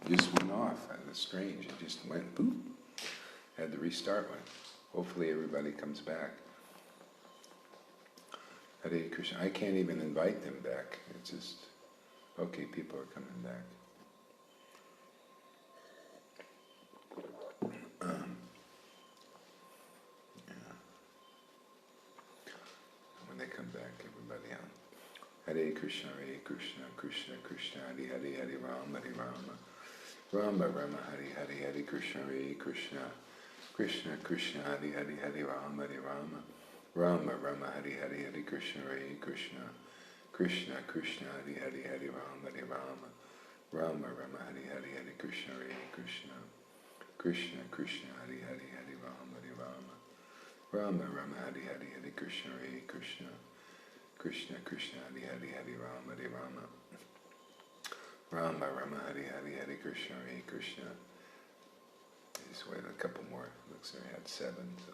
Just went off. That was strange. It just went boop. Had to restart one. Hopefully everybody comes back. Hare Krishna. I can't even invite them back. It's just, okay, people are coming back. Yeah. When they come back, everybody on. Hare Krishna, Krishna Krishna, Hare Hare, Hare Rama, Rama Rama, Hare Hare, Hare Krishna, Krishna Krishna, Hare Hare, Hare Rama, Rama Rama, Hare Hare, Hare Krishna, Krishna Krishna, Hare Hare, Hare Rama, Rama Rama, Hare Hare, Hare Krishna, Krishna Krishna, Hare Hare, Hare Rama, Rama Rama, Hare Hare, Hare Krishna, Krishna Krishna, Hare Hare, Hare Rama, Rama Rama, Hare Hare, Hare Krishna, Krishna. Just wait a couple more. Looks like I had 7. So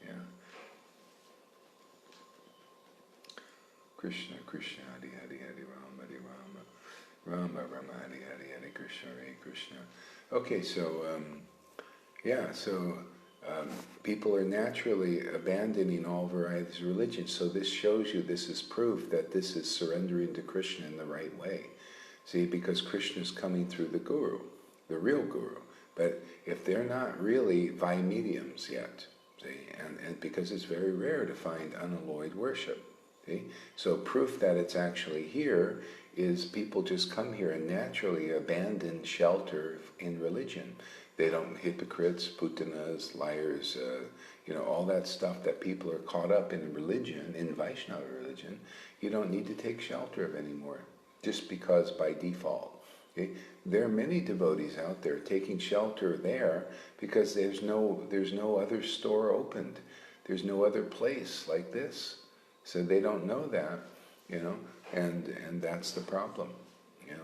yeah. Krishna Krishna, Hare Hare, Hare Rama, Rama Rama, Hare Hare, Hare Krishna, Krishna. Okay, so people are naturally abandoning all varieties of religion. So this shows you, this is proof that this is surrendering to Krishna in the right way. See, because Krishna is coming through the Guru, the real Guru. But if they're not really Vaimediums yet, see, and because it's very rare to find unalloyed worship, see? So proof that it's actually here is people just come here and naturally abandon shelter in religion. They don't, hypocrites, putanas, liars, all that stuff that people are caught up in religion, in Vaishnava religion, you don't need to take shelter of anymore, just because by default. Okay? There are many devotees out there taking shelter there because there's no other store opened. There's no other place like this. So they don't know that, and that's the problem.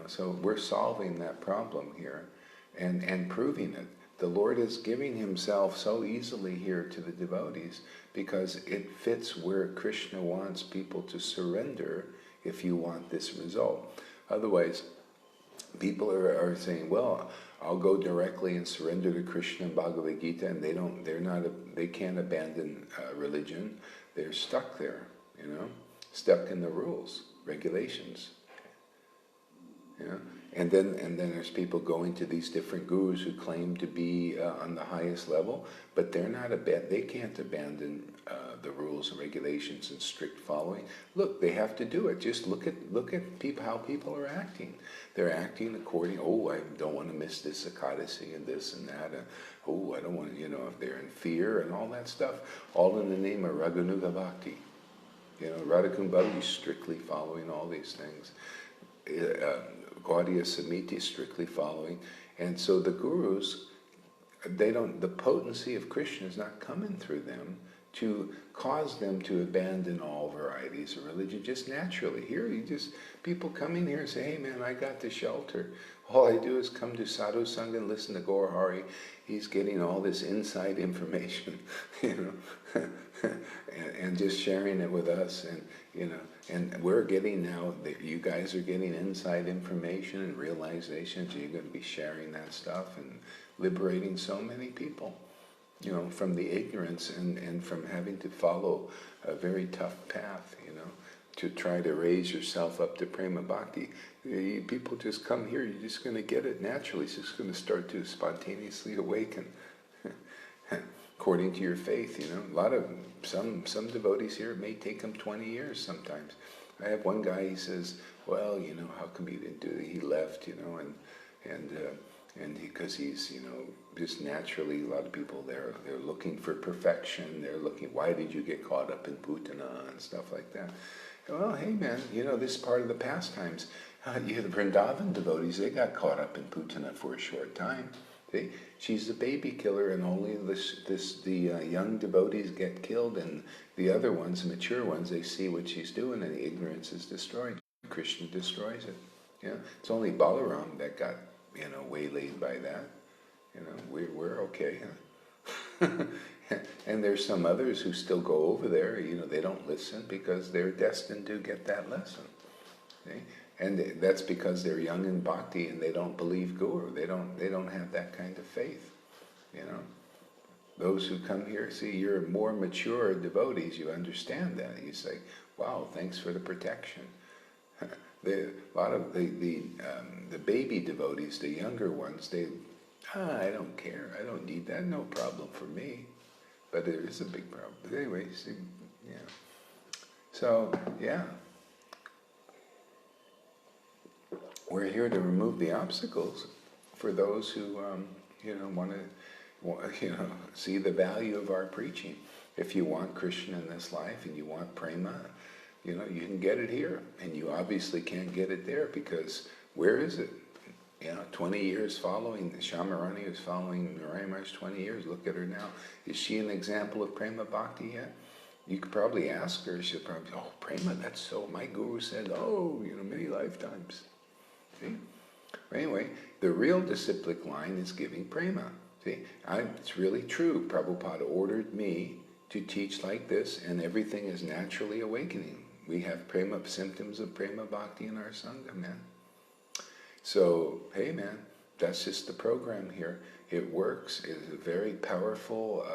So we're solving that problem here and proving it. The Lord is giving himself so easily here to the devotees because it fits where Krishna wants people to surrender if you want this result. Otherwise, people are saying, well, I'll go directly and surrender to Krishna and Bhagavad Gita, and they can't abandon religion. They're stuck there, stuck in the rules, regulations. And then there's people going to these different gurus who claim to be on the highest level, but they can't abandon the rules and regulations and strict following. Look, they have to do it. Just look at people, how people are acting. They're acting according, I don't want to miss this Ekadasi and this and that. I don't want to, if they're in fear and all that stuff, all in the name of Raghunuga Bhakti. Radhakun Bhakti is strictly following all these things. Gaudiya Samiti strictly following. And so the gurus, the potency of Krishna is not coming through them to cause them to abandon all varieties of religion just naturally. Here, people come in here and say, hey man, I got the shelter. All I do is come to Sadhu Sangha and listen to Gaur Hari. He's getting all this inside information, and just sharing it with us, and we're getting now, you guys are getting inside information and realization, so you're going to be sharing that stuff and liberating so many people, from the ignorance and from having to follow a very tough path, to try to raise yourself up to prema bhakti. People just come here, you're just going to get it naturally. It's just going to start to spontaneously awaken according to your faith. A lot of some devotees here, it may take them 20 years sometimes. I have one guy, he says, well, how come you didn't do it? He left, and because he's, just naturally, a lot of people they're looking for perfection. They're looking, why did you get caught up in putana and stuff like that? Well, hey man, this is part of the pastimes. The Vrindavan devotees, they got caught up in putana for a short time. She's the baby killer, and only the young devotees get killed, and the other ones, the mature ones, they see what she's doing, and the ignorance is destroyed. Krishna destroys it. It's only Balaram that got waylaid by that. We're okay. And there's some others who still go over there. They don't listen because they're destined to get that lesson. And that's because they're young in bhakti and they don't believe guru. They don't have that kind of faith, you know. Those who come here, see, you're more mature devotees, you understand that. You say, wow, thanks for the protection. A lot of the baby devotees, the younger ones, I don't care, I don't need that, no problem for me. But there is a big problem. But anyway, see, yeah. So, yeah. We're here to remove the obstacles for those who, want to, see the value of our preaching. If you want Krishna in this life and you want prema, you can get it here. And you obviously can't get it there because where is it? 20 years following, Shamarani is following Narayan Maharaj 20 years. Look at her now. Is she an example of prema bhakti yet? You could probably ask her. She'll probably, oh, prema, that's so, my guru said, many lifetimes. See? Anyway, the real disciplic line is giving prema. See, it's really true. Prabhupada ordered me to teach like this, and everything is naturally awakening. We have symptoms of prema bhakti in our sangha, man. So, hey, man, that's just the program here. It works. It's a very powerful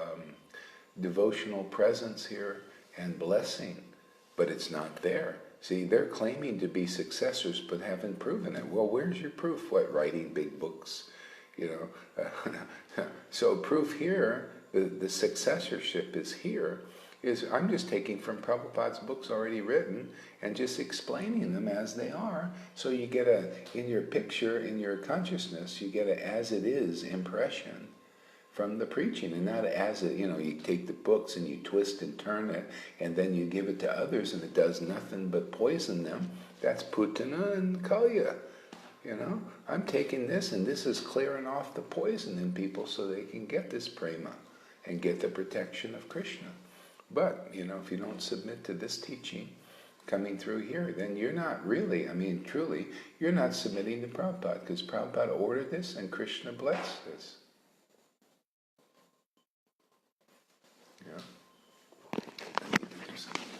devotional presence here and blessing, but it's not there. See, they're claiming to be successors, but haven't proven it. Well, where's your proof? What, writing big books? So proof here, the successorship is here, is I'm just taking from Prabhupada's books already written and just explaining them as they are. So you get in your picture, in your consciousness, you get a as it is impression from the preaching, and not as it, you take the books and you twist and turn it, and then you give it to others and it does nothing but poison them. That's putana and kalya, I'm taking this and this is clearing off the poison in people so they can get this prema and get the protection of Krishna. But, if you don't submit to this teaching coming through here, then you're not really, truly, you're not submitting to Prabhupada, because Prabhupada ordered this and Krishna blessed this. Yeah. I need to do something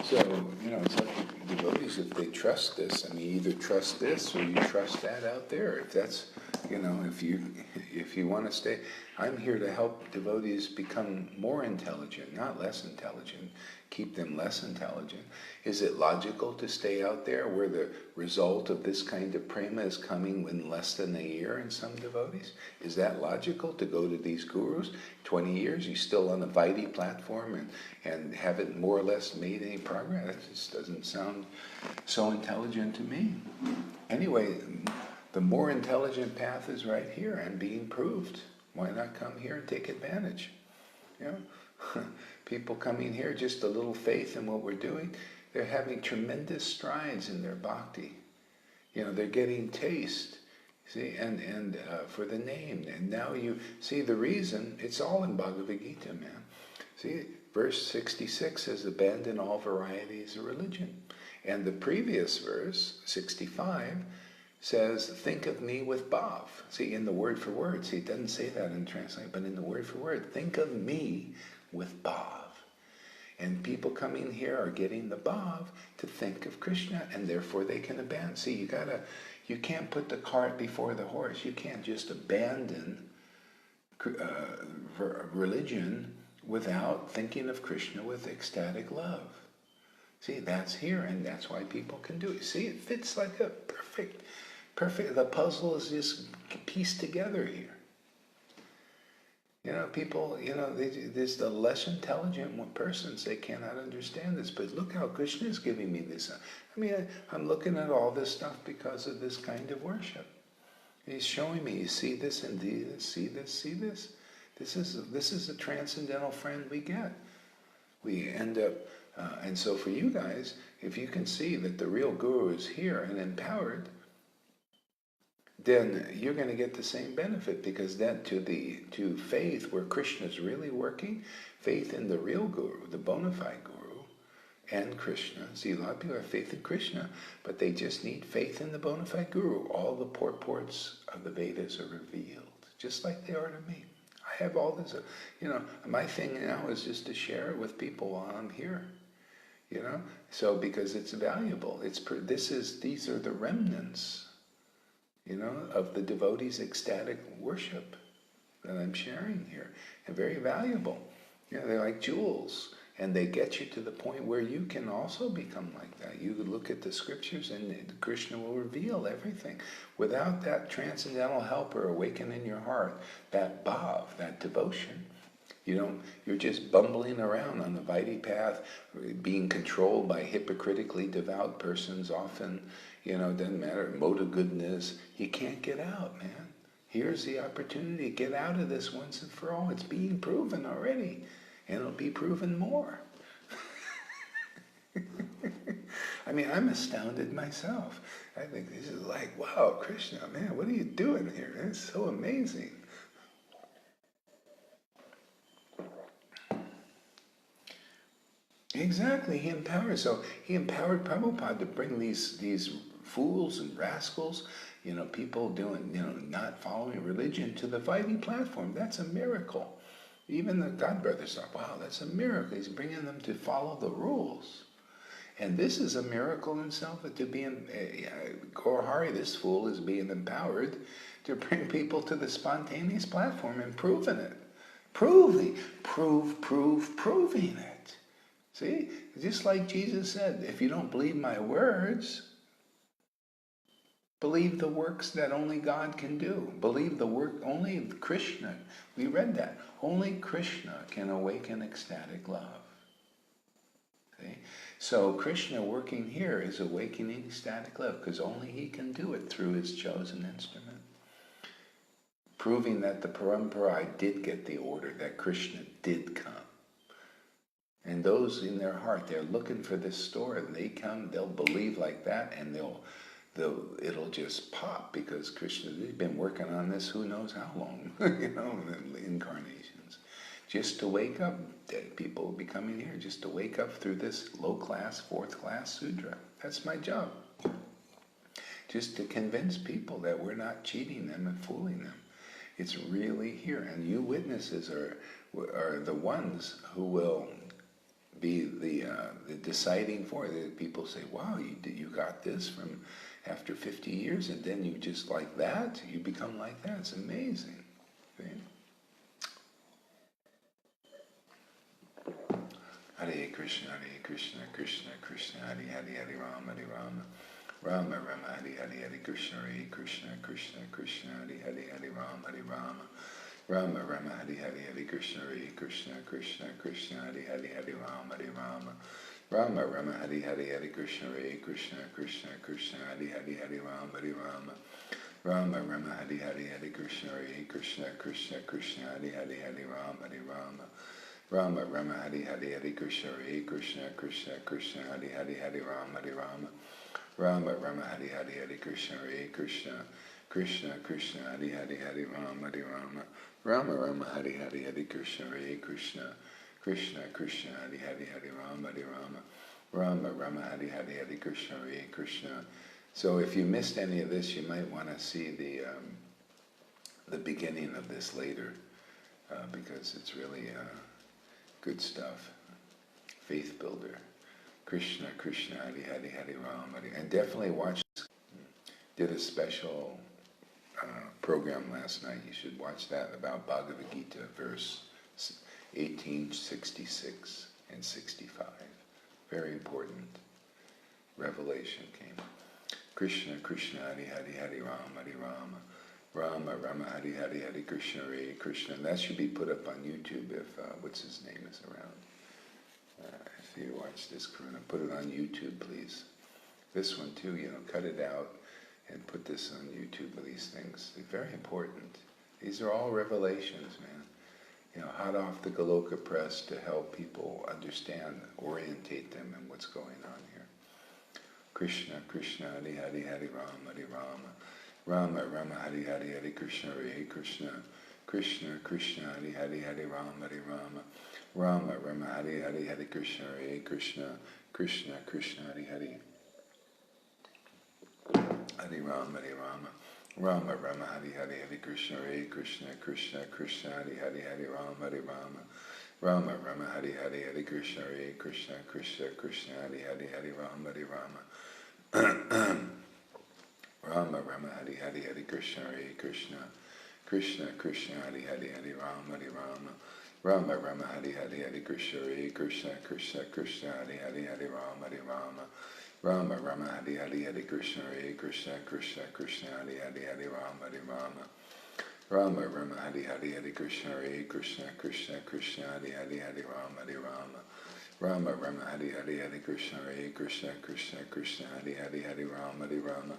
So, it's like devotees, if they trust this, either trust this or you trust that out there. If that's, if you want to stay, I'm here to help devotees become more intelligent, not less intelligent, keep them less intelligent. Is it logical to stay out there where the result of this kind of prema is coming in less than a year in some devotees? Is that logical to go to these gurus? 20 years, you still on the Vaidhi platform and haven't more or less made any progress? That just doesn't sound so intelligent to me. Anyway, the more intelligent path is right here and being proved. Why not come here and take advantage? People coming here, just a little faith in what we're doing, they're having tremendous strides in their bhakti. They're getting taste, see, and for the name. And now you see the reason, it's all in Bhagavad Gita, man. See, verse 66 says, abandon all varieties of religion. And the previous verse, 65, says, think of me with bhav. See, in the word for word. See, it doesn't say that in translation, but in the word for word. Think of me with bhav. And people coming here are getting the bhav to think of Krishna, and therefore they can abandon. See, you can't put the cart before the horse. You can't just abandon religion without thinking of Krishna with ecstatic love. See, that's here, and that's why people can do it. See, it fits like a perfect, the puzzle is just pieced together here. People, there's the less intelligent persons, they cannot understand this. But look how Krishna is giving me this. I'm looking at all this stuff because of this kind of worship. He's showing me, you see this and see this, see this. This is a transcendental friend we get. We end up, and so for you guys, if you can see that the real guru is here and empowered, then you're going to get the same benefit, because then to faith where Krishna is really working, faith in the real guru, the bona fide guru, and Krishna. See, a lot of people have faith in Krishna, but they just need faith in the bona fide guru. All the purports of the Vedas are revealed, just like they are to me. I have all this, my thing now is just to share it with people while I'm here. So because it's valuable. These are the remnants, of the devotees' ecstatic worship that I'm sharing here, and very valuable. They're like jewels, and they get you to the point where you can also become like that. You look at the scriptures, and Krishna will reveal everything. Without that transcendental helper awaken in your heart, that bhav, that devotion, you're just bumbling around on the Vaidhi path, being controlled by hypocritically devout persons often, doesn't matter, mode of goodness. You can't get out, man. Here's the opportunity. Get out of this once and for all. It's being proven already, and it'll be proven more. I mean, I'm astounded myself. I think this is like, wow, Krishna, man, what are you doing here? It's so amazing. Exactly, he empowers. So he empowered Prabhupada to bring these fools and rascals, people doing, not following religion, to the Vaidhi platform. That's a miracle. Even the God brothers thought, wow, that's a miracle. He's bringing them to follow the rules. And this is a miracle in itself, to be in Gaurahari, this fool, is being empowered to bring people to the spontaneous platform and proving it. Proving it. See? Just like Jesus said, if you don't believe my words, believe the works that only God can do. Believe the work, only Krishna. We read that. Only Krishna can awaken ecstatic love. See? So Krishna working here is awakening ecstatic love, because only he can do it through his chosen instrument. Proving that the Parampara did get the order, that Krishna did come. And those in their heart, they're looking for this story, and they come, they'll believe like that, and it'll just pop, because Krishna, they've been working on this who knows how long, incarnations. Just to wake up, people will be coming here, just to wake up through this low-class, fourth-class Sudra. That's my job. Just to convince people that we're not cheating them and fooling them. It's really here, and you witnesses are the ones who will be the deciding for it. People say, wow, you got this from after 50 years, and then you just like that, you become like that. It's amazing. See? Hare Krishna, Krishna Krishna, Hare Hare, Hare Rama, Hare Rama, Rama Rama, Hare Hare, Hare Krishna, Krishna Krishna, Hare Hare, Hare Rama, Hare Rama, Rama Rama, Hare Hare, Hare Krishna, Krishna Krishna, Hare Hare, Hare Rama, Hare Rama, Rama Rama, Hare Hare, Hare Krishna, Krishna Krishna, Hare Hare, Hare Rama, Hare Rama, Rama Rama, Hare Hare, Hare Krishna, Krishna Krishna, Hare Hare, Hare Rama, Hare Rama, Rama Rama, Hare Hare, Hare Krishna, Krishna Krishna, Hare Hare, Hare Rama, Hare Rama, Rama Rama, Hare Hare, Hare Krishna, Krishna Krishna, Hare Hare, Hare Rama, Hare Rama, Rama Rama, Hare Hare, Hare Krishna, Krishna Krishna, Hare Hare, Hare Rama, Hare Rama, Rama Rama, Hare Hare, Hare Krishna, Krishna. So if you missed any of this, you might want to see the beginning of this later, because it's really good stuff. Faith builder. Krishna Krishna, Hare Hare, Hare Rama, Hare. And definitely watch. Did a special program last night. You should watch that, about Bhagavad Gita, verse 1866 and 65. Very important. Revelation came. Krishna Krishna, Hare Hare, Hare Rama, Hare Rama, Rama Rama, Hare Hare, Hare Krishna, Krishna. And that should be put up on YouTube if what's his name is around. If you watch this, Karuna, put it on YouTube, please. This one too, cut it out and put this on YouTube. These things, they're very important. These are all revelations, man. Hot off the Goloka press to help people understand, orientate them in what's going on here. Krishna Krishna, Hare Hare, Hare Rama, Hare Rama, Rama Rama Hari Hari Hari Krishna Hare Krishna, Krishna Krishna Hari Hari Hari Rama Hari Rama, Rama Rama Hari Hari Hari Krishna Hare Krishna, Krishna Krishna Hari Hari Hari Rama Hari Rama, Rama Rama Hari Hari Hari Krishna Hare Krishna, Krishna Krishna Hari Hari Hari Rama Hari Rama, Rama Rama Hari Hari Hari Krishna Hare Krishna, Krishna Krishna Hari Hari Hari Rama Hari Rama. Rama Rama Hari Hari Hari Krishna Hare Krishna, Krishna Krishna Hari Hari Hari Rama Hari Rama, Rama Rama Hari Hari Hari Krishna Hare Krishna, Krishna Krishna Hari Hari Hari Rama Hari Rama, Rama Rama Hari Hari Hari Krishna Hare Krishna, Krishna Krishna Hari Hari Hari Rama Hari Rama, Rama Rama Hari Hari Hari Krishna Hare Krishna, Krishna Krishna Hari Hari Hari Rama Hari Rama, Rama Rama Hari Hari Hari Krishna Hare Krishna, Krishna Krishna Hari Hari Hari Rama Hari Rama,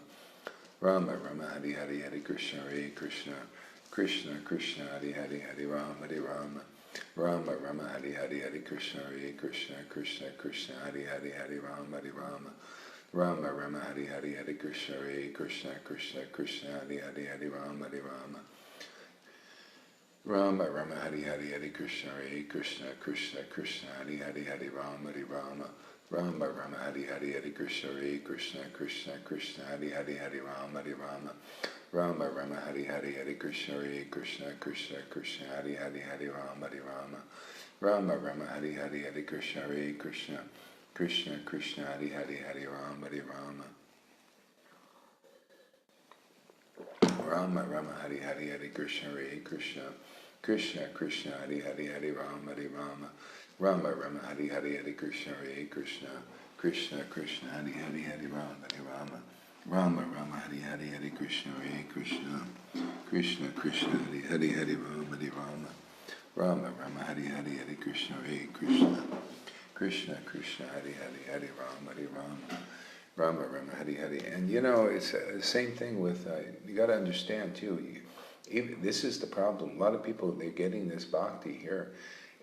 Rama Rama Hari Hari Hari Krishna Hare Krishna, Krishna Krishna Hari Hari Hari Rama Hari Rama, Rama Rama Hari Hari Hari Krishna Hare Krishna, Krishna Krishna Hari Hari Hari Rama Hari Rama, Rama Rama Hari Hari Hari Krishna Hare Krishna, Krishna Krishna Hari Hari Hari Rama Hari Rama, Rama Rama Hari Hari Hari Krishna Hare Krishna, Krishna Krishna Hari Hari Hari Rama Hari Rama, Rama Rama Hari Hari Hari Krishna Hare Krishna, Krishna Krishna Hari Hari Hari Rama Hari Rama, Rama Rama Hari Hari Hari Krishna Hare Krishna, Krishna Krishna Hari Hari Hari Rama Hari Rama, Rama Rama Hari Hari Hari Krishna Hare Krishna, Krishna Krishna Hari Hari Hari Rama Hari Rama, Rama Rama Hari Hari Hari Krishna Hare Krishna, Krishna Krishna Hari Hari Hari Rama Hari Rama, Rama Rama Hari Hari Hari Krishna Hare Krishna, Krishna Krishna Hari Hari Hari Rama Hari Rama, Rama Rama Hari Hari Hari Krishna Hare Krishna, Krishna Krishna Hari Hari Hari Rama Hari Rama, Rama Rama Hari Hari Hari Krishna Hare Krishna, Krishna Krishna Hari Hari Hari Rama Hari Rama, Rama Rama Hari Hari. And you know, it's the same thing with, you got to understand too, even, this is the problem. A lot of people, they're getting this bhakti here,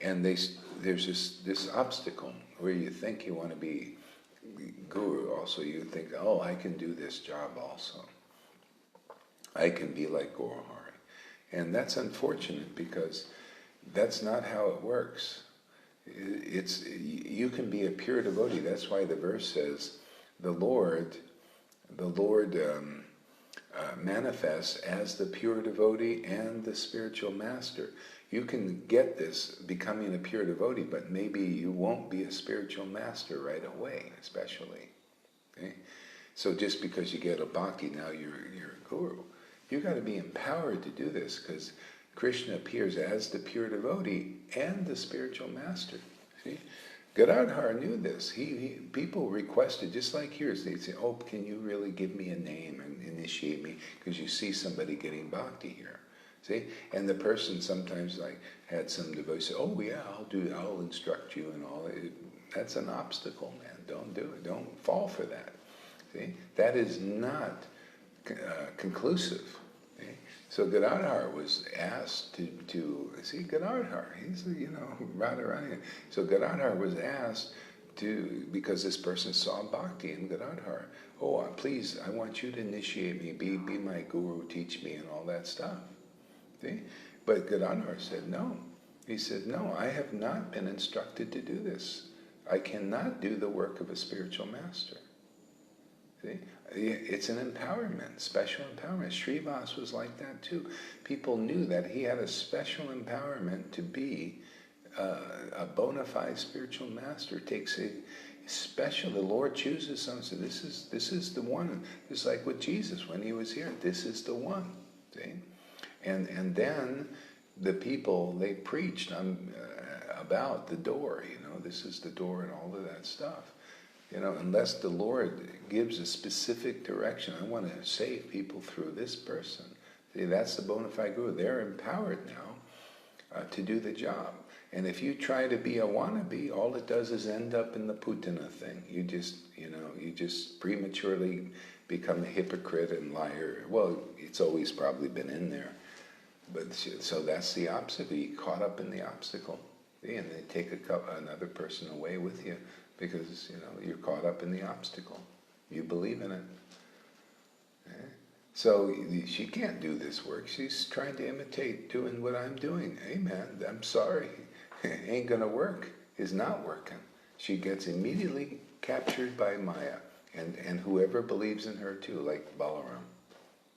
and there's this obstacle where you think you want to be guru also. You think, oh, I can do this job also. I can be like Guru Hari. And that's unfortunate because that's not how it works. You can be a pure devotee. That's why the verse says, the Lord manifests as the pure devotee and the spiritual master. You can get this becoming a pure devotee, but maybe you won't be a spiritual master right away, especially. Okay? So just because you get a bhakti, now you're a guru. You got to be empowered to do this, because Krishna appears as the pure devotee and the spiritual master. See? Gadadhar knew this. People requested, just like here, they'd say, oh, can you really give me a name and initiate me? Because you see somebody getting bhakti here. See? And the person sometimes like had some devotion say, oh yeah, I'll instruct you and all. That's an obstacle, man. Don't do it. Don't fall for that. See? That is not conclusive. See? So Gadadhar was asked to see Gadadhar. He's Radharani. So Gadadhar was asked to, because this person saw bhakti in Gadadhar. Oh, please, I want you to initiate me, be my guru, teach me, and all that stuff. See? But Gadadhar said no. He said, no, I have not been instructed to do this. I cannot do the work of a spiritual master. See? It's an empowerment, special empowerment. Srivas was like that too. People knew that he had a special empowerment to be a bona fide spiritual master. It takes a special, the Lord chooses someone, so this is the one. Just like with Jesus when he was here, this is the one. See? And then the people, they preached about the door, this is the door and all of that stuff. Unless the Lord gives a specific direction, I want to save people through this person. See, that's the bona fide guru. They're empowered now to do the job. And if you try to be a wannabe, all it does is end up in the Putana thing. You just prematurely become a hypocrite and liar. Well, it's always probably been in there. But so that's the obstacle. You caught up in the obstacle. See? And they take another person away with you. Because, you're caught up in the obstacle. You believe in it. So she can't do this work. She's trying to imitate doing what I'm doing. Hey man, I'm sorry. Ain't gonna work. Is not working. She gets immediately captured by Maya and whoever believes in her too, like Balaram.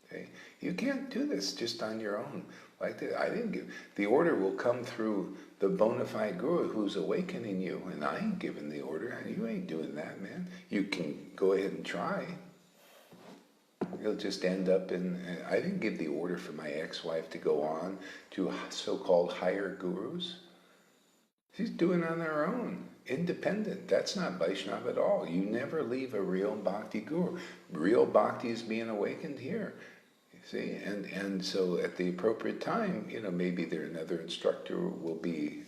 Okay? You can't do this just on your own. Like that. I didn't give the order will come through the bona fide guru who's awakening you, and I ain't giving the order. You ain't doing that, man. You can go ahead and try. You'll just end up in. I didn't give the order for my ex-wife to go on to so-called higher gurus. She's doing it on her own, independent. That's not Vaishnava at all. You never leave a real bhakti guru. Real bhakti is being awakened here. See, and so at the appropriate time, maybe there another instructor will be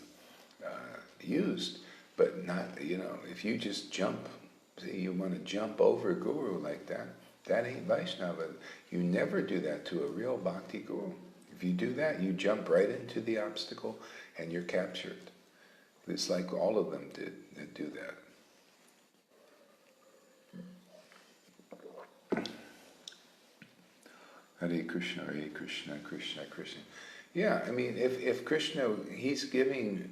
used, but not, if you just jump, see, you want to jump over a guru like that, that ain't Vaishnava. You never do that to a real bhakti guru. If you do that, you jump right into the obstacle and you're captured. It's like all of them that do that. Hare Krishna, Krishna, Krishna. Yeah, I mean, if Krishna, he's giving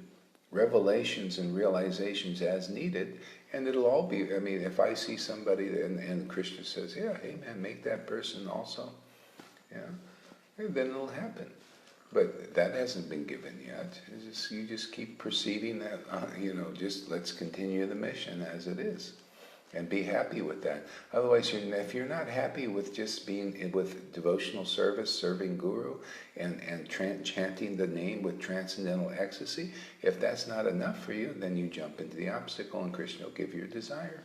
revelations and realizations as needed, and it'll all be, I mean, if I see somebody and Krishna says, yeah, hey man, make that person also, yeah, then it'll happen. But that hasn't been given yet. You just keep proceeding that, just let's continue the mission as it is. And be happy with that. Otherwise, if you're not happy with just being with devotional service, serving Guru, and chanting the name with transcendental ecstasy, if that's not enough for you, then you jump into the obstacle and Krishna will give you your desire.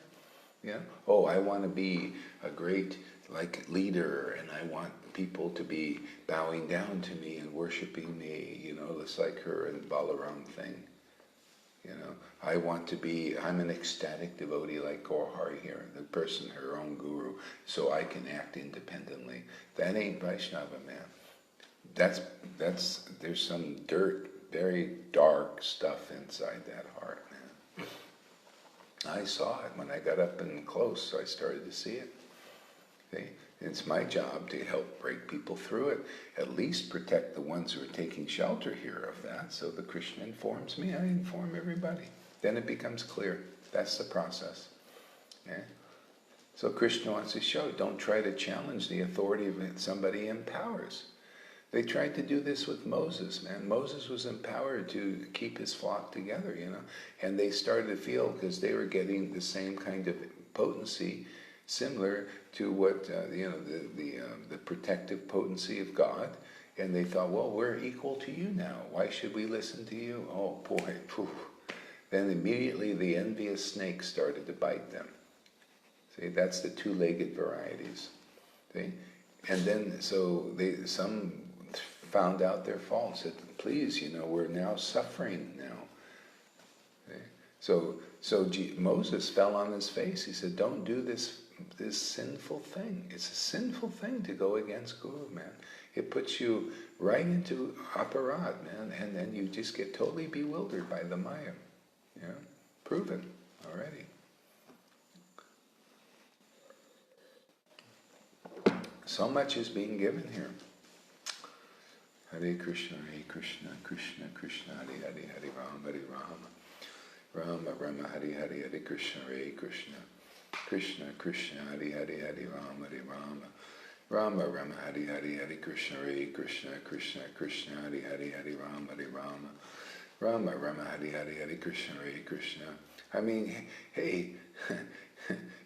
Oh, I want to be a great leader, and I want people to be bowing down to me and worshiping me, it's like her and Balaram thing. I want to be, I'm an ecstatic devotee like Gaurhari here, the person, her own guru, so I can act independently. That ain't Vaishnava, man. There's some dirt, very dark stuff inside that heart, man. I saw it when I got up and close, so I started to see it. See? It's my job to help break people through it, at least protect the ones who are taking shelter here of that. So the Krishna informs me, I inform everybody. Then it becomes clear. That's the process. Okay? So Krishna wants to show, don't try to challenge the authority of somebody in powers. They tried to do this with Moses, man. Moses was empowered to keep his flock together, and they started to feel, because they were getting the same kind of potency, similar to what the protective potency of God, and they thought, well, we're equal to you now. Why should we listen to you? Oh boy, phew. Then immediately the envious snake started to bite them. See, that's the two-legged varieties. See, and then so some found out their fault. Said, please, we're now suffering now. See? So Moses fell on his face. He said, don't do this sinful thing. It's a sinful thing to go against Guru, man. It puts you right into aparad, man, and then you just get totally bewildered by the Maya. Proven already. So much is being given here. Hare Krishna, Krishna, Krishna, Hare Hare, Hare Rama, Rama, Rama, Hare Hare, Hare Krishna, Krishna, Krishna, Krishna, Hare Hare, Hare Rama, Rama, Rama, Hare Hare, Hare Krishna, Krishna, Krishna, Krishna, Hare Hare, Hare Rama, Rama, Rama, Hare Hare, Hare Krishna, Krishna. I mean, hey,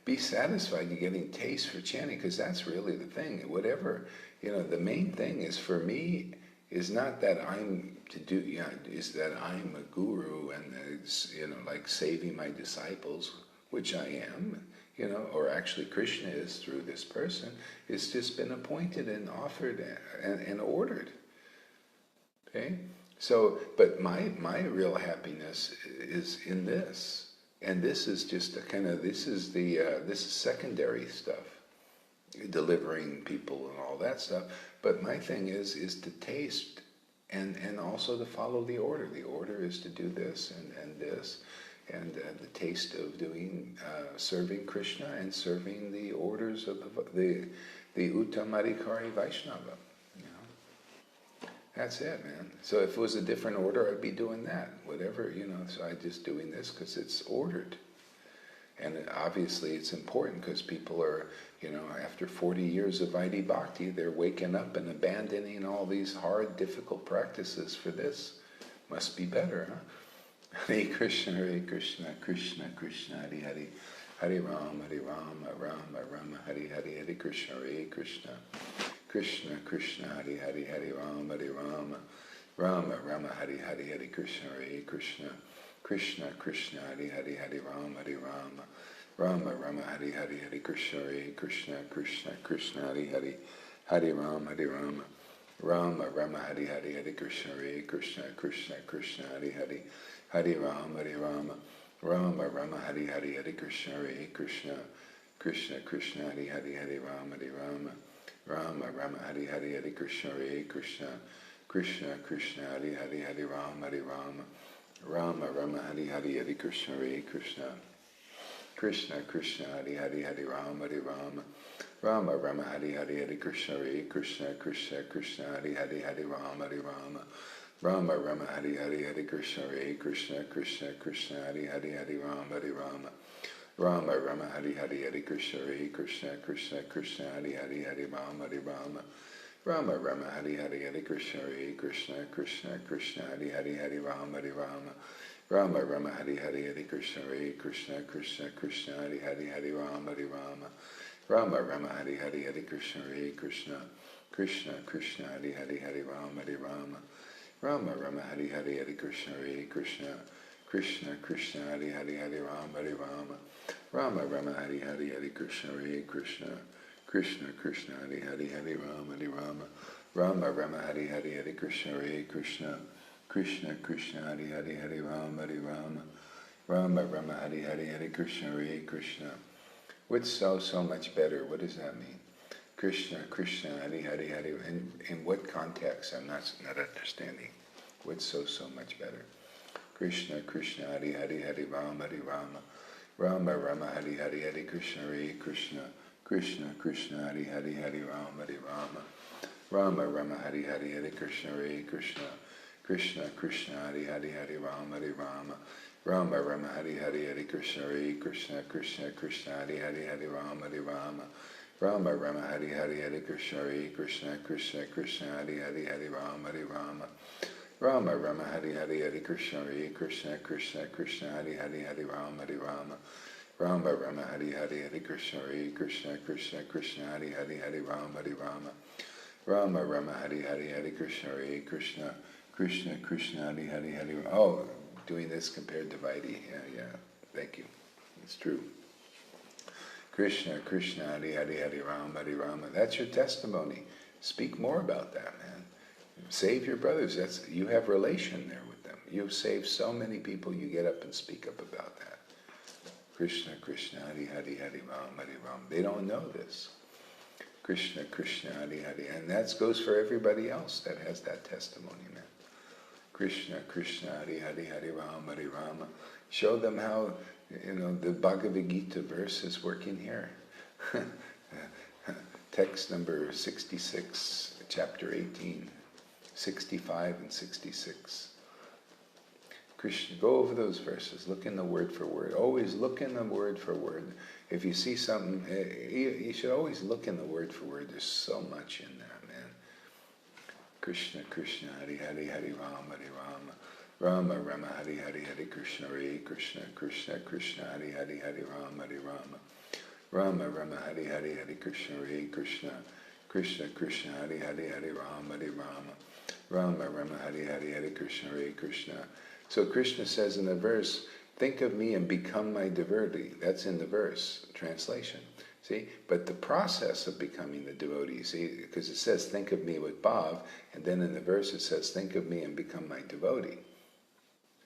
be satisfied you're getting taste for chanting, because that's really the thing. Whatever, the main thing is for me is not that I'm to do, is that I'm a guru and it's, like saving my disciples, which I am, or actually Krishna is through this person. It's just been appointed and offered and ordered. Okay? So, but my real happiness is in this. And this is just this is secondary stuff, delivering people and all that stuff. But my thing is to taste and also to follow the order. The order is to do this and this, and the taste of doing serving Krishna and serving the orders of the Uttamadhikari Vaishnava. You know? That's it, man. So if it was a different order, I'd be doing that. Whatever, you know, so I'm just doing this because it's ordered. And obviously it's important because people are, you know, after 40 years of Vaidhi Bhakti, they're waking up and abandoning all these hard, difficult practices for this. Must be better, huh? Hare Krishna, Krishna Krishna, Hare Hare, Hare Rama, Rama Rama, Hare Hare, Hare Krishna, Krishna Krishna, Hare Hare, Hare Rama, Rama Rama, Hare Hare, Hare Krishna, Krishna Krishna, Hare Hare, Hare Rama, Rama Rama, Hare Hare, Hare Krishna, Krishna Krishna, Hare Hare, Hare Rama, Rama Rama, Hare Hare, Hare Krishna, Krishna Krishna, Hare Hare, Hare Rama, Rama Rama, Hare Hare, Hare Krishna, Krishna Krishna, Hare Hare, Hare Rama, Rama Rama, Hare Hare, Hare Krishna, Krishna Krishna, Hare Hare, Hare Rama, Rama Rama, Hare Hare, Hare Krishna, Krishna Krishna, Hare Hare, Hare Rama, Rama Rama, Hare Hare, Hare Krishna, Krishna Krishna, Hare Hare, Hare Rama, Rama Rama, Hare Hare, Hare Krishna, Krishna Krishna, Hare Hare, Hare Rama, Rama Rama, Hare Hare, Hare Krishna, Krishna Krishna, Hare Hare, Hare Rama, Rama Hare Hare, Hare Krishna, Krishna Krishna, Hare Hare, Hare Rama, Rama Hare Hare, Hare Krishna, Krishna Krishna, Hare Hare, Hare Rama, Rama Hare Hare, Hare Krishna, Krishna Krishna, Hare Hare, Hare Rama, Rama Hare Hare, Hare Krishna, Krishna Krishna, Hare Hare, Hare Rama, Rama Hare Hare, Hare Krishna, Krishna Krishna, Hare Hare, Hare Rama, Rama Hare Hare, Hare Krishna, Krishna Krishna, Hare Hare, Hare Rama, Rama Hare Hare, Hare Krishna, Krishna. What's so much better? What does that mean? Krishna Krishna, Hare Hare, Hare. In what context? I'm not understanding. What's so much better? Krishna Krishna, Hare Hare, Hare Rama, Rama Hare Hare, Hare Krishna, Krishna Krishna, Hare Hare, Hare Rama, Rama Hare Hare, Hare Krishna, Krishna Krishna, Hare Hare, Hare Rama, Rama Hare Hare, Hare Krishna, Krishna Krishna, Hare Hare, Hare Rama, Rama Hare Hare, Hare Krishna, Krishna Krishna, Hare Hare, Hare Rama, Rama Hare Hare, Hare Krishna, Krishna Krishna, Hare Hare, Hare Rama, Rama Hare Hare, Hare Krishna, Krishna Krishna, Hare Hare, Hare Rama, Rama Hare Hare, Hare Krishna, Krishna Krishna, Hare Hare, Hare. Oh, doing this compared to Vaidhi. Yeah, thank you. It's true. Krishna Krishna, Hare Hare, Hare Rama. That's your testimony. Speak more about that, man. Save your brothers. You have relation there with them. You've saved so many people, you get up and speak up about that. Krishna Krishna, Hare Hare, Hare Rama. They don't know this. Krishna Krishna, Hare Hare. And that goes for everybody else that has that testimony, man. Krishna Krishna, Hare Hare, Hare Rama. Show them how, the Bhagavad Gita verse is working here. Text number 66, chapter 18, 65 and 66. Krishna, go over those verses, look in the word for word. Always look in the word for word. If you see something, you should always look in the word for word. There's so much in that, man. Krishna Krishna, Hare Hare, Hare Rama, Rama Hare Hare, Hare Krishna, Krishna Krishna, Hare Hare, Hare Rama, Rama Hare Hare, Hare Krishna, Krishna Krishna, Hare Hare, Hare Rama, Rama Hare Hare, Hare Krishna. So Krishna says in the verse, think of me and become my devotee. That's in the verse, translation. See? But the process of becoming the devotee, see, because it says, think of me with Bhav, and then in the verse it says, think of me and become my devotee.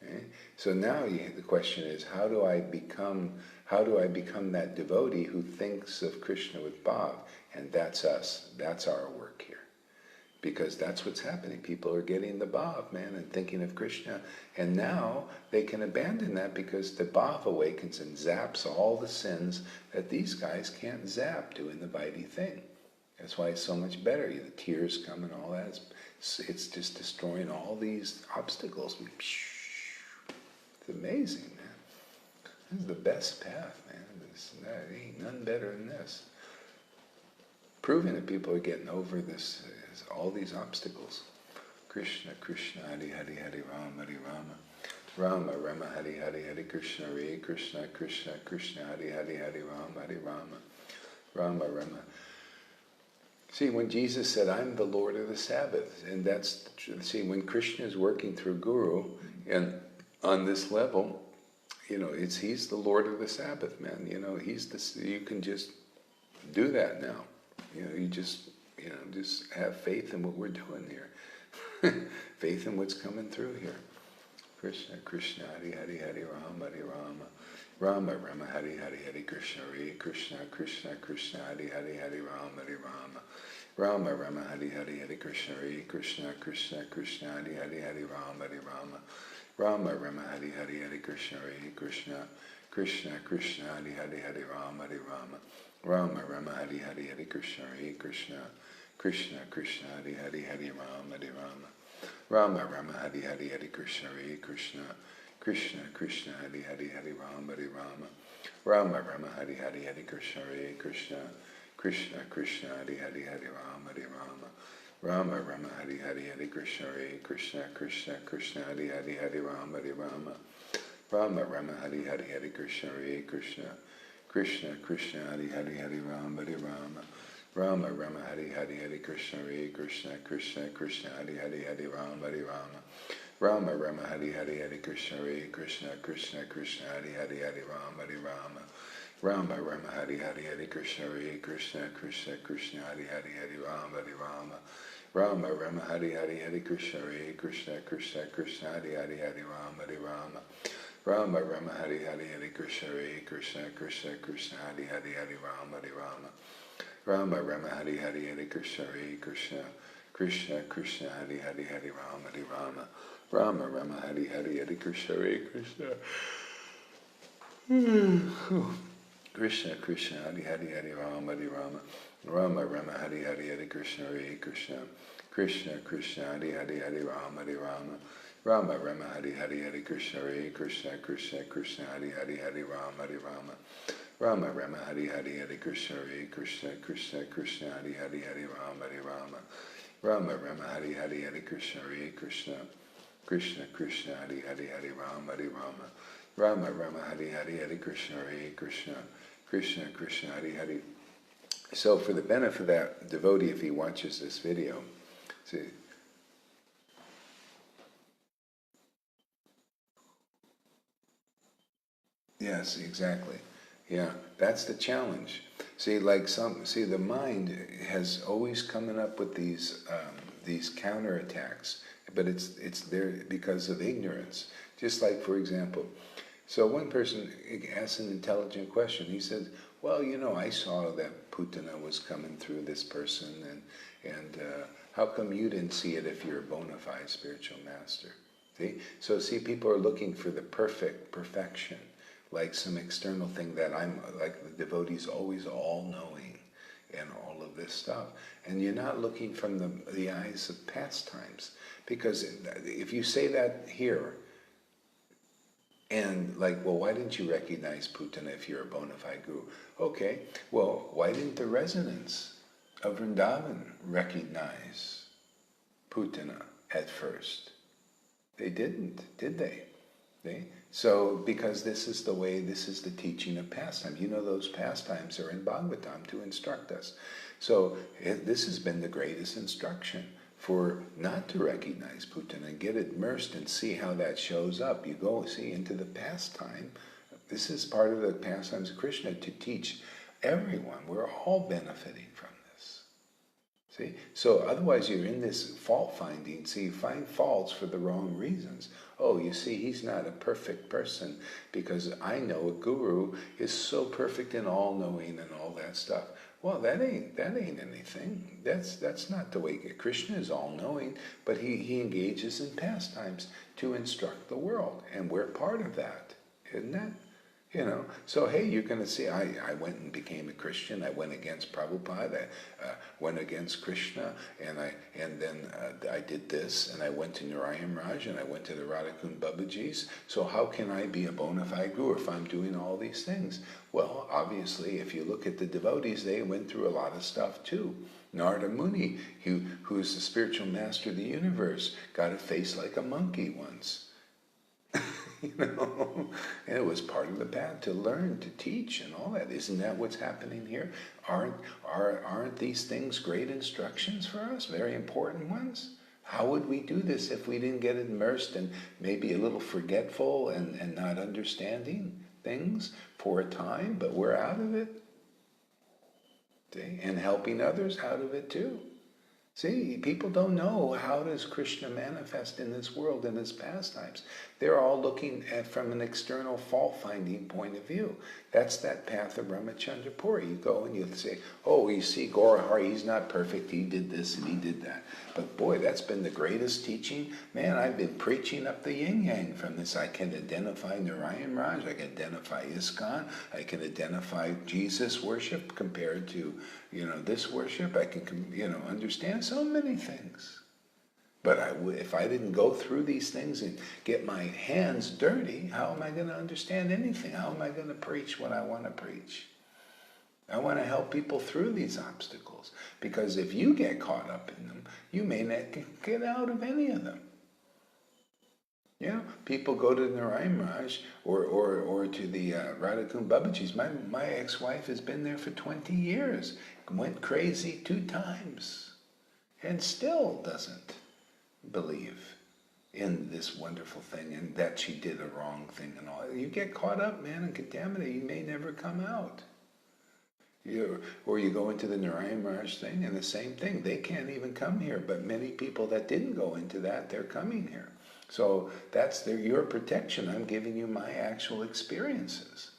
Okay? So now the question is, how do I become that devotee who thinks of Krishna with Bhav? And that's us. That's our work here. because that's what's happening. People are getting the bhav, man, and thinking of Krishna. And now they can abandon that because the bhav awakens and zaps all the sins that these guys can't zap doing the Vaidhi thing. That's why it's so much better. The tears come and all that. It's just destroying all these obstacles. It's amazing, man. This is the best path, man. There ain't none better than this. Proving that people are getting over this, all these obstacles. Krishna, Krishna, Hari Hari, Hari Rama, Hari Rama. Rama, Rama, Hari Hari, Hari Krishna, Hare Krishna, Krishna, Krishna, Hari Hari, Hari Rama, Hari Rama. Rama, Rama. See, when Jesus said, I'm the Lord of the Sabbath, and that's, see, when Krishna is working through Guru, and on this level, he's the Lord of the Sabbath, man. You can just do that now. You just have faith in what we're doing here. Faith in what's coming through here. Krishna, Krishna, Hari Hari, Hari Rama, Hari Rama. Rama, Rama, Hari Hari, Hari Krishna, Hare Krishna, Krishna, Krishna, Hari Hari, Hari Rama, Hari Rama. Rama, Rama, Hari Hari, Hari Krishna, Hare Krishna, Krishna, Krishna, Hari Hari, Hari Rama, Hari Rama. Rama, Rama, Hari Hari, Hari Krishna, Hare Krishna, Krishna, Krishna, Hari Hari, Hari Rama, Hari Rama. Rama, Rama, Hari Hari, Hari Krishna, Hare Krishna, Krishna, Krishna, Hari Hari, Hari Rama, Hari Rama. Rama, Rama, Hari Hari, Hari Krishna, Hare Krishna, Krishna, Krishna, Hari Hari, Hari Rama, Hari Rama. Rama, Rama, Hari Hari, Hari Krishna, Hare Krishna, Krishna, Krishna, Hari Hari, Hari Rama, Hari Rama. Rama, Rama, Hari Hari, Hari Krishna, Hare Krishna, Krishna, Krishna, Hari Hari, Hari Rama, Hari Rama. Rama, Rama, Hari Hari, Hari Krishna, Hare Krishna, Krishna, Krishna, Hari Hari, Hari Rama, Hari Rama. Rama, Rama, Hari Hari, Hari Krishna, Hare Krishna, Krishna, Krishna, Hari Hari, Hari Rama, Hari Rama. Rama, Rama, Hari Hari, Hari Krishna, Hare Krishna, Krishna, Krishna, Hari Hari, Hari Rama, Hari Rama. Rama, Rama, Hari Hari, Hari Krishna, Hare Krishna, Krishna, Krishna, Hari Hari, Hari Rama, Hari Rama. Rama, Rama, Hari Hari, Hari Krishna, Hare Krishna, Krishna, Krishna, Hari Hari, Hari Rama, Hari Rama. Rama, Rama, Hari Hari, Hari Krishna, Hare Krishna, Krishna, Krishna, Hari Hari, Hari Rama, Hari Rama. Rama, Rama, Hari Hari, Hari Krishna, Hare Krishna, Krishna, Krishna, Hari Hari, Hari Rama, Hari Rama. Rama, Rama, Hari Hari, Hari Krishna, Hare Krishna. Krishna, Krishna, Hari Hari, Hari Rama, Hari Rama. Rama, Rama, Hari Hari, Hari Krishna, Hare Krishna. Krishna, Krishna, Hari Hari, Hari Rama, Hari Rama. Rama, Rama, Hari Hari, Hari Krishna, Hare Krishna, Krishna, Krishna, Hari Hari, Hari Rama, Hari Rama. Rama, Rama, Hari Hari, Hari Krishna, Hare Krishna, Krishna, Krishna, Hari Hari, Hari Rama, Hari Rama. Rama, Rama, Hari Hari, Hari Krishna, Hare Krishna, Krishna, Krishna, Hari Hari, Hari Rama, Hari Rama. Rama, Rama, Hari Hari, Hari Krishna, Hare Krishna, Krishna, Krishna, Hari Hari. So for the benefit of that devotee, if he watches this video, see, yes, exactly. Yeah, that's the challenge. See, the mind has always coming up with these counterattacks, but it's there because of ignorance. Just like, for example, so one person asks an intelligent question. He says, "Well, I saw that Putana was coming through this person, and how come you didn't see it if you're a bona fide spiritual master?" See, people are looking for the perfection. Like some external thing that I'm, like the devotee's always all-knowing and all of this stuff. And you're not looking from the eyes of pastimes. Because if you say that here, and well, why didn't you recognize Putana if you're a bona fide guru? Okay, well, why didn't the residents of Vrindavan recognize Putana at first? They didn't, did they? So, because this is the teaching of pastimes. Those pastimes are in Bhagavatam to instruct us. So, this has been the greatest instruction for not to recognize Putana and get immersed and see how that shows up. You go, see, into the pastime. This is part of the pastimes of Krishna to teach everyone. We're all benefiting from this. See? So otherwise you're in this fault finding. So you find faults for the wrong reasons. Oh, you see, he's not a perfect person because I know a guru is so perfect and all-knowing and all that stuff. Well, that ain't anything. That's not the way. Krishna is all-knowing, but he engages in pastimes to instruct the world, and we're part of that, isn't it? So hey, you're going to see, I went and became a Christian. I went against Prabhupada. I went against Krishna, and then I did this, and I went to Narayan Raj, and I went to the Radhakund Babaji's. So how can I be a bona fide guru if I'm doing all these things? Well, obviously, if you look at the devotees, they went through a lot of stuff too. Narada Muni, who's the spiritual master of the universe, got a face like a monkey once. And it was part of the path to learn, to teach, and all that. Isn't that what's happening here? Aren't these things great instructions for us? Very important ones? How would we do this if we didn't get immersed and maybe a little forgetful and not understanding things for a time, but we're out of it? See? And helping others out of it too. See, people don't know how does Krishna manifest in this world, in his pastimes. They're all looking at from an external fault-finding point of view. That's that path of Ramachandra Puri. You go and you say, oh, you see Gaurahari, he's not perfect, he did this and he did that. But boy, that's been the greatest teaching. Man, I've been preaching up the yin-yang from this. I can identify Narayan Raj, I can identify ISKCON, I can identify Jesus worship compared to, this worship. I can, understand so many things. But if I didn't go through these things and get my hands dirty, how am I going to understand anything? How am I going to preach what I want to preach? I want to help people through these obstacles. Because if you get caught up in them, you may not get out of any of them. People go to Narayan Raj or to the Radhakund Babaji's. My ex-wife has been there for 20 years. Went crazy 2 times. And still doesn't believe in this wonderful thing and that she did a wrong thing and all. You get caught up, man, and contaminated. You may never come out. Or you go into the Narayan Raj thing and the same thing. They can't even come here. But many people that didn't go into that, they're coming here. So that's your protection. I'm giving you my actual experiences.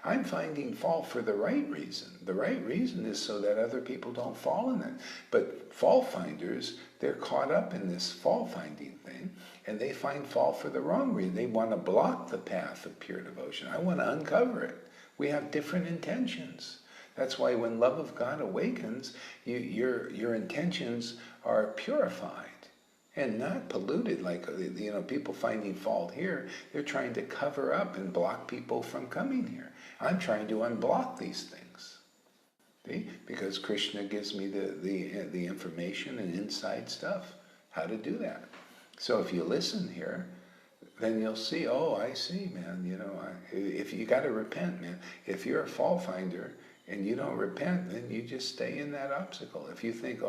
I'm finding fault for the right reason. The right reason is so that other people don't fall in it. But fault finders, they're caught up in this fault finding thing, and they find fault for the wrong reason. They want to block the path of pure devotion. I want to uncover it. We have different intentions. That's why when love of God awakens, your intentions are purified and not polluted like, people finding fault here. They're trying to cover up and block people from coming here. I'm trying to unblock these things. See? Because Krishna gives me the information and inside stuff, how to do that. So if you listen here, then you'll see, oh, I see, man, if you got to repent, man. If you're a fault finder, and you don't repent, then you just stay in that obstacle. If you think,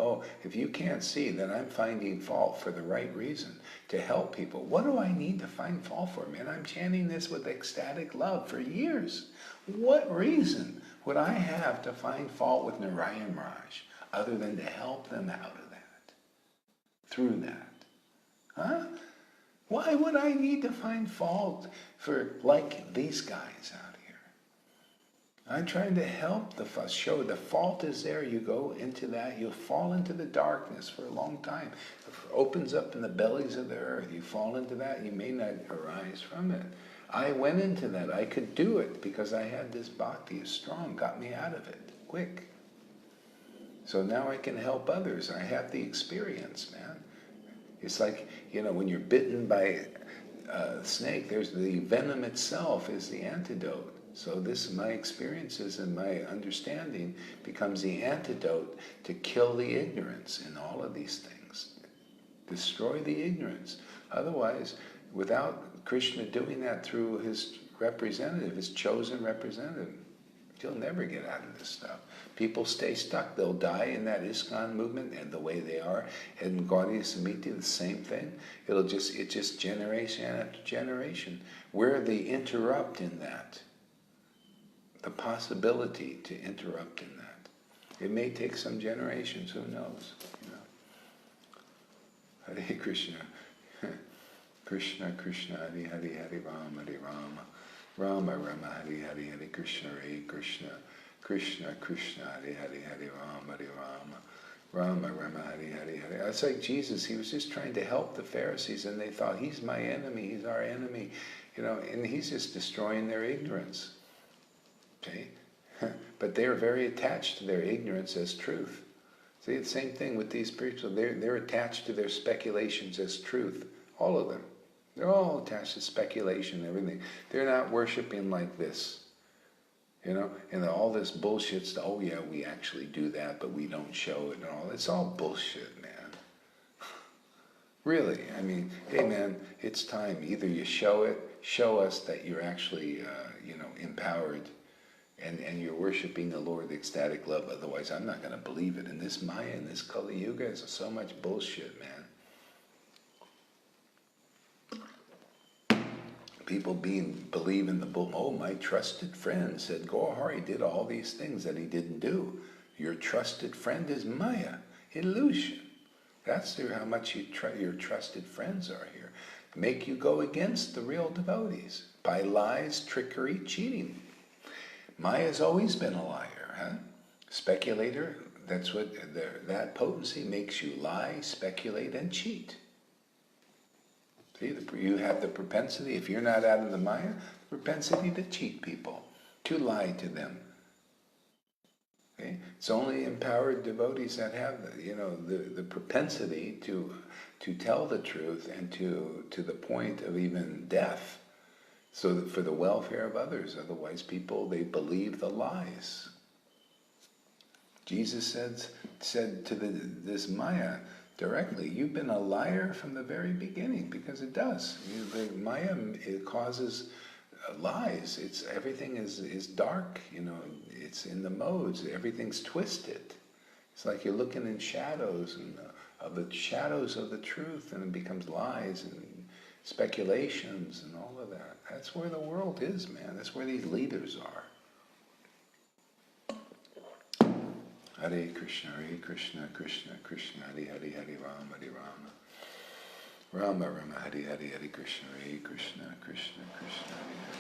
if you can't see that I'm finding fault for the right reason, to help people, what do I need to find fault for? Man, I'm chanting this with ecstatic love for years. What reason would I have to find fault with Narayan Raj other than to help them out of that, through that? Huh? Why would I need to find fault for, like, these guys out? I'm trying to help show the fault is there. You go into that, you'll fall into the darkness for a long time. It opens up in the bellies of the earth. You fall into that, you may not arise from it. I went into that. I could do it because I had this bhakti, strong, got me out of it, quick. So now I can help others. I have the experience, man. It's like, when you're bitten by a snake, there's the venom itself is the antidote. So my experiences and my understanding becomes the antidote to kill the ignorance in all of these things. Destroy the ignorance. Otherwise, without Krishna doing that through his representative, his chosen representative, he'll never get out of this stuff. People stay stuck. They'll die in that ISKCON movement and the way they are. And Gaudiya Samiti, the same thing. It's just generation after generation. We're the interrupt in that. The possibility to interrupt in that. It may take some generations, who knows? Hare Krishna. Krishna Krishna Hare Hare Hare Rama Hare Rama Rama Rama Hare Hare Hare Krishna Hare Krishna Krishna Krishna Hare Hare Hare Rama Hare Rama Rama Rama Hare Hare Hare. It's like Jesus, he was just trying to help the Pharisees, and they thought, he's my enemy, he's our enemy, and he's just destroying their ignorance. Okay? But they're very attached to their ignorance as truth. See, the same thing with these spiritual, they're attached to their speculations as truth. All of them. They're all attached to speculation and everything. They're not worshiping like this. And all this bullshit stuff, oh yeah, we actually do that, but we don't show it and all. It's all bullshit, man. Really, I mean, hey man, it's time. Either you show us that you're actually, empowered and you're worshiping the Lord, the ecstatic love. Otherwise, I'm not going to believe it. And this Maya and this Kali Yuga is so much bullshit, man. People believe in the bull. Oh, my trusted friend said Gohari did all these things that he didn't do. Your trusted friend is Maya, illusion. That's how much your trusted friends are here. Make you go against the real devotees by lies, trickery, cheating. Maya's always been a liar, huh? Speculator, that's what that potency makes you lie, speculate, and cheat. See, you have the propensity, if you're not out of the Maya, the propensity to cheat people, to lie to them. Okay? It's only empowered devotees that have the propensity to tell the truth and to the point of even death, so that for the welfare of others. Otherwise, people, they believe the lies. Jesus said to this Maya directly, you've been a liar from the very beginning, because it does. The Maya, it causes lies. Everything is dark. It's in the modes. Everything's twisted. It's like you're looking in shadows and of the shadows of the truth, and it becomes lies and speculations and all of that. That's where the world is, man. That's where these leaders are. Hare Krishna, Krishna Krishna, Hare Hare, Hare Rama, Hare Rama. Rama Rama, Hare Hare, Hare Krishna, Krishna Krishna, Hare Hare.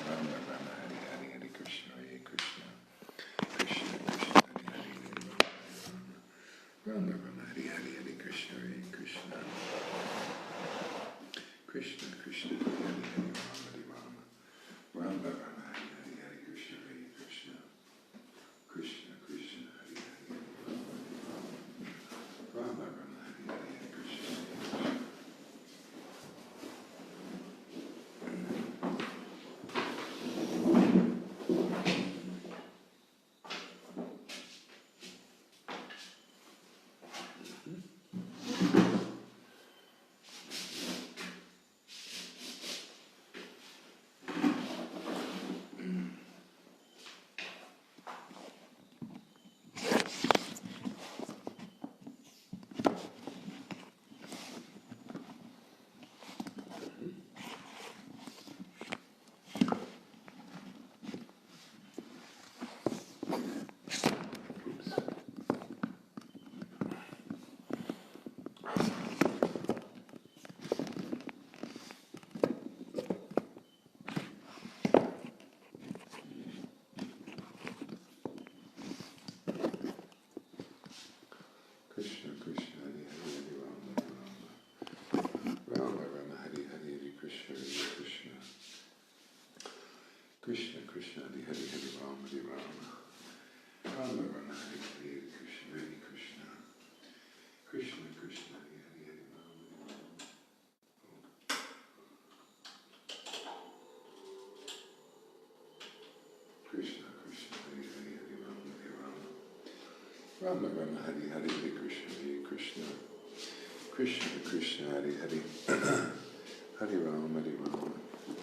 Rama Rama, Hare Hare, Hare Krishna, Krishna Krishna, Hare Hare. Rama Rama, Hare Hare, Hare Krishna, Krishna Krishna, Krishna Hare Hare, Hare Rama, Hare Rama. Rama Rama. Krishna Krishna, Hare Hare, Rama, Rama Rama, Hare Hare, Hare Krishna, Krishna Krishna Krishna, Hare Hare, Hare Rama, Hare Rama, Rama Rama, Hare Hare, Krishna, Hare Krishna, Krishna Krishna, Hare Hare, Hare Rama, Hare Rama. Krishna Krishna, Hare Hare, Hare Rama, Hare Rama. Rama Rama, Hare Hare, Hare Krishna, Hare Krishna, Krishna Krishna, Hare Hare, Hare Rama, Hare Rama.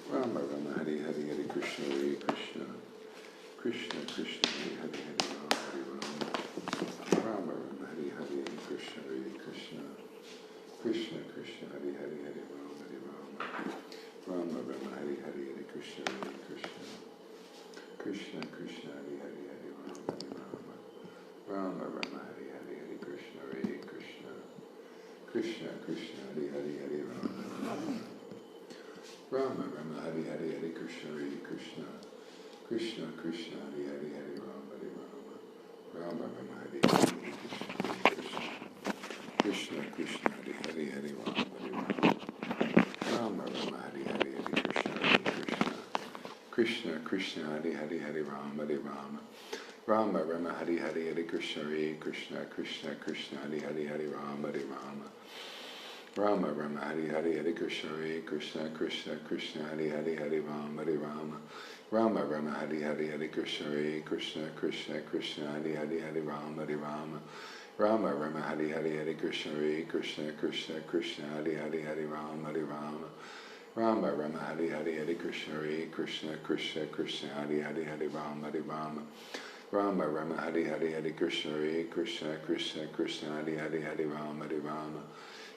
Rama Rama, Hare Hare, Hare Krishna, Hare Krishna, Krishna Krishna, Hare Hare, Hare Rama, Hare Rama. Rama Rama, Hare Hare, Hare Krishna, Hare Krishna, Krishna Krishna, Hare Hare, Hare Rama, Hare Rama. Rama Rama, Hare Hare, Hare Krishna, Hare Krishna, Krishna Krishna, Hare Hare, Hare Rama, Hare Rama. Rama Rama, Hare Hare, Hare Krishna, Hare Krishna, Krishna Krishna, Hare Hare, Hare Rama. Rama Rama Hari Hari Hare Krishna Hare Krishna Krishna Krishna Hari Hari Hare Rama Hare Rama Rama Rama Hari Hari Hare Krishna Krishna Krishna Hari Hari Hare Rama Hare Rama Rama Rama Hari Hari Hare Krishna Hare Krishna Krishna Krishna Hari Hari Hare Rama Hare Rama Rama Rama Hari Hari Hare Krishna Hare Krishna Krishna Krishna Hari Hari Hare Rama Hare Rama Rama Rama Hari Hari Hare Krishna Hare Krishna Krishna Krishna Hari Hari Hare Rama Hare Rama Rama Rama Hari Hari Hare Krishna Hare Krishna Krishna Krishna Hari Hari Hare Rama Hare Rama Rama Rama Hari Hari Hare Krishna Hare Krishna Krishna Krishna Hari Hari Hare Rama Hare Rama Rama Rama Hari Hari Hare Krishna Hare Krishna Krishna Krishna Hari Hari Hare Rama Hare Rama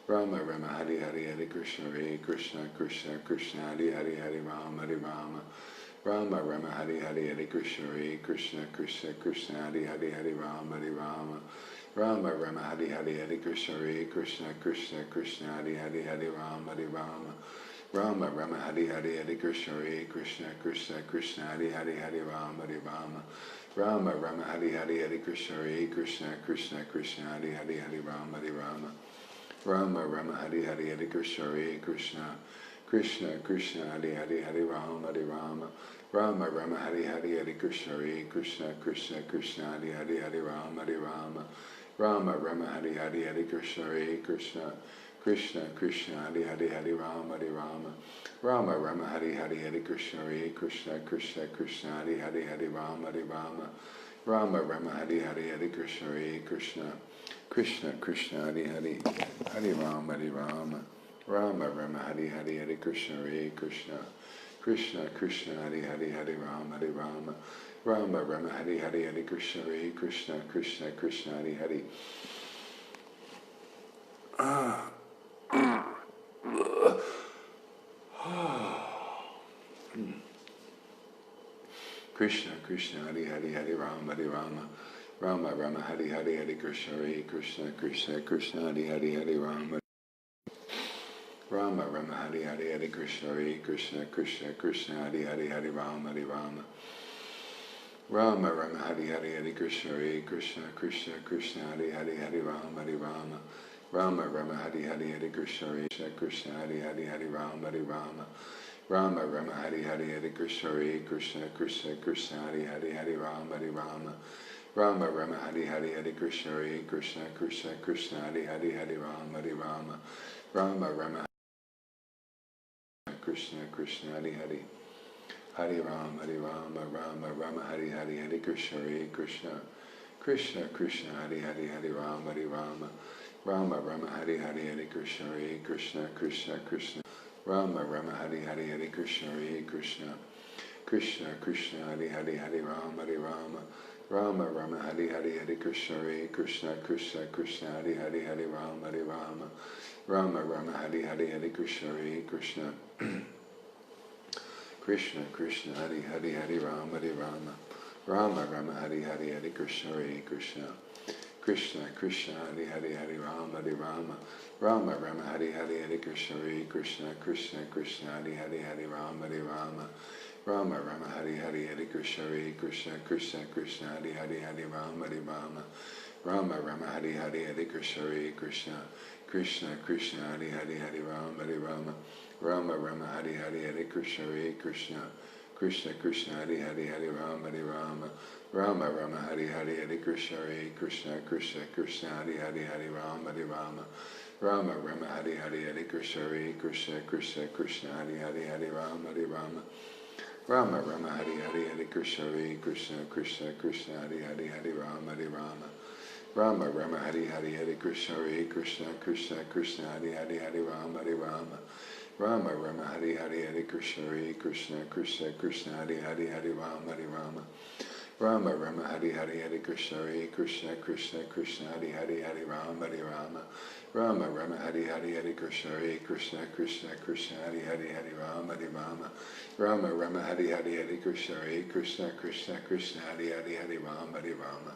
Rama Rama Hari Hari Hare Krishna Hare Krishna Krishna Krishna Hari Hari Hare Rama Hare Rama Rama Rama Hari Hari Hare Krishna Hare Krishna Krishna Krishna Hari Hari Hare Rama Hare Rama Rama Rama Hari Hari Hare Krishna Hare Krishna Krishna Krishna Hari Hari Hare Rama Hare Rama Rama Rama Hari Hari Hare Krishna Hare Krishna Krishna Krishna Hari Hari Hare Rama Hare Rama Rama Rama Hari Hari Hare Krishna Hare Krishna Krishna Krishna Hari Hari Hare Rama Hare Rama Rama Rama Hari Hari Hare Krishna Hare Krishna Krishna Krishna Hari Hari Hare Rama Hare Rama Rama Rama Hari Hari Hare Krishna Hare Krishna Krishna Krishna Hari Hari Hare Rama Hare Rama Rama Rama Hari Hari Hare Krishna Hare Krishna Krishna Krishna Hari Hari Hare Rama Hare Rama Rama Rama Hari Hari Hare Krishna Hare Krishna Krishna Krishna Hari Hari Hare Rama Hare Rama Rama Rama Hari Hari Hare Krishna Hare Krishna Krishna Krishna Hari Hari Hare Rama Hare Rama Rama Rama Hari Hari Hare Krishna Hare Krishna Krishna Krishna Hari Hari Hare Rama Hare Rama Rama Rama Hari Hari Hare Krishna Hare Krishna Krishna Krishna Hari Hari Hare Rama Hare Rama Rama Rama Hari Hari Hare Krishna Hare Krishna Krishna Krishna Hari Hari Krishna Krishna Hari Hari Hare Rama Hare Rama Rama Rama Hari Hari Hare Krishna Hare Krishna Krishna Krishna Hari Hari Hare Rama Rama Rama Hari Hari Hare Krishna Hare Krishna Krishna Krishna Hari Hari Hare Rama Hare Rama Rama Rama Hari Hari Hare Krishna Hare Krishna Krishna Krishna Hari Hari Hare Rama Hare Rama Rama Rama Hari Hari Hare Krishna Hare Krishna Hari Hari Hare Rama Hare Rama Rama Rama Hari Hari Hare Krishna Hare Krishna Krishna Krishna Hari Hari Hare Rama Hare Rama Rama Rama Hari Hari Hare Krishna Hare Krishna Krishna Krishna Hari Hari Hare Rama Hare Rama Rama Rama Krishna Krishna Hari Hari Hare Rama Rama Rama Hari Hari Hare Krishna Hare Krishna Krishna Krishna Hari Hari Hare Rama Hare Rama Rama Rama Hari Hari Hare Krishna Hare Krishna Krishna Krishna Rama Rama Hari Hari Hare Krishna Hare Krishna Krishna Krishna Hari Hari Hare Rama Hare Rama Rama Rama Hari Hari Hare Krishna Hare Krishna Krishna Krishna Hari Hari Hare Rama Hare Rama Rama Rama Hari Hari Hare Krishna Hare Krishna Krishna Krishna Hari Hari Hare Rama Hare Rama Rama Rama Hari Hari Hare Krishna Hare Krishna Krishna Krishna Hari Hari Hare Rama Hare Rama Rama Rama Hari Hari Hare Krishna Hare Krishna Krishna Krishna Hari Hari Hare Rama Hare Rama Rama Rama Hari Hari Hare Krishna Hare Krishna Krishna Krishna Hari Hari Hare Rama Hare Rama Rama Rama Hari Hari Hare Krishna Hare Krishna Krishna Krishna Hari Hari Hare Rama Hare Rama Rama Rama Hari Hari Hare Krishna Hare Krishna Krishna Krishna Hari Hari Hare Rama Hare Rama Rama Rama Hari Hari Hare Krishna Hare Krishna Krishna Krishna Hari Hari Hare Rama Hare Rama Rama Rama Hari Hari Hare Krishna Hare Krishna Krishna Krishna Hari Hari Hare Rama Hare Rama Rama Rama Hari Hari Hare Krishna Hare Krishna Krishna Krishna Hari Hari Hare Rama Hare Rama Rama Rama Hari Hari Hare Krishna Hare Krishna Krishna Krishna Hari Hari Hare Rama Hare Rama Rama Rama Hari Hari Hare Krishna Hare Krishna Krishna Krishna Hari Hari Hare Rama Hare Rama Rama Rama Hari Hari Hare Krishna Hare Krishna Krishna Krishna Hari Hari Hare Rama Hare Rama Rama Rama Hari Hari Hare Krishna Hare Krishna Krishna Krishna Hari Hari Hare Rama Hare Rama Rama Rama Hari Hari Hare Krishna Hare Krishna Krishna Krishna Hari Hari Hare Rama Hare Rama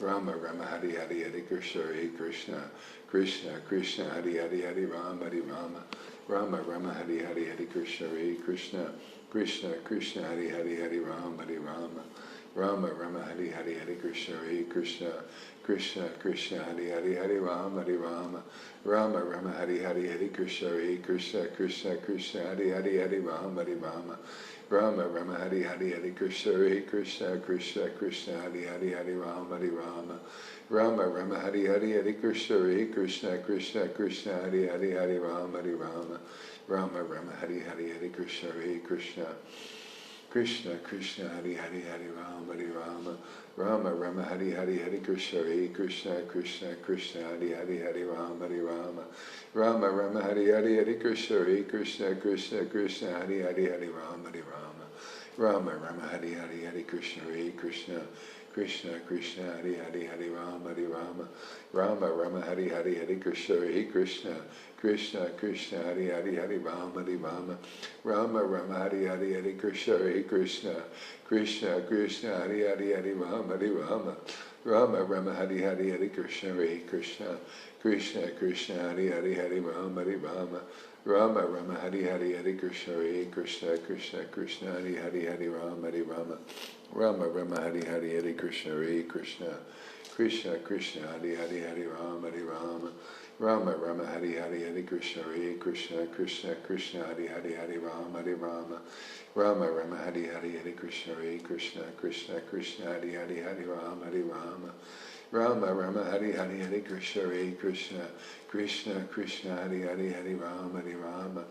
Rama Rama Hari Hari Hare Krishna Hare Krishna Krishna Krishna Hari Hari Hare Rama Hare Rama Rama Rama Hari Hari Hare Krishna Hare Krishna Krishna Krishna Hari Hari Hare Rama Hare Rama Rama Rama Hari Hari Hare Krishna Hare Krishna Krishna Krishna Hari Hari Hare Rama Hare Rama Rama Rama Hari Hari Hare Krishna Hare Krishna Krishna Krishna Hari Hari Hare Rama Hare Rama Rama Rama Hari Hari Hare Krishna Hare Krishna Krishna Krishna Hari Hari Hare Rama Hare Rama Rama Rama Hari Hari Hare Krishna Hare Krishna Krishna Krishna Hari Hari Hare Rama Hare Rama Rama Rama Hari Hari Hare Krishna Hare Krishna Krishna Krishna Hari Hari Hare Rama Hare Rama Rama Rama Hari Hari Hare Krishna Hare Krishna Krishna Krishna Hari Hari Hare Rama Hare Rama Rama Rama Hari Hari Hare Krishna Hare Krishna Krishna Krishna Hari Hari Hare Rama Hare Rama Rama Rama Hari Hari Hare Krishna Hare Krishna Krishna Krishna Hari Hari Hare Rama Hare Rama Rama Rama Hari Hari Hare Krishna Hare Krishna Krishna Krishna Hari Hari Hare Rama Hare Rama Rama Rama Hari Hari Hare Krishna Hare Krishna Krishna Krishna Hari Hari Hare Rama Hare Rama Rama Rama Hari Hari Hare Krishna Hare Krishna Krishna Krishna Hari Hari Hare Rama Hare Rama Rama Rama Hari Hari Hare Krishna Hare Krishna Krishna Krishna Hari Hari Hare Rama Hare Rama Rama Rama Hari Hari Hare Krishna Hare Krishna Krishna Krishna Hari Hari Hare Rama Hare Rama Rama Rama Hari Hari Hare Krishna Hare Krishna Krishna Krishna Hari Hari Hare Rama Hare Rama Rama Rama Hari Hari Hare Krishna Hare Krishna Krishna Krishna Hari Hari Hare Rama Hare Rama Rama Rama Hari Hari Hare Krishna Hare Krishna Krishna Krishna Hari Hari Hare Rama Hare Rama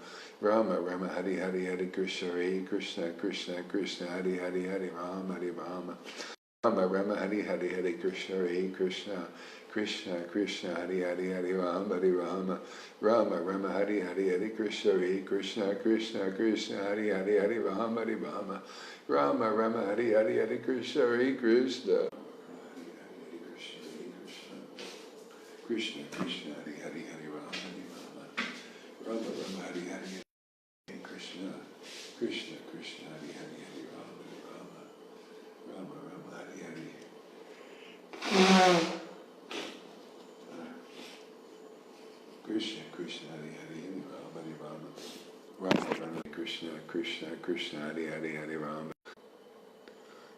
Rama Rama Hari Hari Hare Krishna Hare Krishna Krishna Krishna Hari Hari Hare Rama Hare Rama Rama Rama Hari Hari Hare Krishna Hare Krishna Krishna Krishna Hari Hari Hare Rama Hare Rama Rama Rama Hari Hari Hare Krishna Hare Krishna Krishna Krishna Hari Hari Hare Rama Hare Rama Rama Rama Hari Hari Hare Krishna Hare Krishna Krishna Krishna Hari Hari Hare Rama Hare Rama Rama Rama Hari Hari Hare Krishna Krishna Krishna Hari Hari Hare Rama Hare Rama Rama Rama Hari Hari Krishna Krishna Hari Hari Hare Rama Hare Rama Rama Rama Krishna Krishna Krishna Hari Hari Hare Rama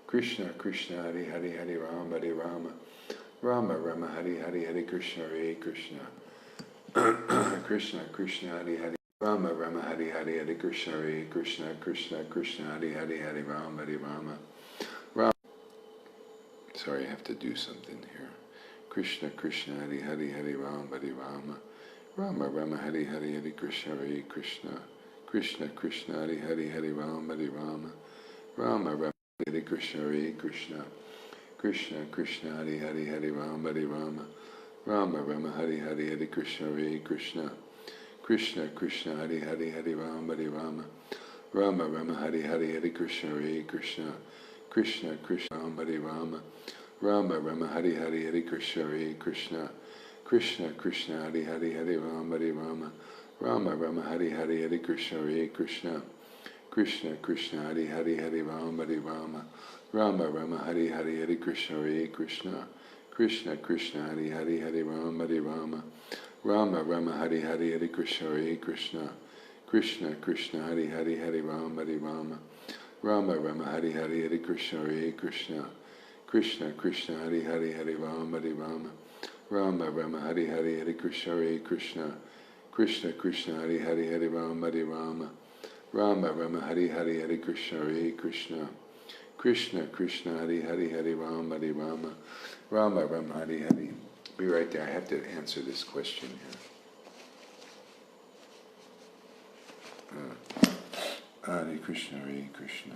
Krishna Krishna Hari Hari Hare Rama Hare Rama Rama Rama Hari Hari Hare Krishna Hare Krishna Krishna Krishna Hari Hari Rama Rama Hari Hari Hare Krishna Hare Krishna Krishna Krishna Hari Hari Hare Rama Hare Rama Rama. Sorry, I have to do something here. Krishna Krishna Hari Hari Hare Rama Hare Rama Rama Rama Hari Hari Hare Krishna Hare Krishna Krishna Krishna Hari Hari Hare Rama Hare Rama Rama Rama Hare Krishna Hare Krishna Krishna Krishna Hari Hari Hare Rama Hare Rama Rama Rama Hari Hari Hare Krishna Hare Krishna Krishna Krishna Hari Hari Hare Rama Hare Rama Rama Rama Hari Hari Hare Krishna Hare Krishna Krishna Krishna Hare Rama Rama Rama Hari Hari Hare Krishna Hare Krishna Krishna Krishna Hari Hari Hare Rama Hare Rama Rama Rama Hari Hari Hare Krishna Hare Krishna Krishna Krishna Hari Hari Hare Rama Hare Rama Rama Rama Hari Hari Hare Krishna Hare Krishna Krishna Krishna Hari Hari Hare Rama Hare Rama Rama Rama Hari Hari Hare Krishna Hare Krishna Krishna Krishna Hari Hari Hare Rama Hare Rama Rama Rama Hari Hari Hare Krishna Hare Krishna Krishna Krishna Hari Hari Hare Rama Hare Rama Rama Rama Hari Hari Hare Krishna Hare Krishna Krishna Krishna Hari Hari Hare Rama Hare Rama Rama Rama Hari Hari Hare Krishna Hare Krishna Krishna Krishna Hari Hari Hare Rama Hare Rama Rama Rama Hari Hari. Be right there. I have to answer this question here. Hare Krishna, Hare Krishna.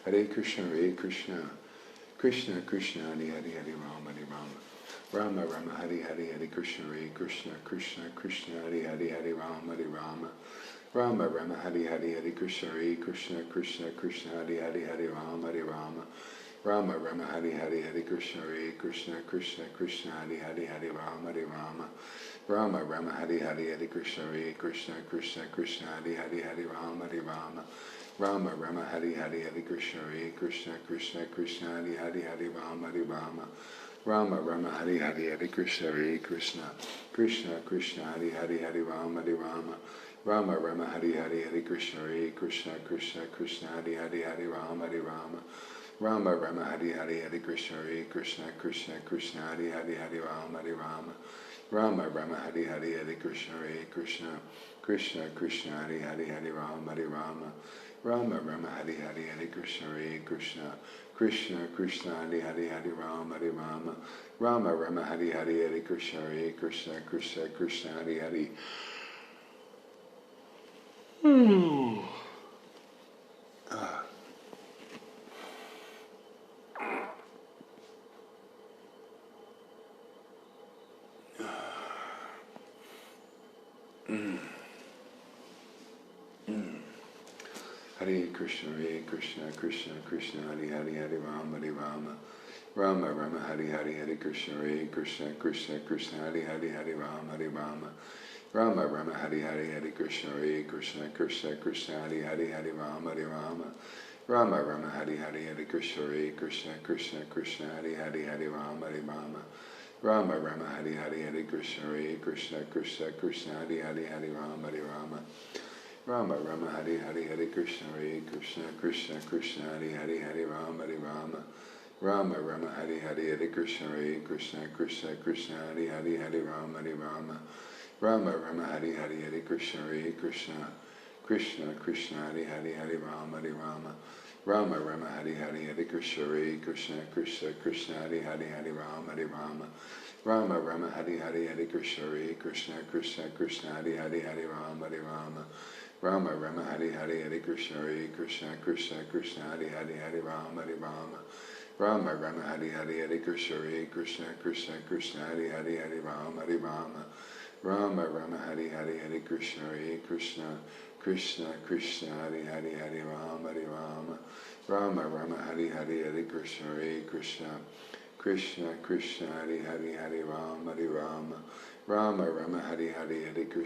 Hare Krishna, Krishna Krishna, Hare Hare, Hare Rama, Hare Rama. Rama Rama Hare Hare, Hare Krishna, Krishna Krishna, Hare Hare, Hare Rama, Hare Rama. Rama Rama Hare Hare, Hare Krishna, Krishna Krishna, Hare Hare, Hare Rama, Hare Rama. Rama Rama Hare Hare, Hare Krishna, Krishna Krishna, Hare Hare, Hare Rama, Hare Rama. Rama Rama Hare Hare, Hare Krishna, Krishna Krishna, Hare Hare, Hare Rama, Hare Rama. Rama Rama Hare Hare, Hare Krishna, Krishna Krishna, Hare Hare, Hare Rama, Hare Rama. Rama Rama Hare Hare, Hare Krishna, Krishna Krishna, Hare Hare, Hare Rama, Hare Rama. Rama Rama Hare Hare, Hare Krishna, Krishna Hare Hare, Hare Rama, Hare Rama. Rama Rama Hare Hare, Hare Krishna, Krishna Hare Hare, Hare Rama, Hare Rama. Rama Rama Hare Hare, Hare Krishna, Krishna Hare Hare, Hare Rama, Hare Rama. Rama Rama Hare Hare, Hare Krishna, Krishna Hare Hare, Hare Rama, Hare Rama. Rama Rama Hare Hare, Hare Krishna, Krishna Hare Hare. Hare Krishna, Krishna Hare Hare, Hare Rama, Hare Rama. Rama Rama Hare Hare, Hare Krishna, Krishna Hare Hare, Hare Rama, Hare Rama. Rama Rama Hare Hare, Hare Krishna, Krishna Hare Hare, Hare Rama, Hare Rama. Rama Rama Hare Hare, Hare Krishna, Krishna Hare Hare, Hare Rama, Hare Rama. Rama Rama Hare Hare, Hare Krishna, Krishna Hare Hare, Hare Rama, Hare Rama. Rama Rama Hare Hare, Hare Krishna, Krishna Hare Hare, Hare Rama, Hare Rama. Rama Rama Hare Hare, Hare Krishna, Krishna Hare Hare, Hare Rama, Hare Rama. Rama Rama Hare Hare, Hare Krishna, Krishna Hare Hare, Hare Rama, Hare Rama. Rama Rama Hare Hare, Hare Krishna, Krishna Hare Hare, Hare Rama, Hare Rama. Rama Rama Hare Hare, Hare Krishna, Krishna Hare Hare, Hare Rama, Hare Rama. Rama Rama Hare Hare, Hare Krishna, Krishna Hare Hare, Hare Rama, Hare Rama. Rama Rama Hare Hare, Hare Krishna, Krishna Hare Hare, Hare Rama, Hare Rama. Rama Rama Hare Hare, Hare Krishna, Krishna Hare Hare, Hare Rama, Hare Rama. Rama Rama Hare Hare, Hare Krishna, Krishna Hare Hare, Hare Rama, Hare Rama. Rama Rama Hare Hare, Hare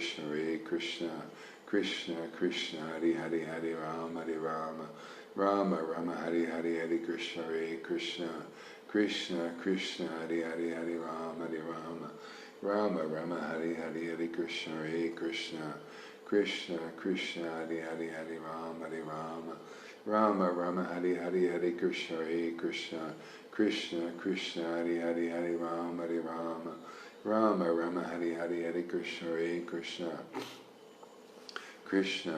Krishna, Krishna Hare Hare, Hare Rama, Hare Rama. Rama Rama Hare Hare, Hare Krishna, Krishna Hare Hare, Hare Rama, Hare Rama. Rama Rama Hare Hare, Hare Krishna, Krishna Hare Hare, Hare Rama, Hare Rama. Rama Rama Hare Hare, Hare Krishna, Krishna Hare Hare, Hare Rama, Hare Rama. Rama Rama Hare Hare, Hare Krishna,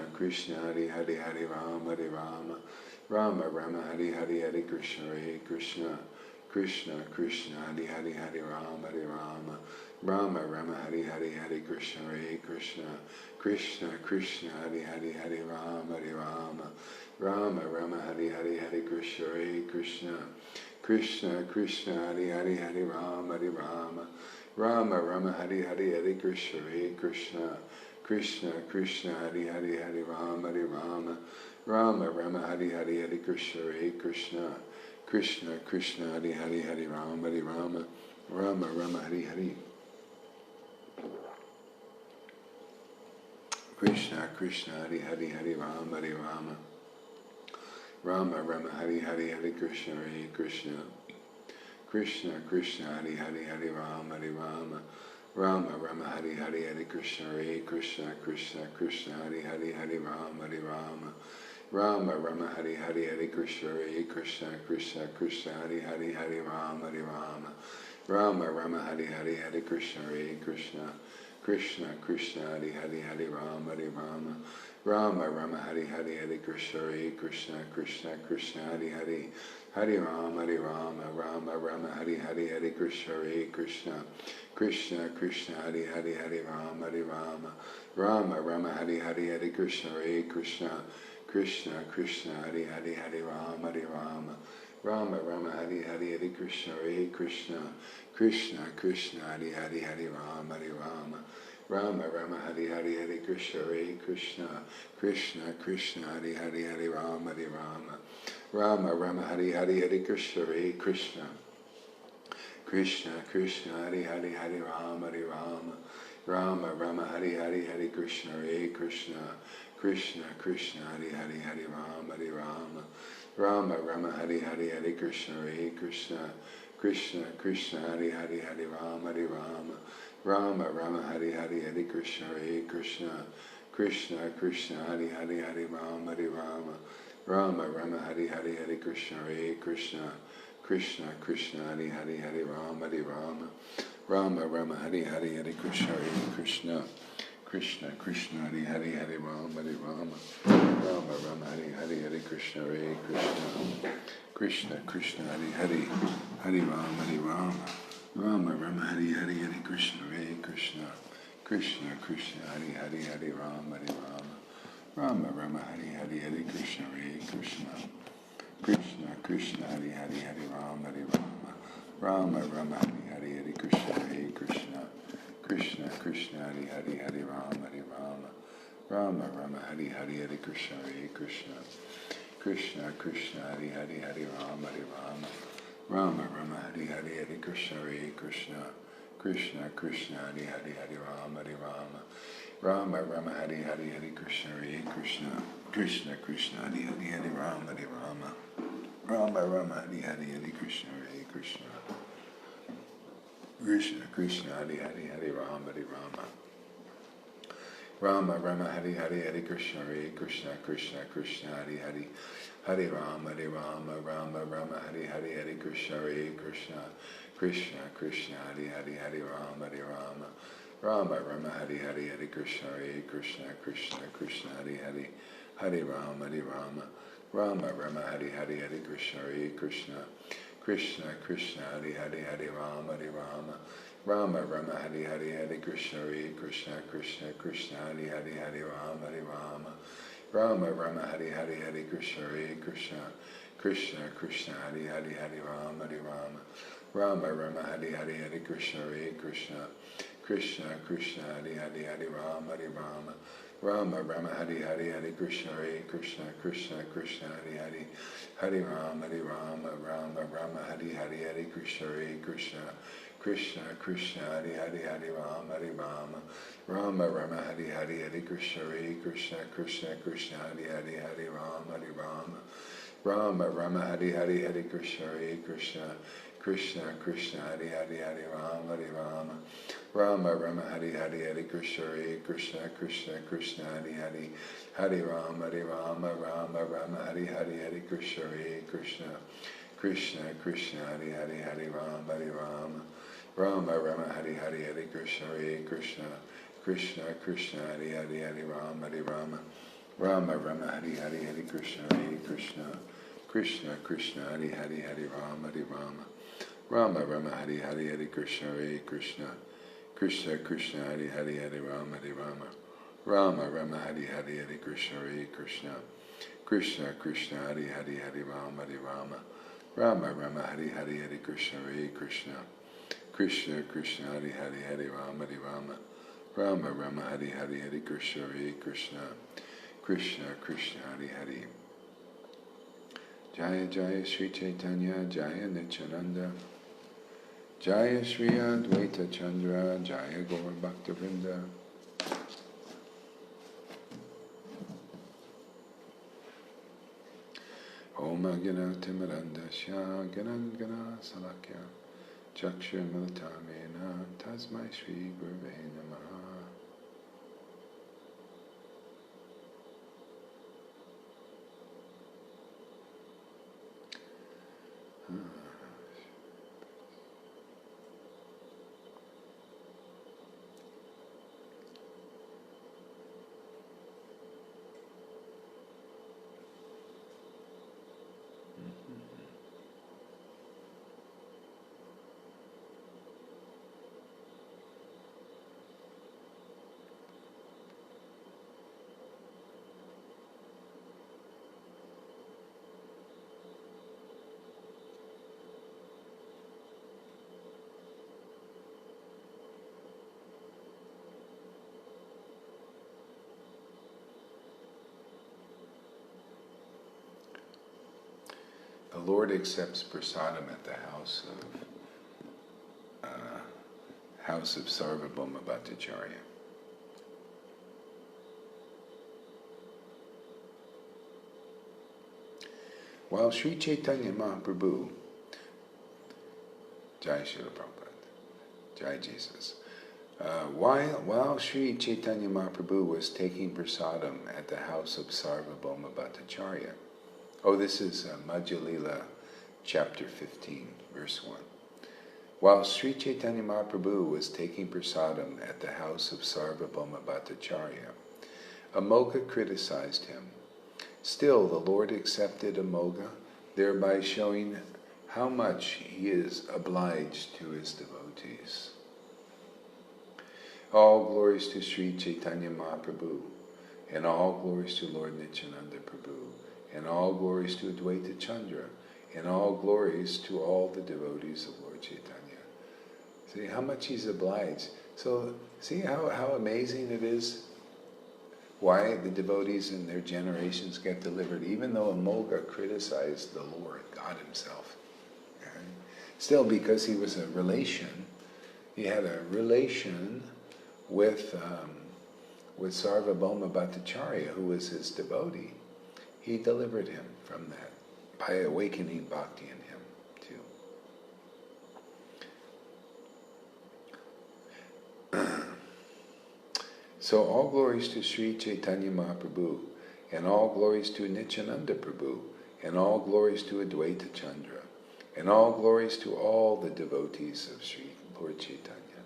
Krishna Hare Hare, Hare Rama, Hare Rama. Rama Rama Hare Hare, Hare Krishna, Krishna Hare Hare, Hare Rama, Hare Rama. Rama Rama Hare Hare, Hare Krishna, Krishna Hare Hare, Hare Rama, Hare Rama. Rama Rama Hare Hare, Hare Krishna, Krishna Hare Hare, Hare Rama, Hare Rama. Rama Rama Hare Hare, Hare Krishna, Krishna Hare Hare, Hare Rama, Hare Rama. Rama Rama Hare Hare, Hare Krishna, Krishna Hare Hare, Hare Rama, Hare Rama. Rama Rama Hare Hare. Krishna Hare Hare, Hare Rama, Hare Rama. Rama Rama Hare Hare, Hare Krishna, Krishna Hare Hare, Hare Rama, Hare Rama. Rama Rama Hare Hare, Hare Krishna, Krishna Hare Hare, Hare Rama, Hare Rama. Rama Rama Hare Hare, Hare Krishna, Krishna Hare Hare, Hare Rama, Hare Rama. Rama Rama Hare Hare, Hare Krishna, Krishna Hare Hare, Hare Rama, Hare Rama. Rama Rama Hare Hare, Hare Krishna, Krishna Hare Hare, Hare Rama, Hare Rama. Rama Rama Hare Hare, Hare Krishna, Krishna Hare Hare, Hare Rama, Hare Rama. Rama Rama Hare Hare, Hare Krishna, Krishna Krishna Hare Hare Hare Rama Hare Rama Rama Rama Hare Hare Hare Krishna Krishna Krishna Krishna Hare Hare Hare Rama Hare Rama Rama Rama Hare Hare Hare Krishna Krishna Krishna Krishna Hare Hare Hare Rama Hare Rama Rama Rama Hare Hare Hare Krishna Krishna Krishna Krishna Hare Hare Hare Rama Hare Rama Rama Rama Hare Hare Hare Krishna Krishna Krishna Krishna Hare Hare Hare Rama Hare Rama Rama Rama Hare Hare Hare Krishna Krishna Krishna Krishna Hare Hare Hare Rama Hare Rama Rama Rama Hare Hare Hare Krishna Krishna Krishna Krishna Hare Hare Hare Rama Hare Rama Rama Rama Hare Hare Hare Krishna Krishna Krishna Krishna Hare Hare Hare Rama Hare Rama Rama Rama Hare Hare Hare Krishna Krishna Krishna Krishna Hare Hare Hare Rama Hare Rama Rama Rama Hare Hare Hare Krishna Krishna Krishna Krishna Hare Hare Hare Rama Hare Rama Rama Rama Hare Hare Hare Krishna Krishna Krishna Krishna Hare Hare Hare Rama Hare Rama Rama Rama Hare Hare Hare Krishna Krishna Krishna Krishna Hare Hare Hare Rama Hare Rama Rama Rama Hare Hare Hare Krishna Krishna Krishna Krishna Hare Hare Hare Rama Hare Rama Rama Rama Hare Hare Hare Krishna Krishna Krishna Krishna Hare Hare Hare Rama Hare Rama Rama Rama Hare Hare Hare Krishna Krishna Krishna Krishna Hare Hare Hare Rama Hare Rama Rama Rama Hare Hare Hare Krishna Krishna Krishna Krishna Hare Hare Hare Rama Hare Rama Rama Rama Hare Hare Hare Krishna Krishna Krishna Krishna Hare Hare Hare Rama Hare Rama Rama Rama Hare Hare Hare Krishna Krishna Krishna Krishna Hare Hare Hare Rama Hare Rama Rama Rama Hare Hare Hare Krishna Krishna Krishna Krishna Hare Hare Hare Rama Hare Rama Rama Rama Hare Hare Hare Krishna Krishna Krishna Krishna Hare Hare Hare Rama Hare Rama Rama Rama Hare Hare Hare Krishna Krishna Krishna Krishna Hare Hare Hare Rama Hare Rama Rama Rama Hare Hare Hare Krishna Krishna Krishna Krishna Hare Hare Hare Rama Hare Rama Rama Rama Hare Hare Hare Krishna Krishna Krishna Krishna Hare Hare Hare Rama Hare Rama Rama Rama Hare Hare Hare Krishna Krishna Krishna Krishna Hare Hare Hare Rama Hare Rama Rama Rama Hare Hare Hare Krishna Krishna Krishna Krishna Hare Hare Hare Rama Hare Rama Rama Rama Hare Hare Hare Krishna Krishna Krishna Krishna Hare Hare Hare Rama Hare Rama Rama Rama Hare Hare Hare Krishna Krishna Krishna Krishna Hare Hare Hare Rama Hare Rama Rama Rama Hare Hare Hare Krishna Krishna Krishna Krishna Hare Hare Hare Rama Hare Rama Rama Rama Hare Hare Hare Krishna Krishna Krishna Krishna Hare Hare Hare Rama Hare Rama Rama Rama Hare Hare Hare Krishna Krishna Krishna Krishna Hare Hare Hare Rama Hare Rama Rama Rama Hare Hare Hare Krishna Krishna Krishna Krishna Hare Hare Hare Rama Hare Rama Rama Rama Hare Hare Hare Krishna Krishna Krishna Krishna Hare Hare Hare Rama Hare Rama Rama Rama Hare Hare Hare Krishna Krishna Krishna Krishna Hare Hare Hare Rama Hare Rama Rama Rama Hare Hare Hare Krishna Krishna Krishna Krishna Hare Hare Hare Rama Hare Rama Rama Rama Hare Hare Hare Krishna Krishna Krishna Krishna Hare Hare Hare Rama Hare Rama Rama Rama Hare Hare Hare Krishna Krishna Krishna Krishna Hare Hare Jaya Jaya Sri Chaitanya Jaya Nityananda Jaya Sri Advaita Chandra Jaya Gaur Bhakta Vrinda Om Agana Timarandasya Ganangana Salakya Chakshur Militamena Tasmai Shri Gurve Namaha. Lord accepts prasadam at the house of Sarvabhauma Bhattacharya. While Sri Chaitanya Mahaprabhu, Jai Srila Prabhupada, Jai Jesus, while Sri Chaitanya Mahaprabhu was taking prasadam at the house of Sarvabhauma Bhattacharya, this is Madhya Lila, chapter 15, verse 1. While Sri Chaitanya Mahaprabhu was taking prasadam at the house of Sarvabhauma Bhattacharya, Amogha criticized him. Still, the Lord accepted Amogha, thereby showing how much he is obliged to his devotees. All glories to Sri Chaitanya Mahaprabhu, and all glories to Lord Nityananda Prabhu, and all glories to Advaita Chandra, and all glories to all the devotees of Lord Chaitanya. See how much he's obliged. So, see how amazing it is why the devotees in their generations get delivered, even though Amogha criticized the Lord, God himself. Okay? Still, because he was a relation, he had a relation with Sarvabhauma Bhattacharya, who was his devotee. He delivered him from that by awakening bhakti in him too. So all glories to Sri Chaitanya Mahaprabhu, and all glories to Nityananda Prabhu, and all glories to Advaita Chandra, and all glories to all the devotees of Sri Lord Chaitanya.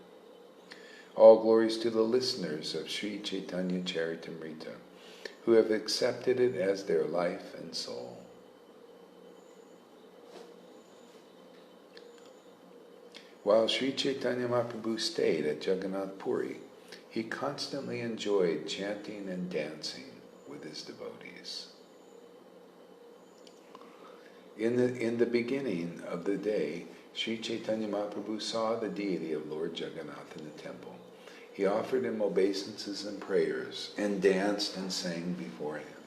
All glories to the listeners of Sri Chaitanya Charitamrita, who have accepted it as their life and soul. While Sri Chaitanya Mahaprabhu stayed at Jagannath Puri, he constantly enjoyed chanting and dancing with his devotees. In the beginning of the day, Sri Chaitanya Mahaprabhu saw the deity of Lord Jagannath in the temple. He offered him obeisances and prayers, and danced and sang before him.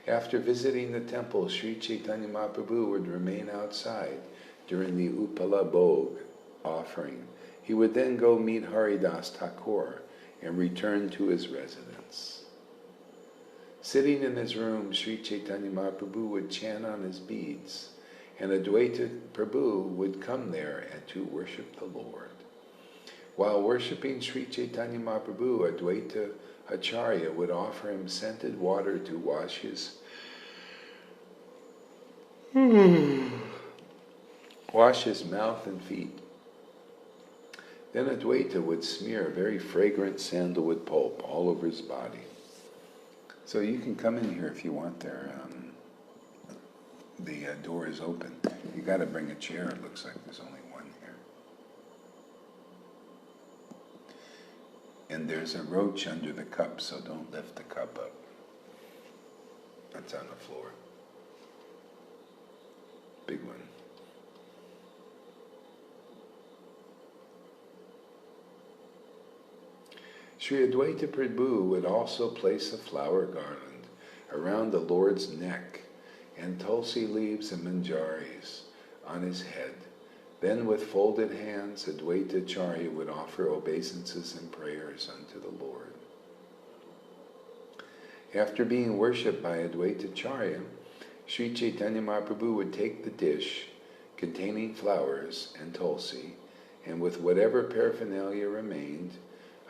After visiting the temple, Sri Chaitanya Mahaprabhu would remain outside during the Upala Bhog offering. He would then go meet Haridas Thakur and return to his residence. Sitting in his room, Sri Chaitanya Mahaprabhu would chant on his beads, and Advaita Prabhu would come there and to worship the Lord. While worshipping Sri Chaitanya Mahaprabhu, Advaita Acharya would offer him scented water to wash his mouth and feet. Then Advaita would smear a very fragrant sandalwood pulp all over his body. So you can come in here if you want there. The door is open. You got to bring a chair. It looks like there's only one here. And there's a roach under the cup, so don't lift the cup up. That's on the floor. Big one. Sri Advaita Prabhu would also place a flower garland around the Lord's neck and tulsi leaves and manjaris on his head. Then with folded hands, Advaita Acharya would offer obeisances and prayers unto the Lord. After being worshipped by Advaita Acharya, Sri Chaitanya Mahaprabhu would take the dish containing flowers and tulsi, and with whatever paraphernalia remained,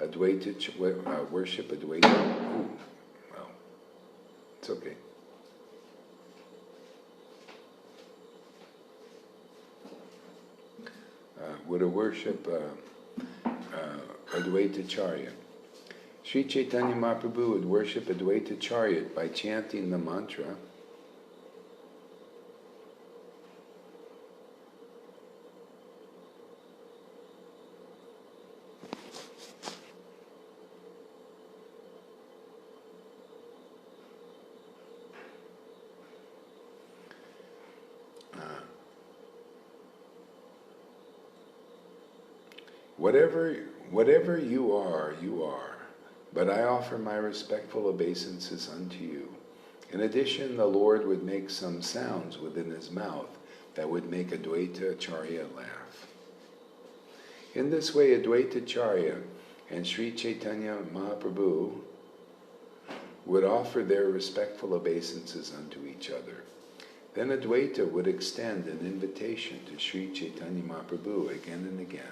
worship Advaita. Well, it's okay. Would worship Advaita Acharya. Sri Chaitanya Mahaprabhu would worship Advaita Acharya by chanting the mantra, Whatever you are, but I offer my respectful obeisances unto you, In addition, the Lord would make some sounds within his mouth that would make Advaita Acharya laugh. In this way, Advaita Acharya and Sri Chaitanya Mahaprabhu would offer their respectful obeisances unto each other. Then Advaita would extend an invitation to Sri Chaitanya Mahaprabhu again and again.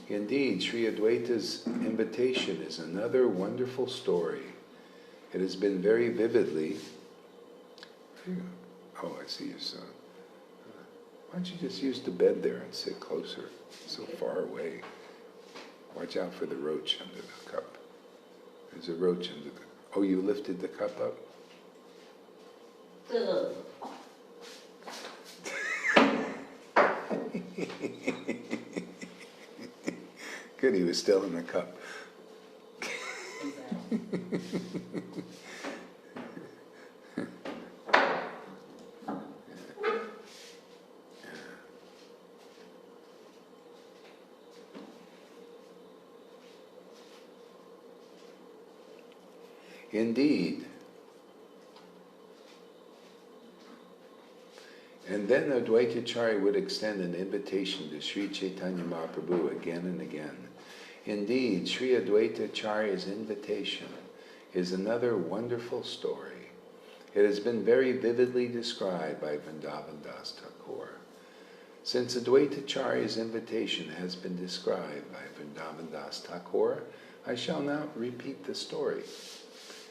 Indeed, Sri Advaita's invitation is another wonderful story. It has been very vividly... Oh, I see your son. Why don't you just use the bed there and sit closer? It's so far away. Watch out for the roach under the cup. There's a roach under the... Oh, you lifted the cup up? Good, he was still in the cup. Indeed. And then Advaita Acharya would extend an invitation to Sri Chaitanya Mahaprabhu again and again. Indeed, Sri Advaita Acharya's invitation is another wonderful story. It has been very vividly described by Vrindavan Das Thakur. Since Advaita Acharya's invitation has been described by Vrindavan Das Thakur, I shall not repeat the story,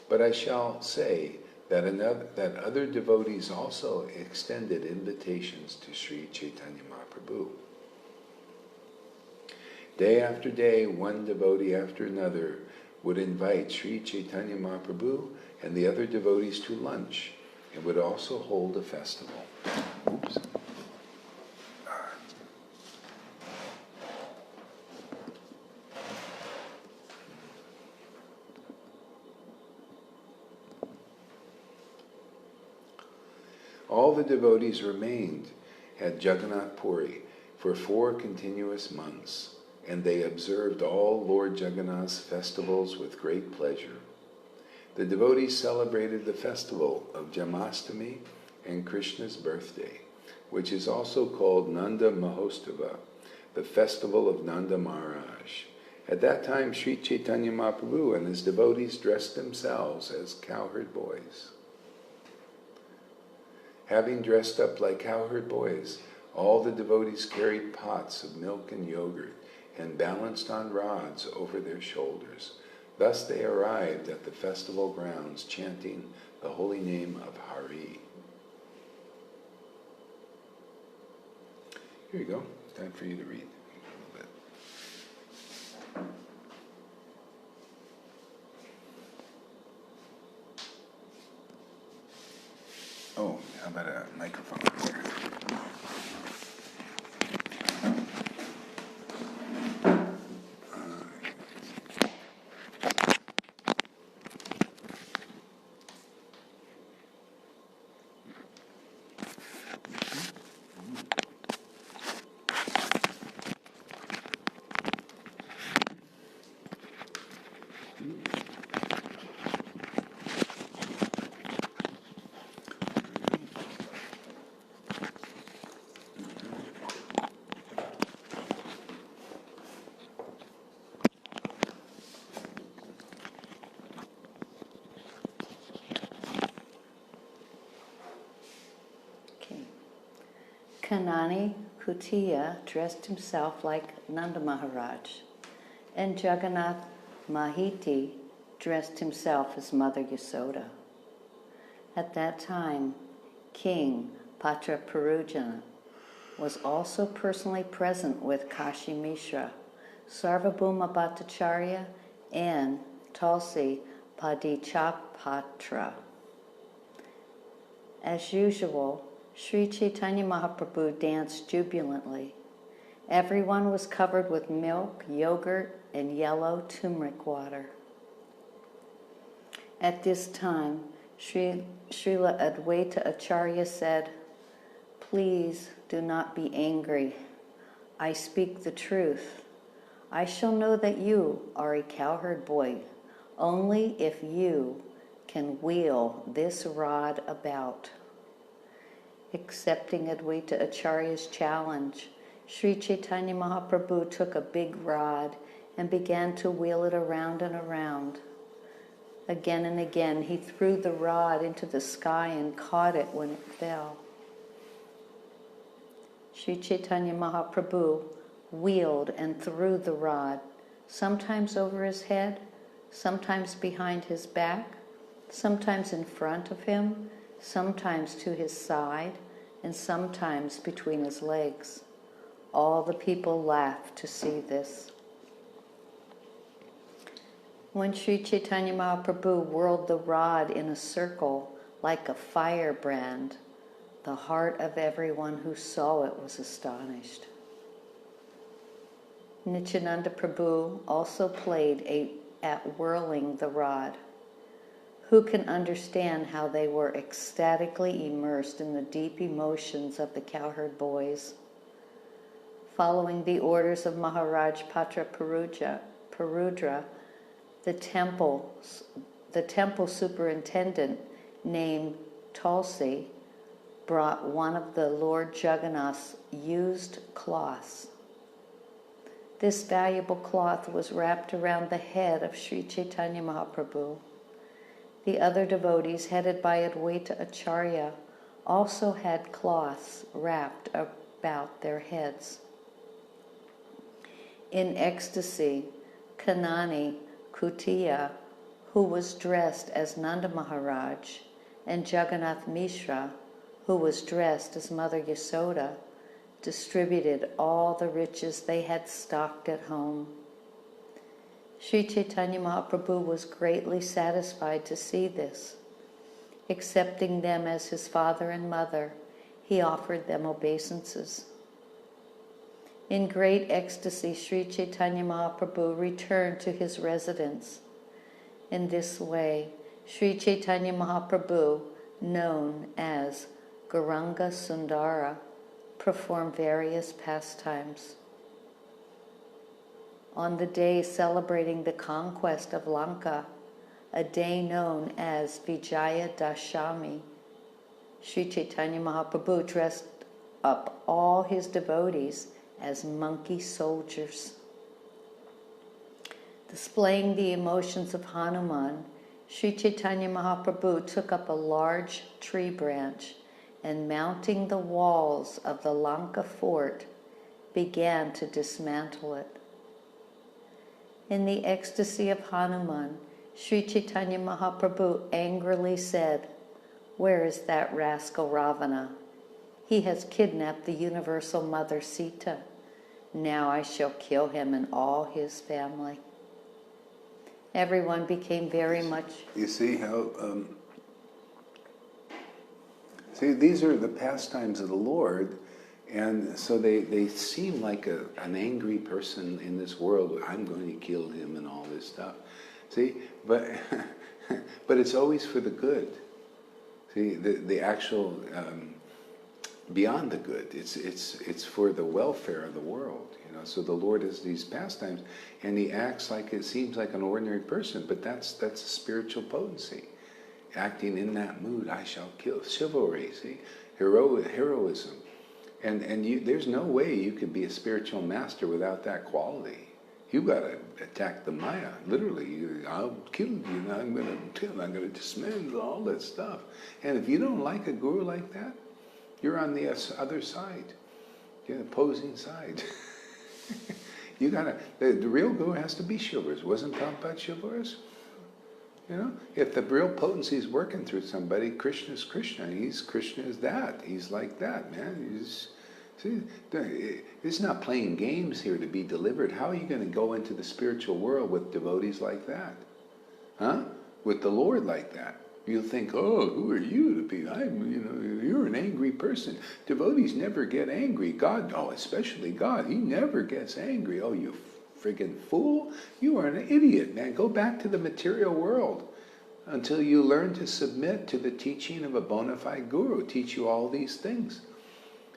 but I shall say that other devotees also extended invitations to Sri Chaitanya Mahaprabhu. Day after day, one devotee after another would invite Sri Chaitanya Mahaprabhu and the other devotees to lunch, and would also hold a festival. Oops. All the devotees remained at Jagannath Puri for 4 continuous months, and they observed all Lord Jagannath's festivals with great pleasure. The devotees celebrated the festival of Janmashtami and Krishna's birthday, which is also called Nanda Mahostava, the festival of Nanda Maharaj. At that time, Sri Chaitanya Mahaprabhu and his devotees dressed themselves as cowherd boys. Having dressed up like cowherd boys, all the devotees carried pots of milk and yogurt and balanced on rods over their shoulders. Thus they arrived at the festival grounds chanting the holy name of Hari. Here you go. Time for you to read a little bit. Oh, how about a microphone here? Kanani Kutiya dressed himself like Nanda Maharaj, and Jagannath Mahiti dressed himself as Mother Yasoda. At that time, King Patra Parujana was also personally present with Kashi Mishra, Sarvabhauma Bhattacharya, and Tulsi Padichapatra. As usual, Sri Chaitanya Mahaprabhu danced jubilantly. Everyone was covered with milk, yogurt, and yellow turmeric water. At this time, Srila Advaita Acharya said, "Please do not be angry. I speak the truth. I shall know that you are a cowherd boy, Only if you can wheel this rod about. Accepting Advaita Acharya's challenge, Sri Chaitanya Mahaprabhu took a big rod and began to wheel it around and around. Again and again, he threw the rod into the sky and caught it when it fell. Sri Chaitanya Mahaprabhu wheeled and threw the rod, sometimes over his head, sometimes behind his back, sometimes in front of him, sometimes to his side, and sometimes between his legs. All the people laughed to see this. When Sri Chaitanya Mahaprabhu whirled the rod in a circle like a firebrand, the heart of everyone who saw it was astonished. Nityananda Prabhu also played at whirling the rod. Who can understand how they were ecstatically immersed in the deep emotions of the cowherd boys? Following the orders of Maharaj Patra Parudra, the temple superintendent named Tulsi brought one of the Lord Jagannath's used cloths. This valuable cloth was wrapped around the head of Sri Chaitanya Mahaprabhu. The other devotees, headed by Advaita Acharya, also had cloths wrapped about their heads. In ecstasy, Kanani Kutiya, who was dressed as Nanda Maharaj, and Jagannath Mishra, who was dressed as Mother Yasoda, distributed all the riches they had stocked at home. Sri Chaitanya Mahaprabhu was greatly satisfied to see this. Accepting them as his father and mother, he offered them obeisances. In great ecstasy, Sri Chaitanya Mahaprabhu returned to his residence. In this way, Sri Chaitanya Mahaprabhu, known as Gauranga Sundara, performed various pastimes. On the day celebrating the conquest of Lanka, a day known as Vijaya Dashami, Sri Chaitanya Mahaprabhu dressed up all his devotees as monkey soldiers. Displaying the emotions of Hanuman, Sri Chaitanya Mahaprabhu took up a large tree branch and, mounting the walls of the Lanka fort, began to dismantle it. In the ecstasy of Hanuman, Sri Chaitanya Mahaprabhu angrily said, "Where is that rascal Ravana? He has kidnapped the universal mother Sita. Now I shall kill him and all his family." Everyone became very much... You see how... See, these are the pastimes of the Lord, and so they seem like an angry person in this world. I'm going to kill him and all this stuff. See, but it's always for the good. See, the actual beyond the good, it's for the welfare of the world. You know, so the Lord has these pastimes, and he acts like it seems like an ordinary person, but that's a spiritual potency. Acting in that mood, I shall kill. Chivalry, see? Heroism. And there's no way you could be a spiritual master without that quality. You've got to attack the Maya. Literally, I'll kill you, and I'm going to dismantle all that stuff. And if you don't like a guru like that, you're on the other side. You're the opposing side. You got to, the real guru has to be chivalrous. Wasn't Prabhupada chivalrous? You know, if the real potency is working through somebody, Krishna's Krishna. Krishna is that. He's like that, man. See, it's not playing games here to be delivered. How are you going to go into the spiritual world with devotees like that? Huh? With the Lord like that? You'll think, oh, who are you to be? You're an angry person. Devotees never get angry. God, oh, especially God, he never gets angry. Oh, you friggin' fool. You are an idiot, man. Go back to the material world until you learn to submit to the teaching of a bona fide guru. Teach you all these things.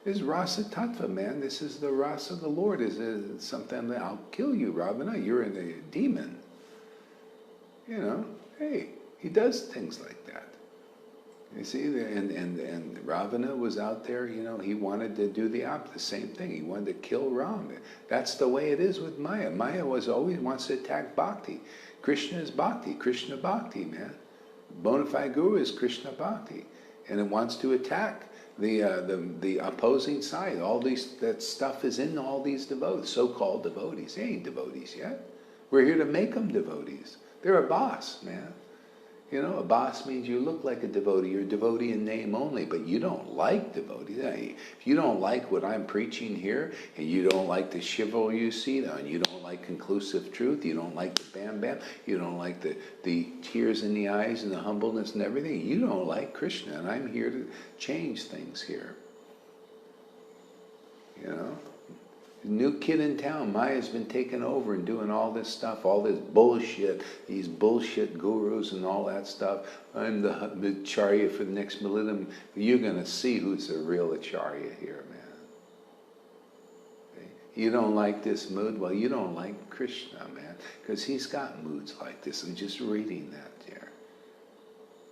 This is rasa tattva, man. This is the rasa of the Lord. Is something that I'll kill you, Ravana. You're a demon. You know, hey, he does things like that. You see, and Ravana was out there, you know, he wanted to do the same thing. He wanted to kill Ram. That's the way it is with Maya. Maya always wants to attack Bhakti. Krishna is Bhakti, Krishna Bhakti, man. Bona fide Guru is Krishna Bhakti. And it wants to attack the opposing side. That stuff is in all these devotees, so-called devotees. They ain't devotees yet. We're here to make them devotees. They're a boss, man. You know, a boss means you look like a devotee. You're a devotee in name only, but you don't like devotees. If you don't like what I'm preaching here, and you don't like the chivalry you see, and you don't like conclusive truth, you don't like the bam bam, you don't like the tears in the eyes and the humbleness and everything, you don't like Krishna, and I'm here to change things here. You know? New kid in town, Maya's been taking over and doing all this stuff, all this bullshit, these bullshit gurus and all that stuff. I'm the acharya for the next millennium. You're going to see who's the real acharya here, man. Okay? You don't like this mood? Well, you don't like Krishna, man, because he's got moods like this. I'm just reading that there.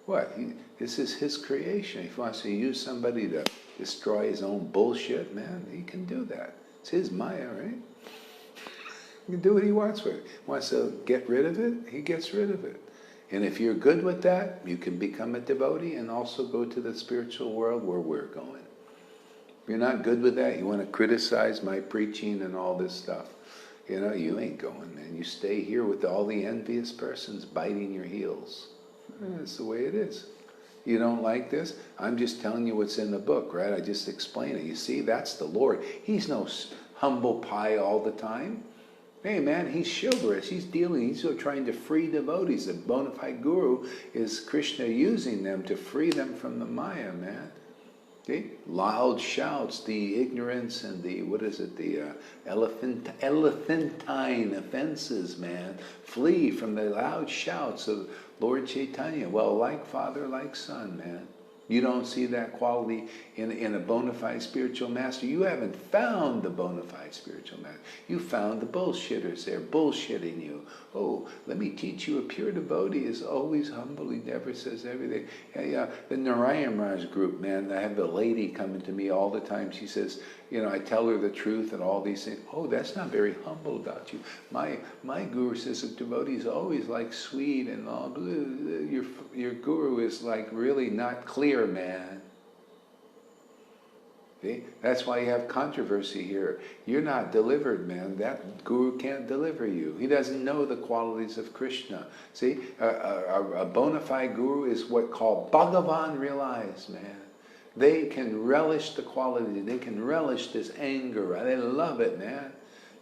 What? This is his creation. If he wants to use somebody to destroy his own bullshit, man, he can do that. It's his Maya, right? He can do what he wants with it. Wants to get rid of it, he gets rid of it. And if you're good with that, you can become a devotee and also go to the spiritual world where we're going. If you're not good with that, you want to criticize my preaching and all this stuff, you know, you ain't going, man. You stay here with all the envious persons biting your heels. That's the way it is. You don't like this? I'm just telling you what's in the book, right? I just explain it. You see, that's the Lord. He's no humble pie all the time. Hey, man, he's chivalrous. He's trying to free devotees. The bona fide guru is Krishna using them to free them from the Maya, man. Okay? Loud shouts, the ignorance and the elephantine offenses, man. Flee from the loud shouts of Lord Chaitanya. Well, like father, like son, man. You don't see that quality in a bona fide spiritual master. You haven't found the bona fide spiritual master. You found the bullshitters there bullshitting you. Oh, let me teach you, a pure devotee is always humble. He never says everything. Yeah, the Narayan Raj group, man, I have the lady coming to me all the time. She says, you know, I tell her the truth and all these things. Oh, that's not very humble about you. My guru says a devotee is always like sweet and all. Your guru is like really not clear, man. See? That's why you have controversy here. You're not delivered, man. That guru can't deliver you. He doesn't know the qualities of Krishna. See, a bona fide guru is what called Bhagavan realized, man. They can relish the quality. They can relish this anger. They love it, man.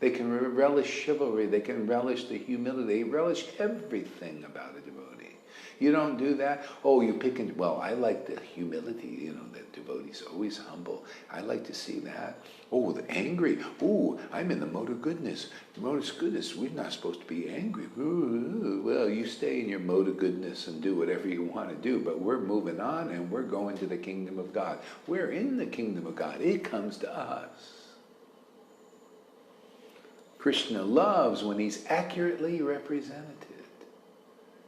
They can relish chivalry. They can relish the humility. They relish everything about a devotee. You don't do that. Oh, you pick and, well, I like the humility, you know, that devotee's always humble. I like to see that. Oh, the angry. Oh, I'm in the mode of goodness. The mode of goodness, we're not supposed to be angry. Ooh, well, you stay in your mode of goodness and do whatever you want to do, but we're moving on and we're going to the kingdom of God. We're in the kingdom of God. It comes to us. Krishna loves when he's accurately represented.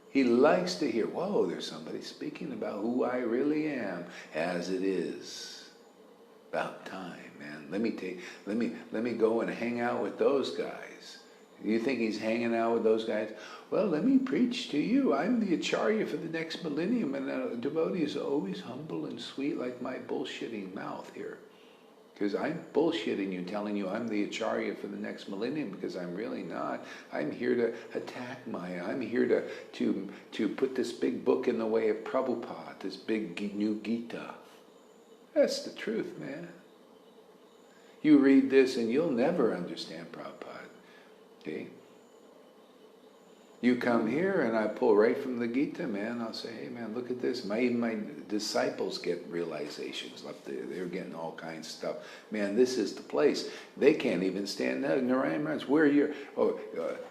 He likes to hear, whoa, there's somebody speaking about who I really am, as it is. About time, man. Let me go and hang out with those guys. You think he's hanging out with those guys? Well, let me preach to you. I'm the acharya for the next millennium, and a devotee is always humble and sweet like my bullshitting mouth here. Because I'm bullshitting you, telling you I'm the acharya for the next millennium, because I'm really not. I'm here to attack Maya. I'm here to put this big book in the way of Prabhupada, this big new Gita. That's the truth, man. You read this and you'll never understand Prabhupada. Okay? You come here and I pull right from the Gita, man. I'll say, hey, man, look at this. Even my disciples get realizations up there. They're getting all kinds of stuff. Man, this is the place. They can't even stand there. Narayan Maharaj,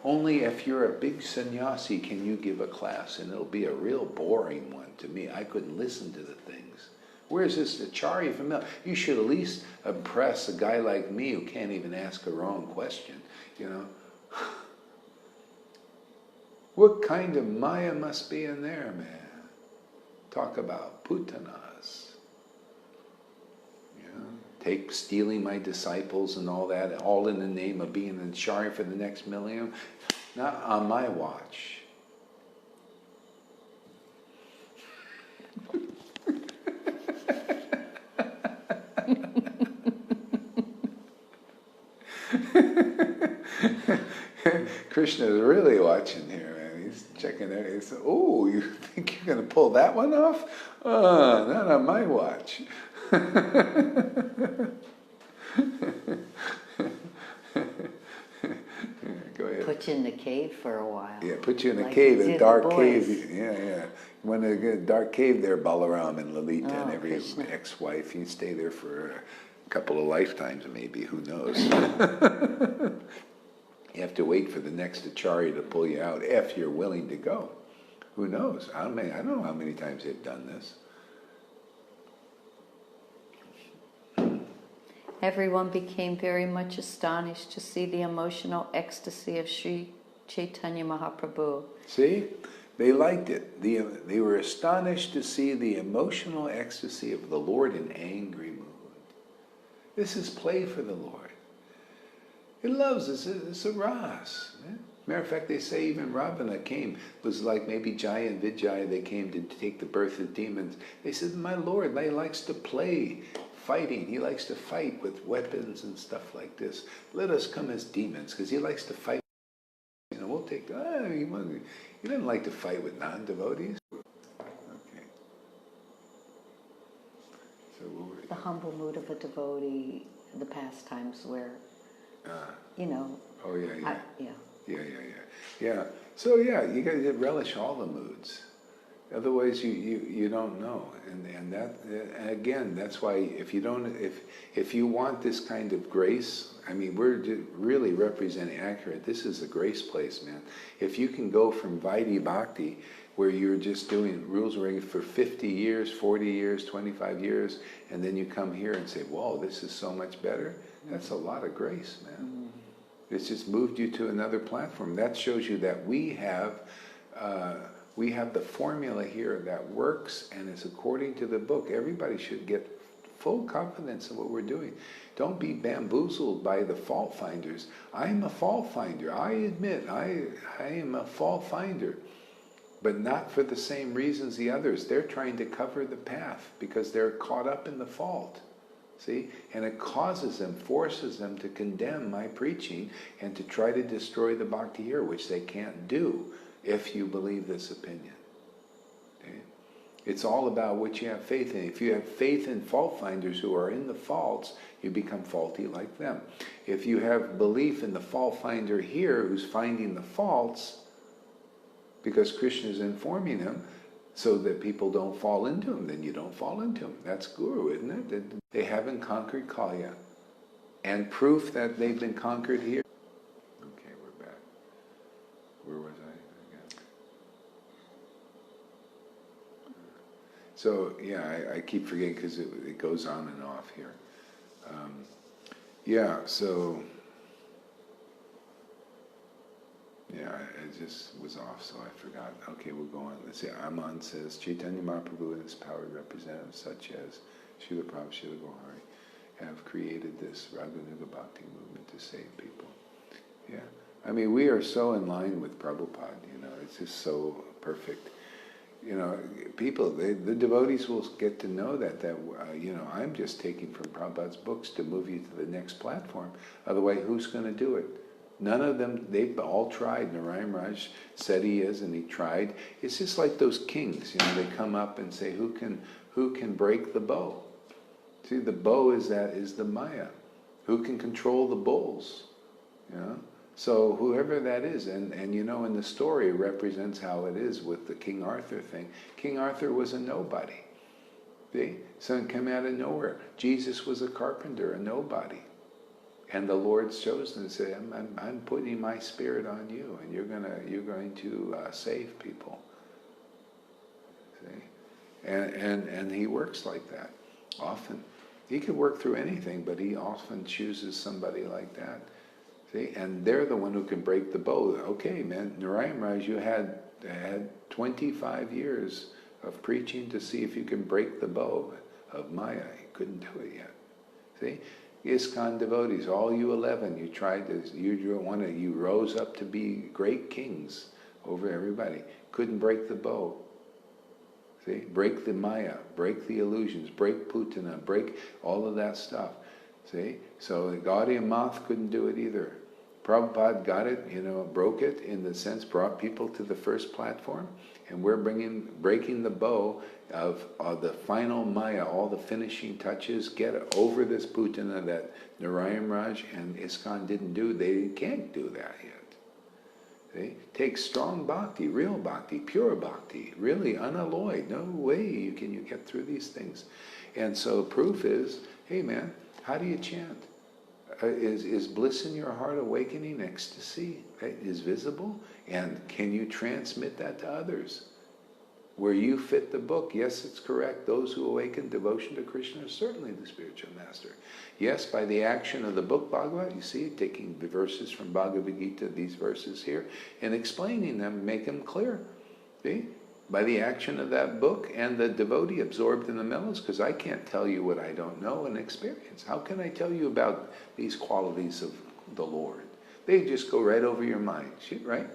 only if you're a big sannyasi can you give a class, and it'll be a real boring one to me. I couldn't listen to the things. Where's this acharya from? You should at least impress a guy like me who can't even ask a wrong question, you know. What kind of Maya must be in there, man? Talk about putanas. Take stealing my disciples and all that, all in the name of being in Shari for the next millennium. Not on my watch. Krishna is really watching here, man. He's checking it. He said, "Oh, you think you're going to pull that one off? Not on my watch." Go ahead. Put you in the cave for a while. Yeah, put you in a like cave, a dark boys. cave. Yeah. You want to get a dark cave there, Balaram and Lalita and every Krishna. ex-wife. You stay there for a couple of lifetimes, maybe. Who knows? You have to wait for the next acharya to pull you out if you're willing to go. Who knows? I don't know how many times they've done this. Everyone became very much astonished to see the emotional ecstasy of Sri Chaitanya Mahaprabhu. See? They liked it. They were astonished to see the emotional ecstasy of the Lord in angry mood. This is play for the Lord. He loves us. It's a ras. Matter of fact, they say even Ravana was like maybe Jaya and Vijaya, they came to take the birth of demons. They said, my Lord, he likes to play, fighting. He likes to fight with weapons and stuff like this. Let us come as demons, because he likes to fight. We'll take, he didn't like to fight with non-devotees. Okay. So what were you? The humble mood of a devotee, the pastimes where, Oh, yeah. Yeah. So you got to relish all the moods. Otherwise, you don't know. And that again, that's why if you want this kind of grace, I mean, we're really representing accurate. This is a grace place, man. If you can go from Vaidhi Bhakti, where you're just doing rules ring for 50 years, 40 years, 25 years, and then you come here and say, whoa, this is so much better. That's a lot of grace, man. It's just moved you to another platform. That shows you that we have the formula here that works and is according to the book. Everybody should get full confidence in what we're doing. Don't be bamboozled by the fault finders. I'm a fault finder. I admit, I am a fault finder. But not for the same reasons the others. They're trying to cover the path because they're caught up in the fault. See? And it forces them to condemn my preaching and to try to destroy the bhakti here, which they can't do if you believe this opinion. Okay? It's all about what you have faith in. If you have faith in fault finders who are in the faults, you become faulty like them. If you have belief in the fault finder here who's finding the faults, because Krishna is informing him, so that people don't fall into him, then you don't fall into him. That's guru, isn't it? That they haven't conquered Kaya. And proof that they've been conquered here. Okay, we're back. Where was I again? So, yeah, I keep forgetting because it goes on and off here. It just was off, so I forgot. Okay, we'll go on. Let's see. Aman says, Chaitanya Mahaprabhu and his powered representatives such as Srila Prabhupada, Srila Gohari have created this Raganuga Bhakti movement to save people. Yeah. I mean, we are so in line with Prabhupada, it's just so perfect. People, the devotees will get to know that I'm just taking from Prabhupada's books to move you to the next platform. Otherwise, who's going to do it? None of them, they've all tried. Narayan Raj said he is, and he tried. It's just like those kings, they come up and say, who can break the bow? See, the bow is the Maya. Who can control the bulls? So whoever that is, and in the story represents how it is with the King Arthur thing. King Arthur was a nobody. See? Son came out of nowhere. Jesus was a carpenter, a nobody. And the Lord chose them and said, I'm putting my spirit on you, and you're going to save people. See? And he works like that, often. He could work through anything, but he often chooses somebody like that. See, and they're the one who can break the bow. Okay, man, Narayan Raj, you had 25 years of preaching to see if you can break the bow of Maya. You couldn't do it yet. See, ISKCON devotees, all you 11, you tried to, you rose up to be great kings over everybody. Couldn't break the bow. See, break the Maya, break the illusions, break Putana, break all of that stuff. See, so Gaudiya Math couldn't do it either. Prabhupada got it, broke it in the sense, brought people to the first platform, and we're breaking the bow of the final Maya, all the finishing touches, get over this Putana that Narayan Raj and ISKCON didn't do. They can't do that yet. See? Take strong bhakti, real bhakti, pure bhakti, really unalloyed. No way you get through these things. And so proof is, hey man, how do you chant? Is bliss in your heart awakening, ecstasy, right, is visible? And can you transmit that to others? Where you fit the book, yes, it's correct. Those who awaken devotion to Krishna are certainly the spiritual master. Yes, by the action of the book Bhagavad, you see, taking the verses from Bhagavad Gita, these verses here, and explaining them, make them clear. See? By the action of that book and the devotee absorbed in the mellows, because I can't tell you what I don't know and experience. How can I tell you about these qualities of the Lord? They just go right over your mind, right?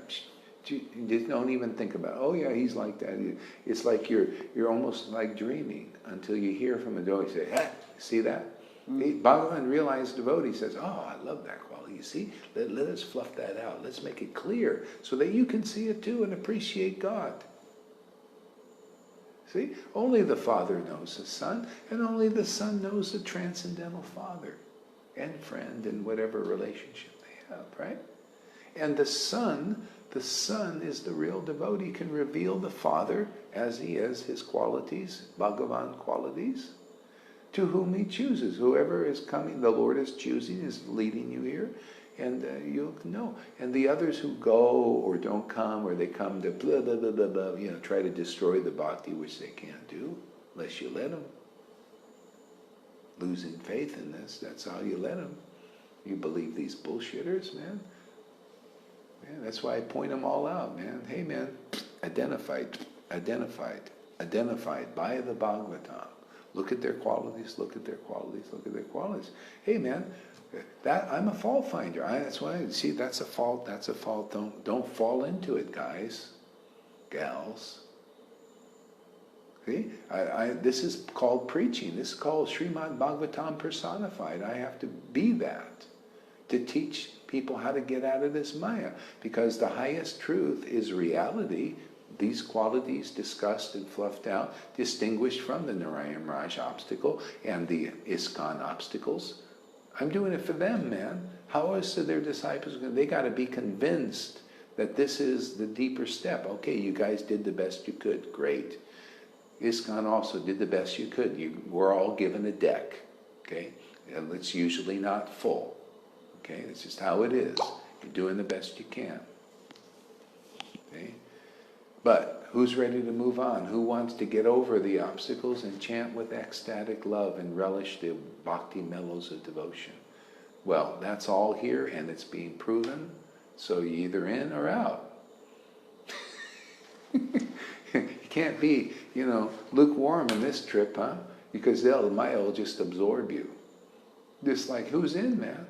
You just don't even think about it. Oh yeah, he's like that. It's like you're almost like dreaming until you hear from a devotee say, "Hey, see that?" Bhagavan realized devotee says, "Oh, I love that quality. You see, let us fluff that out. Let's make it clear so that you can see it too and appreciate God." See, only the Father knows the Son, and only the Son knows the transcendental Father and friend and whatever relationship they have, right? And the Son is the real devotee, can reveal the Father as he is, his qualities, Bhagavan qualities, to whom he chooses. Whoever is coming, the Lord is choosing, is leading you here, and you'll know. And the others who go or don't come, or they come to blah, blah, blah, blah, blah, try to destroy the bhakti, which they can't do, unless you let them. Losing faith in this, that's how you let them. You believe these bullshitters, man. Man, that's why I point them all out, man. Hey, man, identified by the Bhagavatam. Look at their qualities, look at their qualities, look at their qualities. Hey, man, I'm a fault finder. That's why, see, that's a fault, that's a fault. Don't fall into it, guys, gals. See, this is called preaching. This is called Srimad Bhagavatam personified. I have to be that, to teach people how to get out of this Maya, because the highest truth is reality. These qualities discussed and fluffed out, distinguished from the Narayan Raj obstacle and the ISKCON obstacles. I'm doing it for them, man. How else are their disciples going to? They got to be convinced that this is the deeper step. Okay, you guys did the best you could. Great. ISKCON also did the best you could. We're all given a deck. Okay, and it's usually not full. Okay, that's just how it is. You're doing the best you can. Okay? But who's ready to move on? Who wants to get over the obstacles and chant with ecstatic love and relish the bhakti mellows of devotion? Well, that's all here, and it's being proven, so you're either in or out. You can't be, lukewarm in this trip, huh? Because Maya will just absorb you. Just like, who's in, man?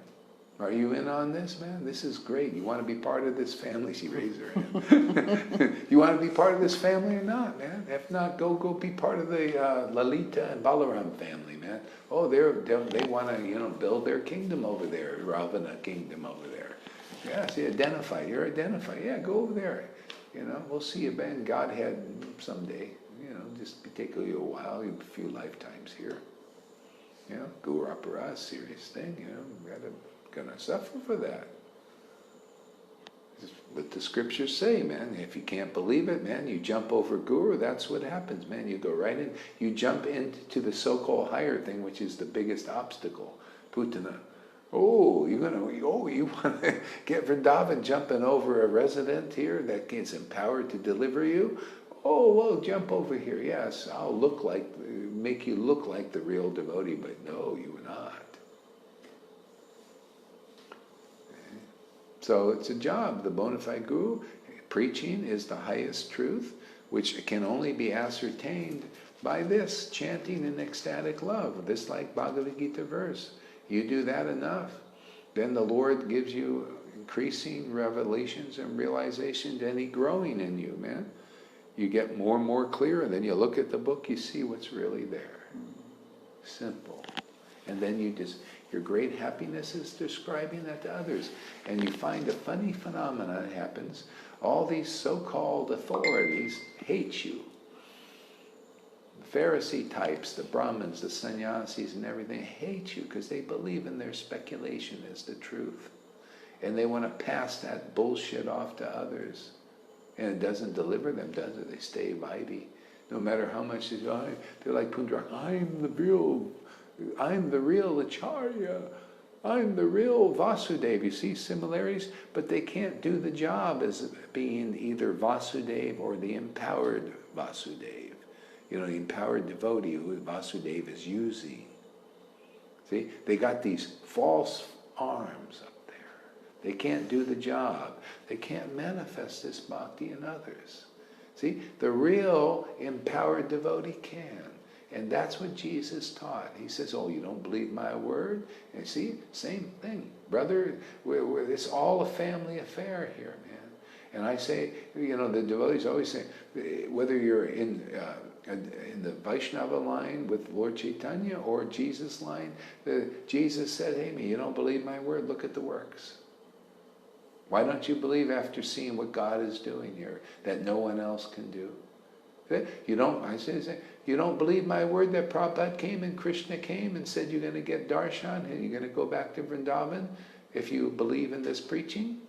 Are you in on this, man? This is great. You want to be part of this family? She raised her hand. You want to be part of this family or not, man? If not, go be part of the Lalita and Balaram family, man. Oh, they want to, build their kingdom over there, Ravana kingdom over there. Yeah, see, identified. You're identified. Yeah, go over there. We'll see you, man. Godhead someday. Just take you a while, a few lifetimes here. Guru Apara, serious thing. Gonna suffer for that. It's what the scriptures say, man. If you can't believe it, man, you jump over Guru. That's what happens, man. You go right in. You jump into the so-called higher thing, which is the biggest obstacle, Putana. Oh, you want to get Vrindavan jumping over a resident here that gets empowered to deliver you? Oh, well, jump over here. Yes, I'll make you look like the real devotee, but no, you are not. So it's a job. The bona fide guru, preaching is the highest truth, which can only be ascertained by this, chanting in ecstatic love, this like Bhagavad Gita verse. You do that enough, then the Lord gives you increasing revelations and realizations, and He growing in you, man. You get more and more clear, and then you look at the book, you see what's really there. Simple. And then your great happiness is describing that to others. And you find a funny phenomenon happens. All these so-called authorities hate you. The Pharisee types, the Brahmins, the sannyasis and everything hate you because they believe in their speculation as the truth. And they want to pass that bullshit off to others. And it doesn't deliver them, does it? They stay vibey. No matter how much they do, they're like Pundrak, I'm the real Acharya. I'm the real Vasudeva. You see similarities? But they can't do the job as being either Vasudeva or the empowered Vasudeva. You know, the empowered devotee who Vasudeva is using. See? They got these false arms up there. They can't do the job. They can't manifest this bhakti in others. See? The real empowered devotee can. And that's what Jesus taught. He says, oh, you don't believe my word? And see, same thing. Brother, it's all a family affair here, man. And I say, you know, the devotees always say, whether you're in the Vaishnava line with Lord Chaitanya or Jesus line, Jesus said, hey, you don't believe my word? Look at the works. Why don't you believe after seeing what God is doing here that no one else can do? You don't believe my word that Prabhupada came and Krishna came and said you're going to get darshan and you're going to go back to Vrindavan if you believe in this preaching?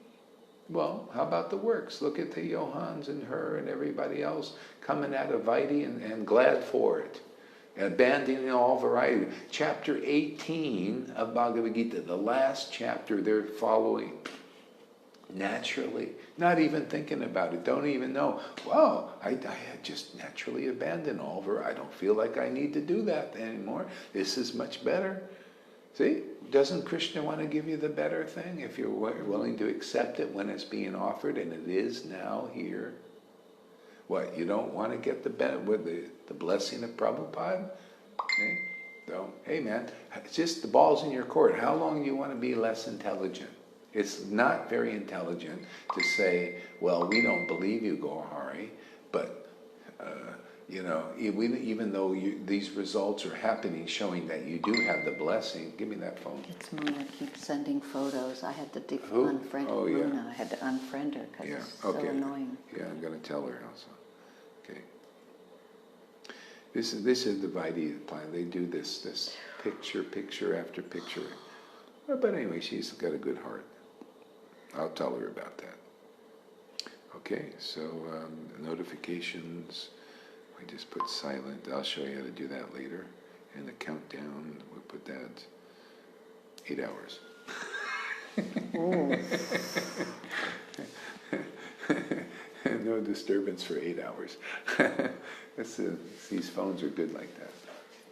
Well, how about the works? Look at the Johans and her and everybody else coming out of Vaidhi and glad for it. Abandoning all variety. Chapter 18 of Bhagavad Gita, the last chapter they're following. Naturally, not even thinking about it, don't even know, well, I had just naturally abandoned all I don't feel like I need to do that anymore. This is much better. See, doesn't Krishna want to give you the better thing if you're willing to accept it when it's being offered, and it is now here? What, you don't want to get the blessing of Prabhupada? Okay? So, hey man, it's just the ball's in your court. How long do you want to be less intelligent? It's not very intelligent to say, well, we don't believe you, Gaurahari, but, you know, even though these results are happening, showing that you do have the blessing. Give me that phone. It's Muna keeps sending photos. I had to unfriend Muna. I had to unfriend her because it's so annoying. Yeah, I'm going to tell her also. Okay. This is the Vaidhi plan. They do this picture after picture. But anyway, she's got a good heart. I'll tell her about that. Okay, so notifications, we just put silent. I'll show you how to do that later. And the countdown, we'll put that 8 hours. No disturbance for 8 hours. These phones are good like that.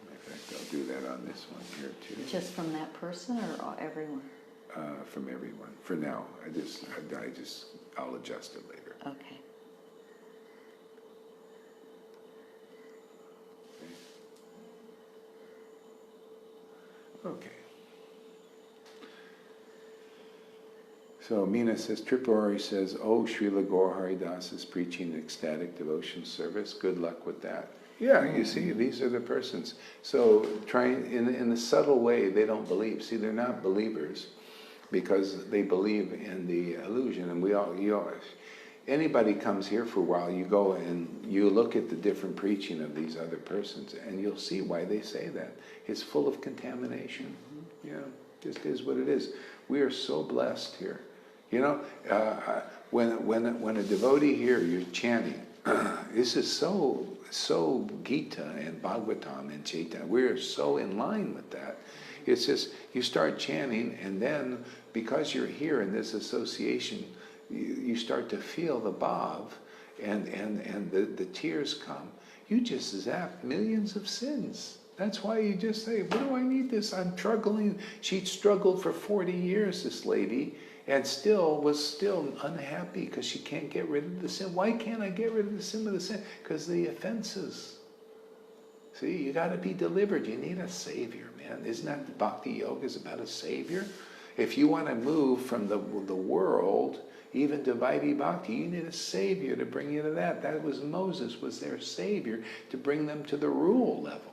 In fact, I'll do that on this one here too. Just from that person or everyone? From everyone. For now, I'll adjust it later. Okay. Okay. So Meena says, Tripurari says, oh, Srila Gaurahari Das is preaching ecstatic devotion service. Good luck with that. Yeah, you see, these are the persons. So trying in the subtle way, they don't believe. See, they're not believers because they believe in the illusion. And anybody comes here for a while, you go and you look at the different preaching of these other persons, and you'll see why they say that. It's full of contamination. Mm-hmm. Yeah, just is what it is. We are so blessed here. You know, when a devotee here, you're chanting. This is so Gita and Bhagavatam and Chaitanya. We're so in line with that. It's just, you start chanting, and then, because you're here in this association, you start to feel the bhav, and the tears come. You just zap millions of sins. That's why you just say, what do I need this? I'm struggling. She struggled for 40 years, this lady, and was still unhappy because she can't get rid of the sin. Why can't I get rid of the sin of the sin? Because the offenses. See, you got to be delivered. You need a savior, man. Isn't that the Bhakti Yoga is about a savior? If you want to move from the world, even to Vaidhi Bhakti, you need a savior to bring you to that. That was Moses, was their savior to bring them to the rule level.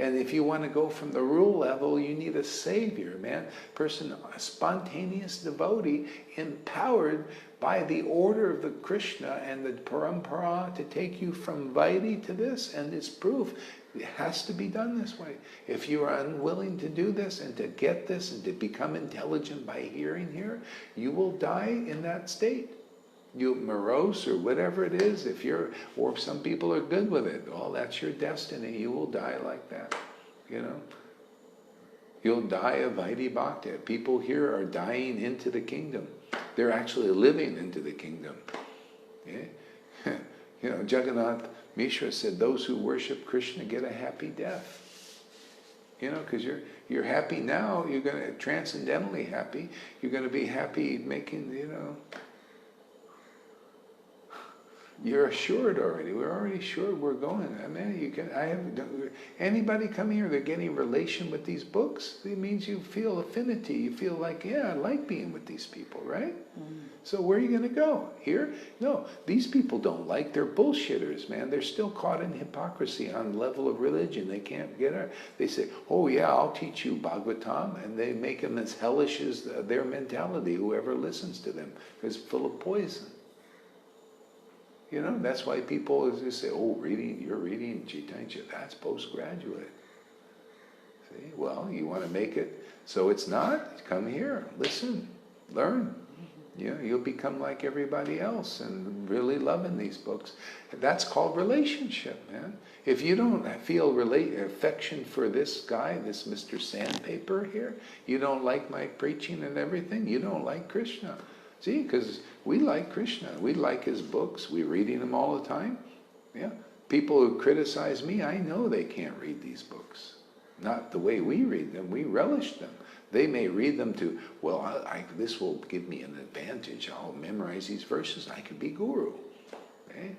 And if you want to go from the rule level, you need a savior, man. A spontaneous devotee, empowered by the order of the Krishna and the parampara to take you from Vaidhi to this, and it's proof. It has to be done this way. If you are unwilling to do this and to get this and to become intelligent by hearing here, you will die in that state. You morose or whatever it is, or if some people are good with it, well, that's your destiny. You will die like that, you know. You'll die of Vaidhi Bhakti. People here are dying into the kingdom. They're actually living into the kingdom. Yeah? You know, Jagannath Mishra said, those who worship Krishna get a happy death. You know, because you're happy now, you're going to transcendentally happy. You're going to be happy making, you know. You're assured already. We're already sure we're going. I mean, anybody come here, they're getting relation with these books. It means you feel affinity. You feel like, yeah, I like being with these people, right? Mm. So where are you going to go? Here? No, these people don't like. They're bullshitters, man. They're still caught in hypocrisy on the level of religion. They can't get it. They say, oh yeah, I'll teach you Bhagavatam, and they make them as hellish as their mentality. Whoever listens to them is full of poison. You know, that's why people just say, oh, you're reading Chaitanya, that's postgraduate. See, well, you want to make it so it's not? Come here, listen, learn. You know, you'll become like everybody else and really loving these books. That's called relationship, man. If you don't feel affection for this guy, this Mr. Sandpaper here, you don't like my preaching and everything, you don't like Krishna. See, because we like Krishna. We like his books. We're reading them all the time. Yeah. People who criticize me, I know they can't read these books. Not the way we read them. We relish them. They may read them to, well, this will give me an advantage. I'll memorize these verses. I could be guru. Okay?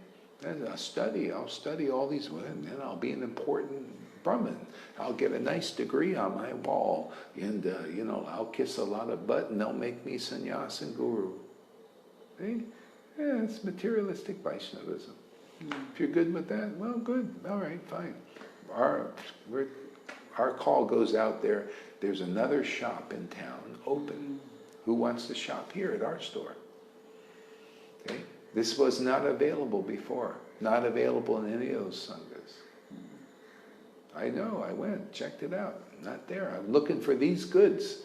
I'll study all these, and then I'll be an important Brahmin. I'll get a nice degree on my wall, and you know, I'll kiss a lot of butt, and they'll make me sannyas and guru. See? Yeah, it's materialistic Vaishnavism. If you're good with that, well, good. All right, fine. Our call goes out there. There's another shop in town open. Who wants to shop here at our store? Okay? This was not available before. Not available in any of those sanghas. I know, I went, checked it out. Not there. I'm looking for these goods.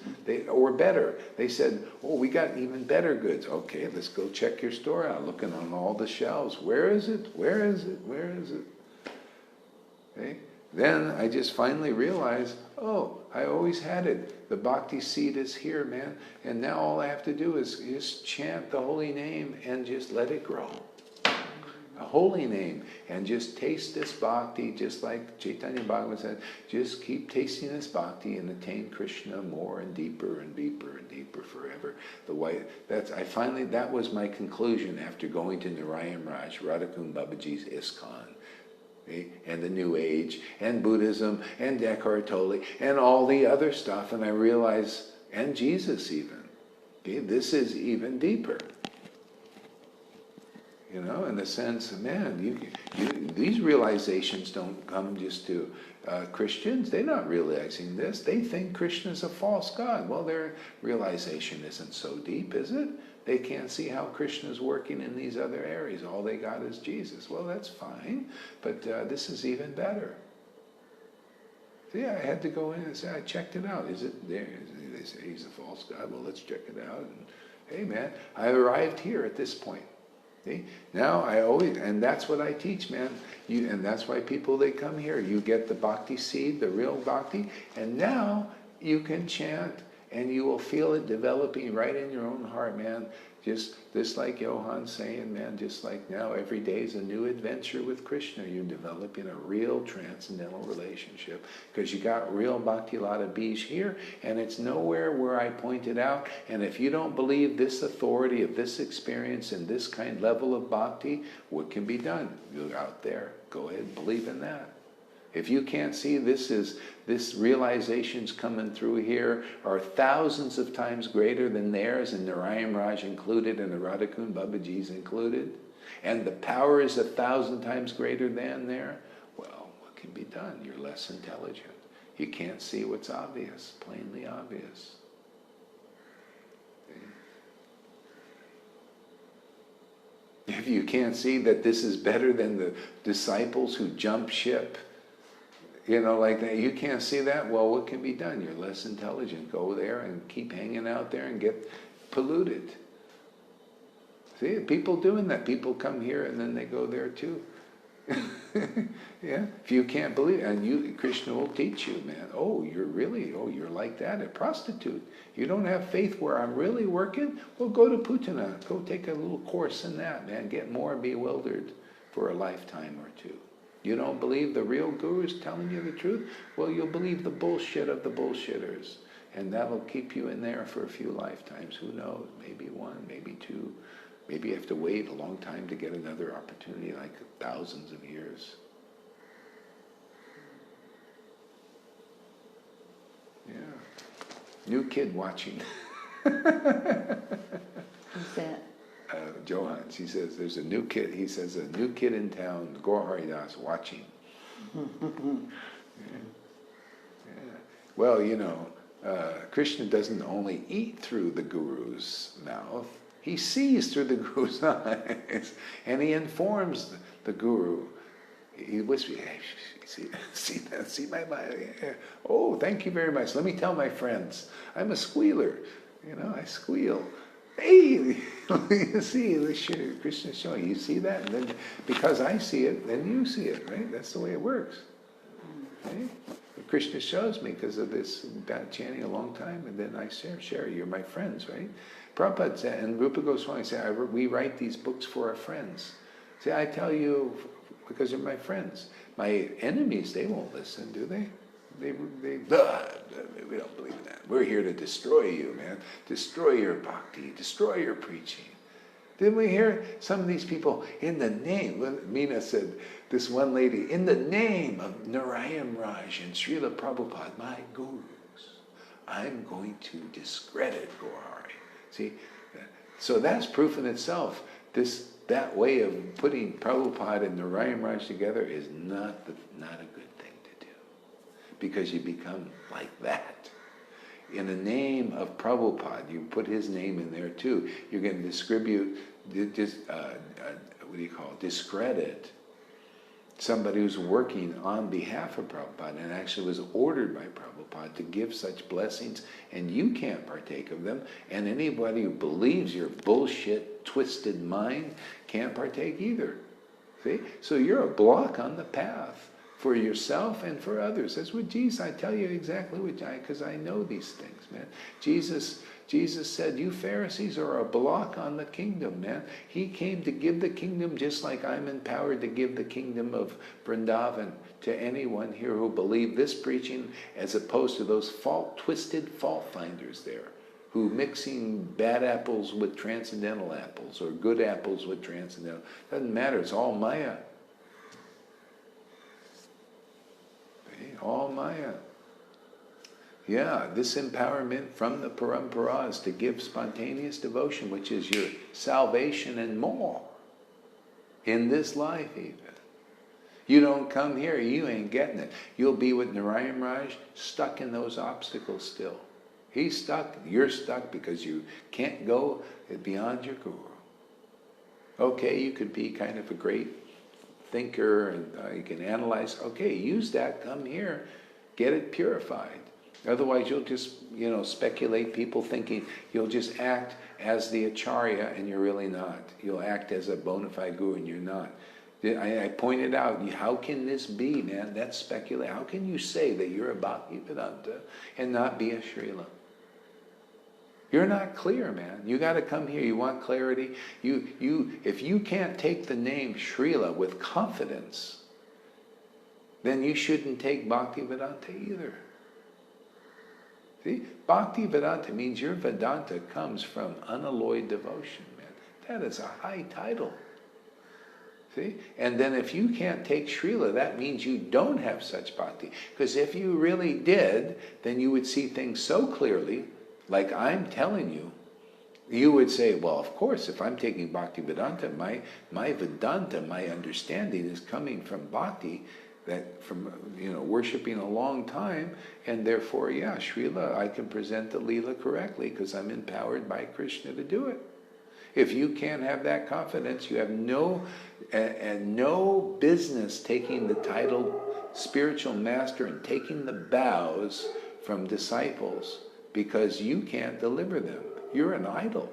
Or better. They said, oh, we got even better goods. Okay, let's go check your store out. Looking on all the shelves. Where is it? Where is it? Where is it? Okay. Then I just finally realized, oh, I always had it. The bhakti seed is here, man. And now all I have to do is just chant the holy name and just let it grow. A holy name, and just taste this bhakti, just like Chaitanya Bhagavan said, just keep tasting this bhakti and attain Krishna more and deeper and deeper and deeper forever. That was my conclusion after going to Narayan Raj, Radhakund Babaji's ISKCON, okay, and the New Age, and Buddhism, and Eckhart Tolle, and all the other stuff, and I realized, and Jesus even, okay, this is even deeper. You know, in the sense, man, these realizations don't come just to Christians. They're not realizing this. They think Krishna is a false god. Well, their realization isn't so deep, is it? They can't see how Krishna is working in these other areas. All they got is Jesus. Well, that's fine, but this is even better. So yeah, I had to go in and say, I checked it out. Is it there? They say he's a false god. Well, let's check it out. And, hey, man, I arrived here at this point. See? Now and that's what I teach, man. And that's why they come here. You get the bhakti seed, the real bhakti, and now you can chant, and you will feel it developing right in your own heart, man. Just like Johan's saying, man, just like now, every day is a new adventure with Krishna. You're developing a real transcendental relationship because you got real Bhakti Lata Bij here, and it's nowhere where I pointed out. And if you don't believe this authority of this experience and this kind level of bhakti, what can be done? You're out there. Go ahead and believe in that. If you can't see this realizations coming through here are thousands of times greater than theirs, and Narayan Raj included, and the Radhakund Babaji's included, and the power is 1,000 times greater than there, well, what can be done? You're less intelligent. You can't see what's obvious, plainly obvious. If you can't see that this is better than the disciples who jump ship, like that, you can't see that, well, what can be done? You're less intelligent. Go there and keep hanging out there and get polluted. See, people doing that. People come here and then they go there too. Yeah, if you can't believe it, and Krishna will teach you, man. You're like that, a prostitute. You don't have faith where I'm really working? Well, go to Putana. Go take a little course in that, man. Get more bewildered for a lifetime or two. You don't believe the real guru is telling you the truth? Well, you'll believe the bullshit of the bullshitters. And that'll keep you in there for a few lifetimes. Who knows? Maybe one, maybe two. Maybe you have to wait a long time to get another opportunity, like thousands of years. Yeah. New kid watching. Who's that? Johan, he says, there's a new kid. He says, a new kid in town, Gaur Haridas, watching. Yeah. Well, Krishna doesn't only eat through the Guru's mouth, he sees through the Guru's eyes, and he informs the Guru. He whispers, hey, see my body? Oh, thank you very much. Let me tell my friends, I'm a squealer. I squeal. Hey, you see, Krishna's showing you see that, and then because I see it, then you see it, right? That's the way it works. Right? Krishna shows me because of this, been chanting a long time, and then I share. You're my friends, right? Prabhupada said, and Rupa Goswami said, we write these books for our friends. See, I tell you because they're my friends. My enemies, they won't listen, do they? We don't believe in that. We're here to destroy you, man. Destroy your bhakti. Destroy your preaching. Didn't we hear some of these people, in the name, Meena said, this one lady, in the name of Narayan Raj and Srila Prabhupada, my gurus, I'm going to discredit Gaurari. See, so that's proof in itself. That way of putting Prabhupada and Narayan Raj together is not a good thing to do. Because you become like that. In the name of Prabhupada, you put his name in there too. You're going to discredit somebody who's working on behalf of Prabhupada and actually was ordered by Prabhupada to give such blessings, and you can't partake of them, and anybody who believes your bullshit, twisted mind can't partake either. See? So you're a block on the path for yourself and for others. That's what Jesus, I tell you exactly what because I know these things, man. Jesus said, you Pharisees are a block on the kingdom, man. He came to give the kingdom just like I'm empowered to give the kingdom of Vrindavan to anyone here who believe this preaching, as opposed to those twisted fault finders there, who mixing bad apples with transcendental apples, or good apples with transcendental. Doesn't matter, it's all Maya. All Maya. Yeah, this empowerment from the paramparas to give spontaneous devotion, which is your salvation and more, in this life even. You don't come here, you ain't getting it. You'll be with Narayan Raj, stuck in those obstacles still. He's stuck, you're stuck because you can't go beyond your guru. Okay, you could be kind of a great thinker and you can analyze. Okay, use that, come here, get it purified. Otherwise you'll just, speculate, people thinking you'll just act as the acharya and you're really not. You'll act as a bona fide guru and you're not. I pointed out, how can this be, man? That's speculation. How can you say that you're a Bhaktivedanta and not be a Srila? You're not clear, man. You got to come here. You want clarity? If you can't take the name Srila with confidence, then you shouldn't take Bhaktivedanta either. See? Bhaktivedanta means your Vedanta comes from unalloyed devotion, man. That is a high title. See? And then if you can't take Srila, that means you don't have such bhakti. Because if you really did, then you would see things so clearly, like I'm telling you. You would say, well, of course, if I'm taking Bhaktivedanta, my Vedanta, my understanding is coming from bhakti, that from, worshipping a long time, and therefore, yeah, Srila, I can present the Leela correctly because I'm empowered by Krishna to do it. If you can't have that confidence, you have no business taking the title spiritual master and taking the bows from disciples, because you can't deliver them. You're an idol.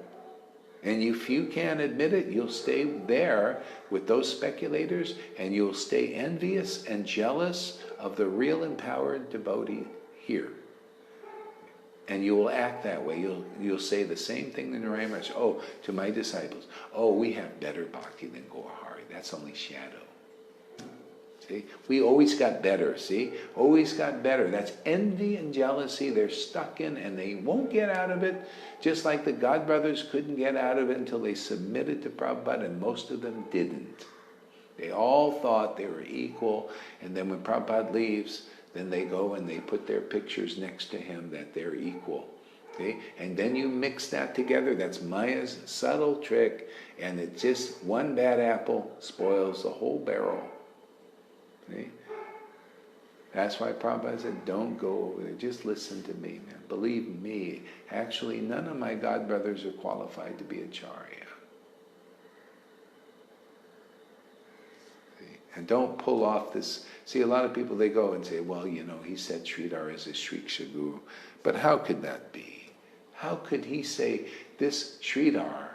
And if you can't admit it, you'll stay there with those speculators, and you'll stay envious and jealous of the real empowered devotee here. And you will act that way. You'll say the same thing to Narayan Maharaj. Oh, to my disciples, oh, we have better bhakti than Gaurahari. That's only shadow. See? We always got better, see? Always got better. That's envy and jealousy they're stuck in, and they won't get out of it, just like the God brothers couldn't get out of it until they submitted to Prabhupada, and most of them didn't. They all thought they were equal, and then when Prabhupada leaves, then they go and they put their pictures next to him that they're equal. See? And then you mix that together. That's Maya's subtle trick, and it's just one bad apple spoils the whole barrel. See? That's why Prabhupada said, don't go over there. Just listen to me, man. Believe me. Actually, none of my God brothers are qualified to be Acharya. See? And don't pull off this. See, a lot of people, they go and say, well, he said Sridhar is a Shriksha Guru. But how could that be? How could he say, this Sridhar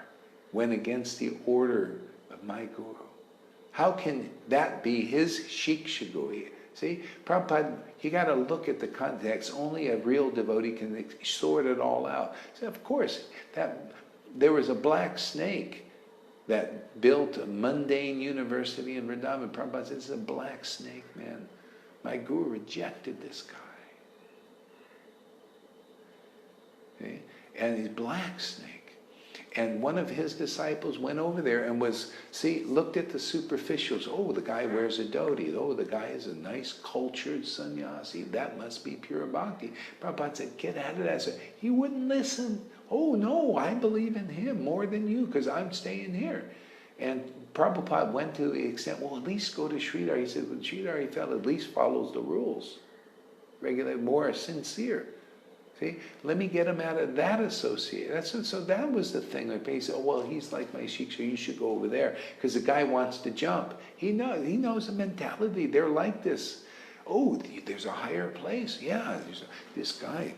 went against the order of my Guru? How can that be his Shiksha Guru? See, Prabhupada, you got to look at the context. Only a real devotee can sort it all out. So of course, there was a black snake that built a mundane university in Vrindavan. Prabhupada said, this is a black snake, man. My Guru rejected this guy. See? And he's black snake. And one of his disciples went over there and looked at the superficials. Oh, the guy wears a dhoti. Oh, the guy is a nice cultured sannyasi. That must be pure bhakti. Prabhupada said, get out of that. He wouldn't listen. Oh, no, I believe in him more than you because I'm staying here. And Prabhupada went to the extent, well, at least go to Sridhar. He said, well, Sridhar, he felt, at least follows the rules. Regulate, more sincere. See, let me get him out of that association. So that was the thing. Like he said, oh, well, he's like my Shiksha, you should go over there. Because the guy wants to jump. He knows the mentality. They're like this. Oh, there's a higher place. Yeah, this guy,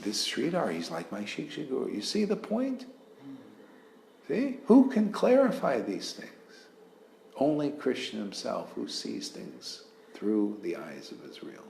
this Sridhar, he's like my Shiksha Guru. You see the point? See? Who can clarify these things? Only Krishna himself, who sees things through the eyes of his real.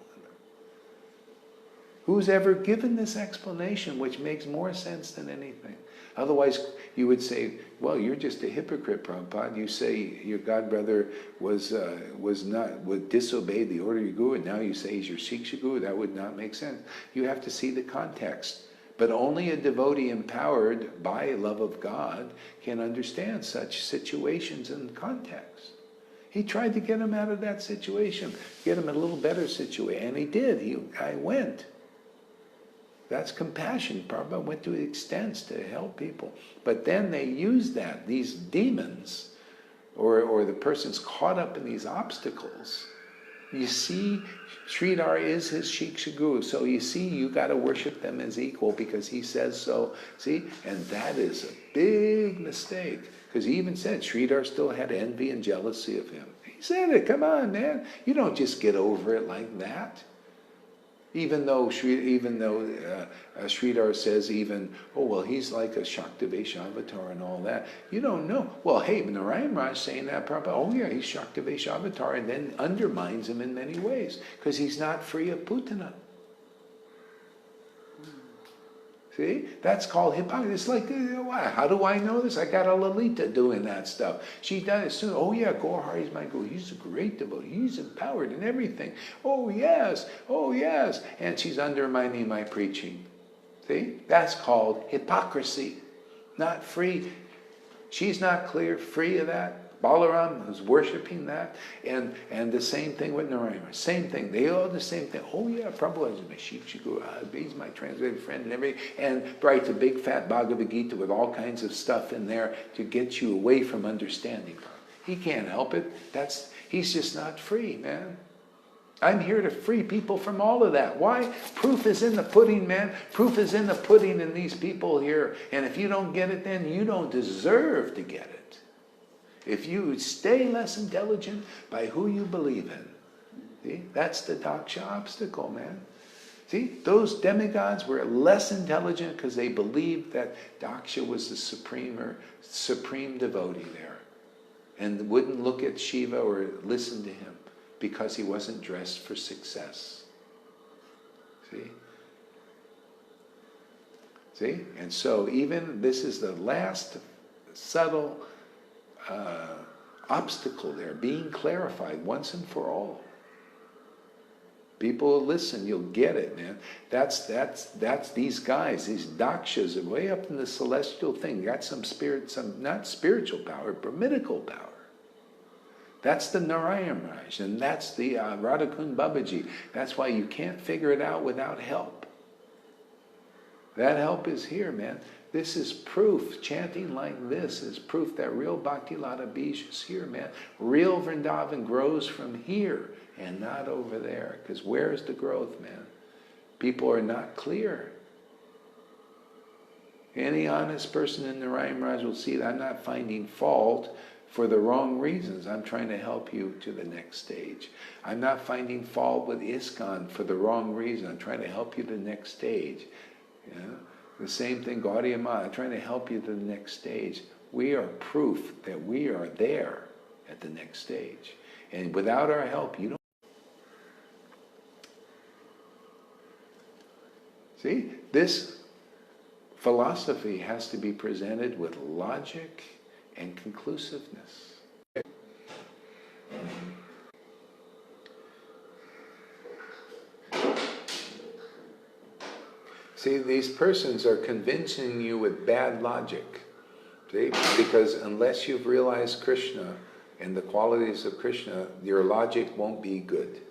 Who's ever given this explanation, which makes more sense than anything? Otherwise, you would say, well, you're just a hypocrite, Prabhupada. You say your godbrother would disobey the order of your Guru, and now you say he's your Shiksha Guru. That would not make sense. You have to see the context. But only a devotee empowered by love of God can understand such situations in context. He tried to get him out of that situation, get him a little better situation, and he did. I went. That's compassion. Prabhupada went to extents to help people. But then they use that, these demons, or the person's caught up in these obstacles. You see, Sridhar is his Shiksha Guru. So you see, you got to worship them as equal because he says so. See? And that is a big mistake. Because he even said Sridhar still had envy and jealousy of him. He said it. Come on, man. You don't just get over it like that. Even though Sridhar says oh, well, he's like a Shaktavesh avatar and all that. You don't know. Well, hey, Narayan Maharaj saying that, Prabhupada, oh yeah, he's Shaktavesh avatar, and then undermines him in many ways, because he's not free of Putana. See, that's called hypocrisy. It's like, how do I know this? I got a Lalita doing that stuff. She does it soon. Oh yeah, Gaur-Hari's my guru. He's a great devotee. He's empowered in everything. Oh yes, oh yes. And she's undermining my preaching. See, that's called hypocrisy. Not free. She's not clear, free of that. Balaram, who's worshipping that, and the same thing with Narayana. Same thing. They all the same thing. Oh yeah, Prabhupada is my Shiv Guru. He's my translated friend and everything. And writes a big fat Bhagavad Gita with all kinds of stuff in there to get you away from understanding. He can't help it. He's just not free, man. I'm here to free people from all of that. Why? Proof is in the pudding, man. Proof is in the pudding in these people here. And if you don't get it, then you don't deserve to get it. If you stay less intelligent by who you believe in. See? That's the Daksha obstacle, man. See? Those demigods were less intelligent because they believed that Daksha was the supreme devotee there. And wouldn't look at Shiva or listen to him because he wasn't dressed for success. See? See? And so even this is the last subtle obstacle there, being clarified once and for all. People will listen, you'll get it, man. That's these guys, these dakshas, are way up in the celestial thing. Got some spirit, some not spiritual power, brahminical power. That's the Narayan Raj, and that's the Radhakund Babaji. That's why you can't figure it out without help. That help is here, man. This is proof. Chanting like this is proof that real Bhakti Lata Bij is here, man. Real Vrindavan grows from here and not over there. Because where's the growth, man? People are not clear. Any honest person in Narayan Raj will see that I'm not finding fault for the wrong reasons. I'm trying to help you to the next stage. I'm not finding fault with ISKCON for the wrong reason. I'm trying to help you to the next stage. You know? The same thing, Gaudiya Math, I'm trying to help you to the next stage. We are proof that we are there at the next stage. And without our help, you don't. See, this philosophy has to be presented with logic and conclusiveness. See, these persons are convincing you with bad logic. See? Because unless you've realized Krishna and the qualities of Krishna, your logic won't be good.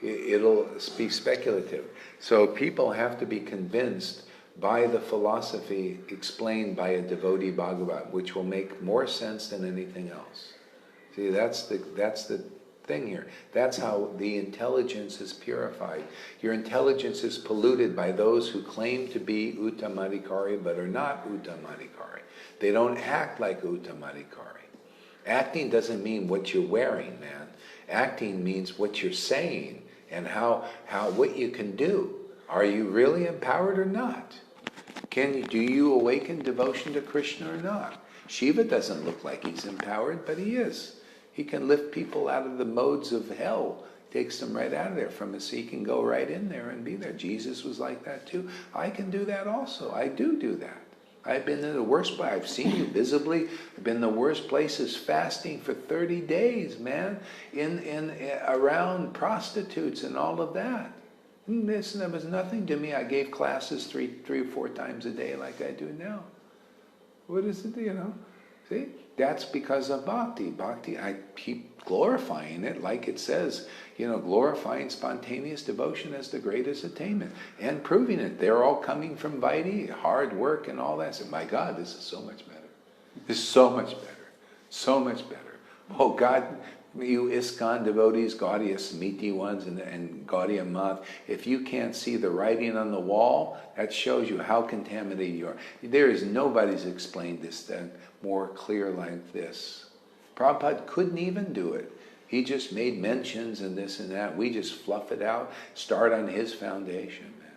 It'll be speculative. So people have to be convinced by the philosophy explained by a devotee Bhagavat, which will make more sense than anything else. See, that's the thing here. That's how the intelligence is purified. Your intelligence is polluted by those who claim to be Uttamadhikari but are not Uttamadhikari. They don't act like Uttamadhikari. Acting doesn't mean what you're wearing, man. Acting means what you're saying and what you can do. Are you really empowered or not? Do you awaken devotion to Krishna or not? Shiva doesn't look like he's empowered, but he is. He can lift people out of the modes of hell, takes them right out of there from us, so he can go right in there and be there. Jesus was like that too. I can do that also. I do that. I've been in the worst place. I've seen you visibly. I've been in the worst places fasting for 30 days, man, around prostitutes and all of that. That was nothing to me. I gave classes three or four times a day like I do now. What is it, See? That's because of bhakti. Bhakti, I keep glorifying it like it says, glorifying spontaneous devotion as the greatest attainment and proving it. They're all coming from Vaidhi, hard work and all that. So, my God, this is so much better. This is so much better. So much better. Oh God, you ISKCON devotees, Gaudiya Smriti ones and Gaudiya Math, if you can't see the writing on the wall, that shows you how contaminated you are. There is nobody's explained this more clear like this. Prabhupada couldn't even do it. He just made mentions and this and that. We just fluff it out, start on his foundation, man.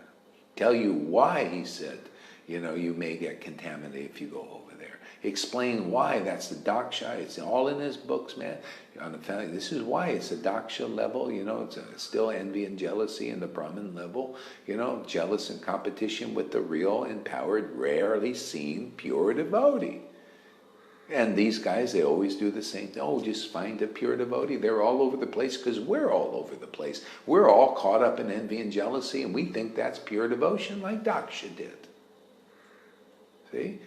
Tell you why he said, you may get contaminated if you go over there. explain why that's the daksha. It's all in his books, man. On the family, this is why it's a daksha level. It's still envy and jealousy in the Brahman level. Jealous and competition with the real, empowered, rarely seen, pure devotee. And these guys, they always do the same thing. Oh, just find a pure devotee. They're all over the place because we're all over the place. We're all caught up in envy and jealousy, and we think that's pure devotion, like Daksha did. See?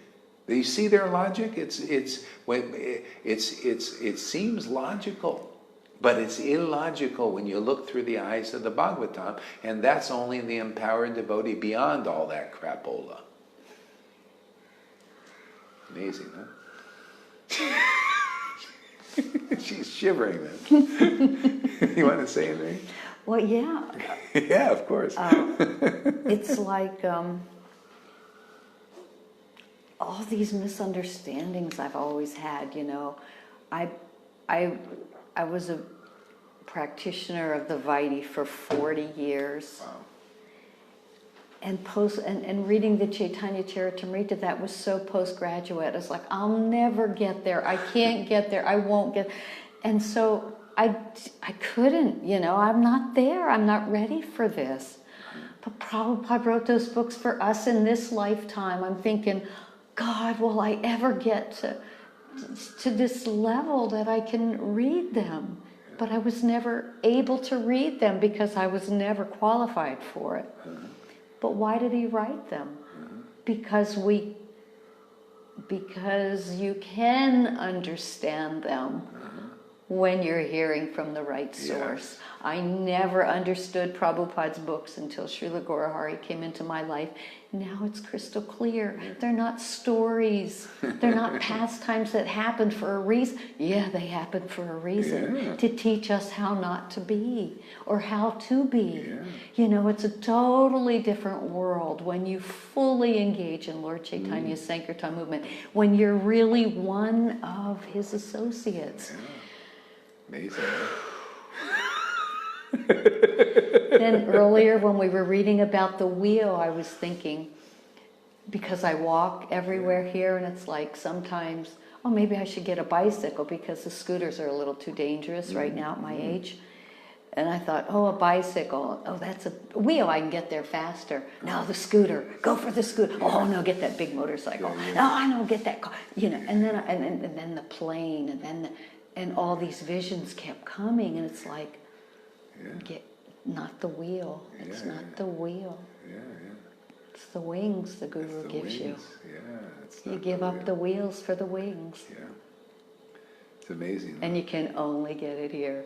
Do you see their logic? It seems logical, but it's illogical when you look through the eyes of the Bhagavatam, and that's only the empowered devotee beyond all that crapola. Amazing, huh? She's shivering then. You want to say anything? Well, yeah. Yeah, of course. It's like all these misunderstandings I've always had. I was a practitioner of the Vaidhi for 40 years. Wow. And reading the Chaitanya Charitamrita, that was so postgraduate. It's like, I'll never get there. I can't get there. I won't get. And so I couldn't, I'm not there. I'm not ready for this. But Prabhupada wrote those books for us in this lifetime. I'm thinking, God, will I ever get to this level that I can read them? But I was never able to read them because I was never qualified for it. But why did he write them? Because you can understand them when you're hearing from the right source. Yes. I never understood Prabhupada's books until Srila Gaurahari came into my life. Now it's crystal clear. They're not stories. They're not pastimes that happened for a reason. Yeah, they happened for a reason. To teach us how not to be or how to be. It's a totally different world when you fully engage in Lord Chaitanya's Sankirtan movement, when you're really one of his associates. Amazing. Then earlier when we were reading about the wheel, I was thinking, because I walk everywhere here, and it's like sometimes, oh, maybe I should get a bicycle because the scooters are a little too dangerous right now at my age. And I thought, oh, a bicycle. Oh, that's a wheel. I can get there faster. No, the scooter. Go for the scooter. Oh, no, get that big motorcycle. No, I know, get that car. And then the plane, and all these visions kept coming, and it's like, not the wheel. It's not the wheel. It's the wings the Guru gives you. You give up the wheels for the wings. It's amazing. And you can only get it here.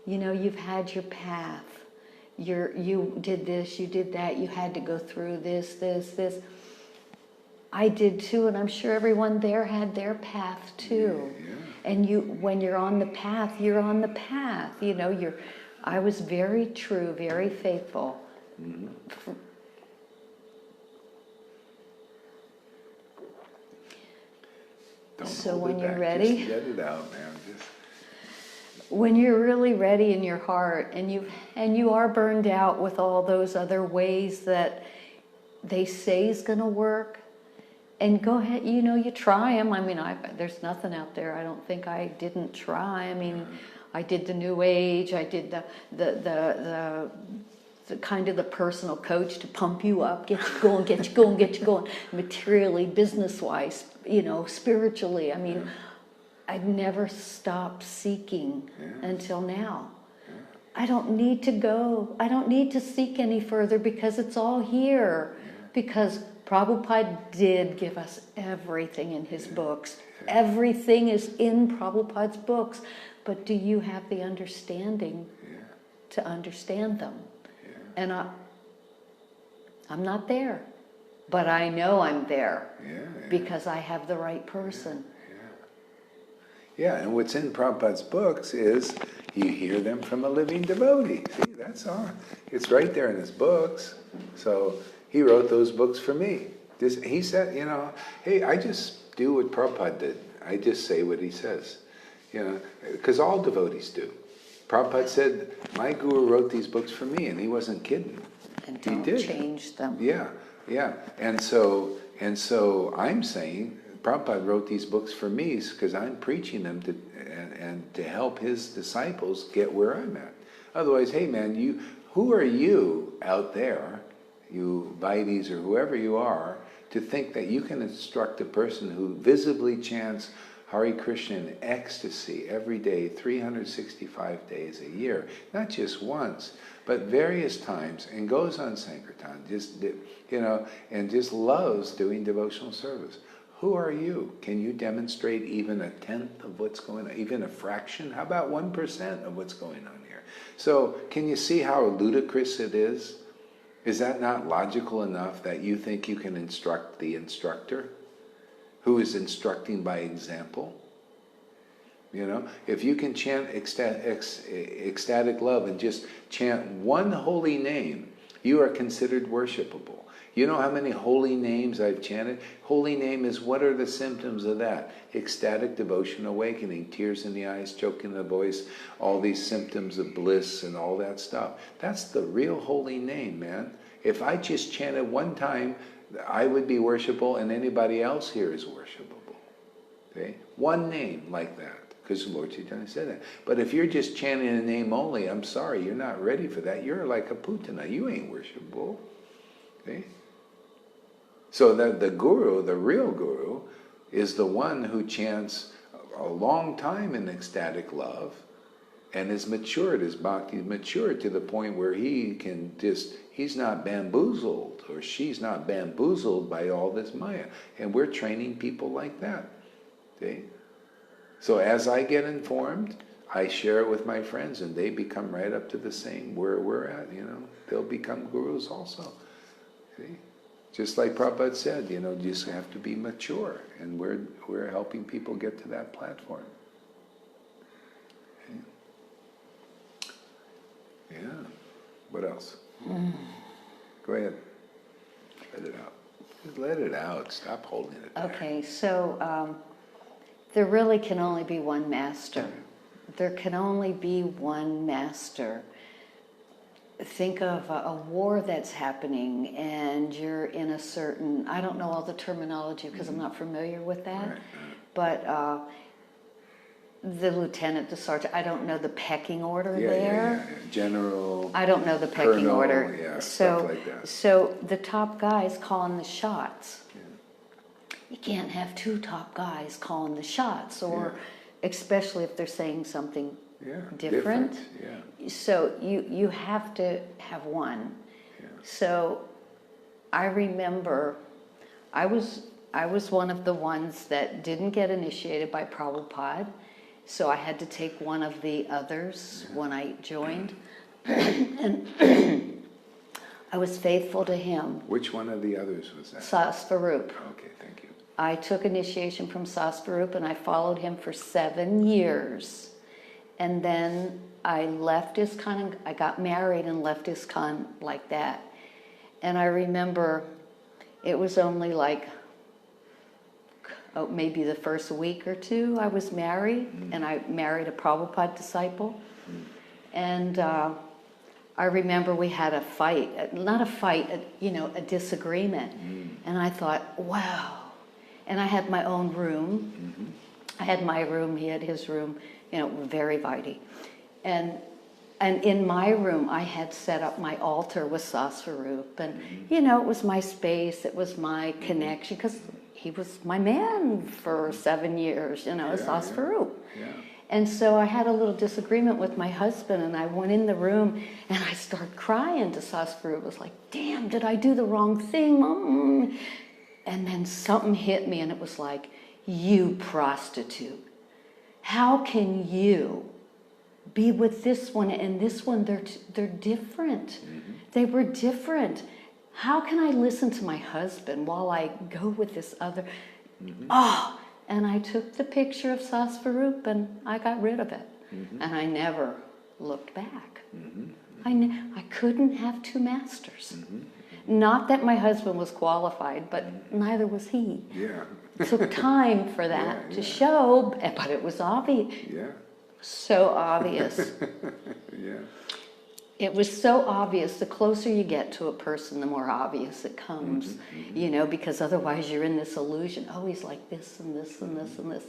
You've had your path. You did this, you did that, you had to go through this. I did too, and I'm sure everyone there had their path too. And when you're on the path, you're on the path. I was very true, very faithful. So when you're ready, just let it out, man. When you're really ready in your heart, and you are burned out with all those other ways that they say is going to work, and go ahead, you try them. There's nothing out there I don't think I didn't try. I did the New Age. I did the kind of the personal coach to pump you up, get you going, materially, business-wise, spiritually. I've never stopped seeking until now. I don't need to go. I don't need to seek any further because it's all here. Because Prabhupada did give us everything in his books. Everything is in Prabhupada's books. But do you have the understanding to understand them? And I'm not there. But I know I'm there because I have the right person. Yeah, and what's in Prabhupada's books is you hear them from a living devotee. See, that's all. It's right there in his books. So he wrote those books for me. He said, hey, I just do what Prabhupada did. I just say what he says. Because all devotees do. Prabhupada said, my guru wrote these books for me, and he wasn't kidding. And don't change them. Yeah. And so And so I'm saying, Prabhupada wrote these books for me because I'm preaching them and to help his disciples get where I'm at. Otherwise, hey man, who are you out there, you Vaidis or whoever you are, to think that you can instruct a person who visibly chants Hare Krishna in ecstasy every day, 365 days a year, not just once, but various times, and goes on Sankirtan, and just loves doing devotional service. Who are you? Can you demonstrate even a tenth of what's going on, even a fraction? How about 1% of what's going on here? So can you see how ludicrous it is? Is that not logical enough that you think you can instruct the instructor who is instructing by example? If you can chant ecstatic love and just chant one holy name, you are considered worshipable. You know how many holy names I've chanted? Holy name is, what are the symptoms of that? Ecstatic devotion awakening, tears in the eyes, choke in the voice, all these symptoms of bliss and all that stuff. That's the real holy name, man. If I just chanted one time, I would be worshipable and anybody else here is worshipable. Okay? One name like that. Because Lord Chaitanya said that. But if you're just chanting a name only, I'm sorry, you're not ready for that. You're like a putana. You ain't worshipable. Okay? So the guru, the real guru, is the one who chants a long time in ecstatic love and is matured, his bhakti is matured to the point where he's not bamboozled or she's not bamboozled by all this maya. And we're training people like that. Okay? So as I get informed, I share it with my friends and they become right up to the same where we're at, They'll become gurus also. See? Just like Prabhupada said, you just have to be mature, and we're helping people get to that platform. Okay. Yeah. What else? Go ahead. Let it out. Just let it out. Stop holding it there. Okay, so there really can only be one master. There can only be one master. Think of a war that's happening and you're in a certain, I don't know all the terminology because I'm not familiar with that, Right. but the lieutenant, the sergeant, I don't know the pecking order there. Yeah. General. I don't know the pecking Colonel, order. yeah, so, stuff like that. So the top guy's calling the shots. Yeah. You can't have two top guys calling the shots, or especially if they're saying something different. Yeah. So you have to have one. Yeah. So I remember I was one of the ones that didn't get initiated by Prabhupada, so I had to take one of the others when I joined. And I was faithful to him. Which one of the others was that? Sasvarup. Okay, thank you. I took initiation from Sasvarup and I followed him for 7 years. And then I left ISKCON, I got married and left ISKCON like that. And I remember it was only like, maybe the first week or two I was married, and I married a Prabhupada disciple. And I remember we had a fight, not a fight, a disagreement. And I thought, wow. And I had my own room. I had my room, he had his room, very Vaidhi. And in my room, I had set up my altar with Sasvarup. And, it was my space, it was my connection, because he was my man for 7 years, Sasvarup. Yeah. And so I had a little disagreement with my husband, and I went in the room, and I started crying to Sasvarup. It was like, damn, did I do the wrong thing, Mom? And then something hit me, and it was like, you prostitute. How can you be with this one and this one? They're different. They were different. How can I listen to my husband while I go with this other? And I took the picture of Sasvarup and I got rid of it. And I never looked back. I couldn't have two masters. Not that my husband was qualified, but neither was he. Yeah. It took time for that to show, but it was obvious. Yeah. So obvious. Yeah. it was so obvious. The closer you get to a person, the more obvious it comes, you know, because otherwise you're in this illusion. Oh, he's like this and this and this and this.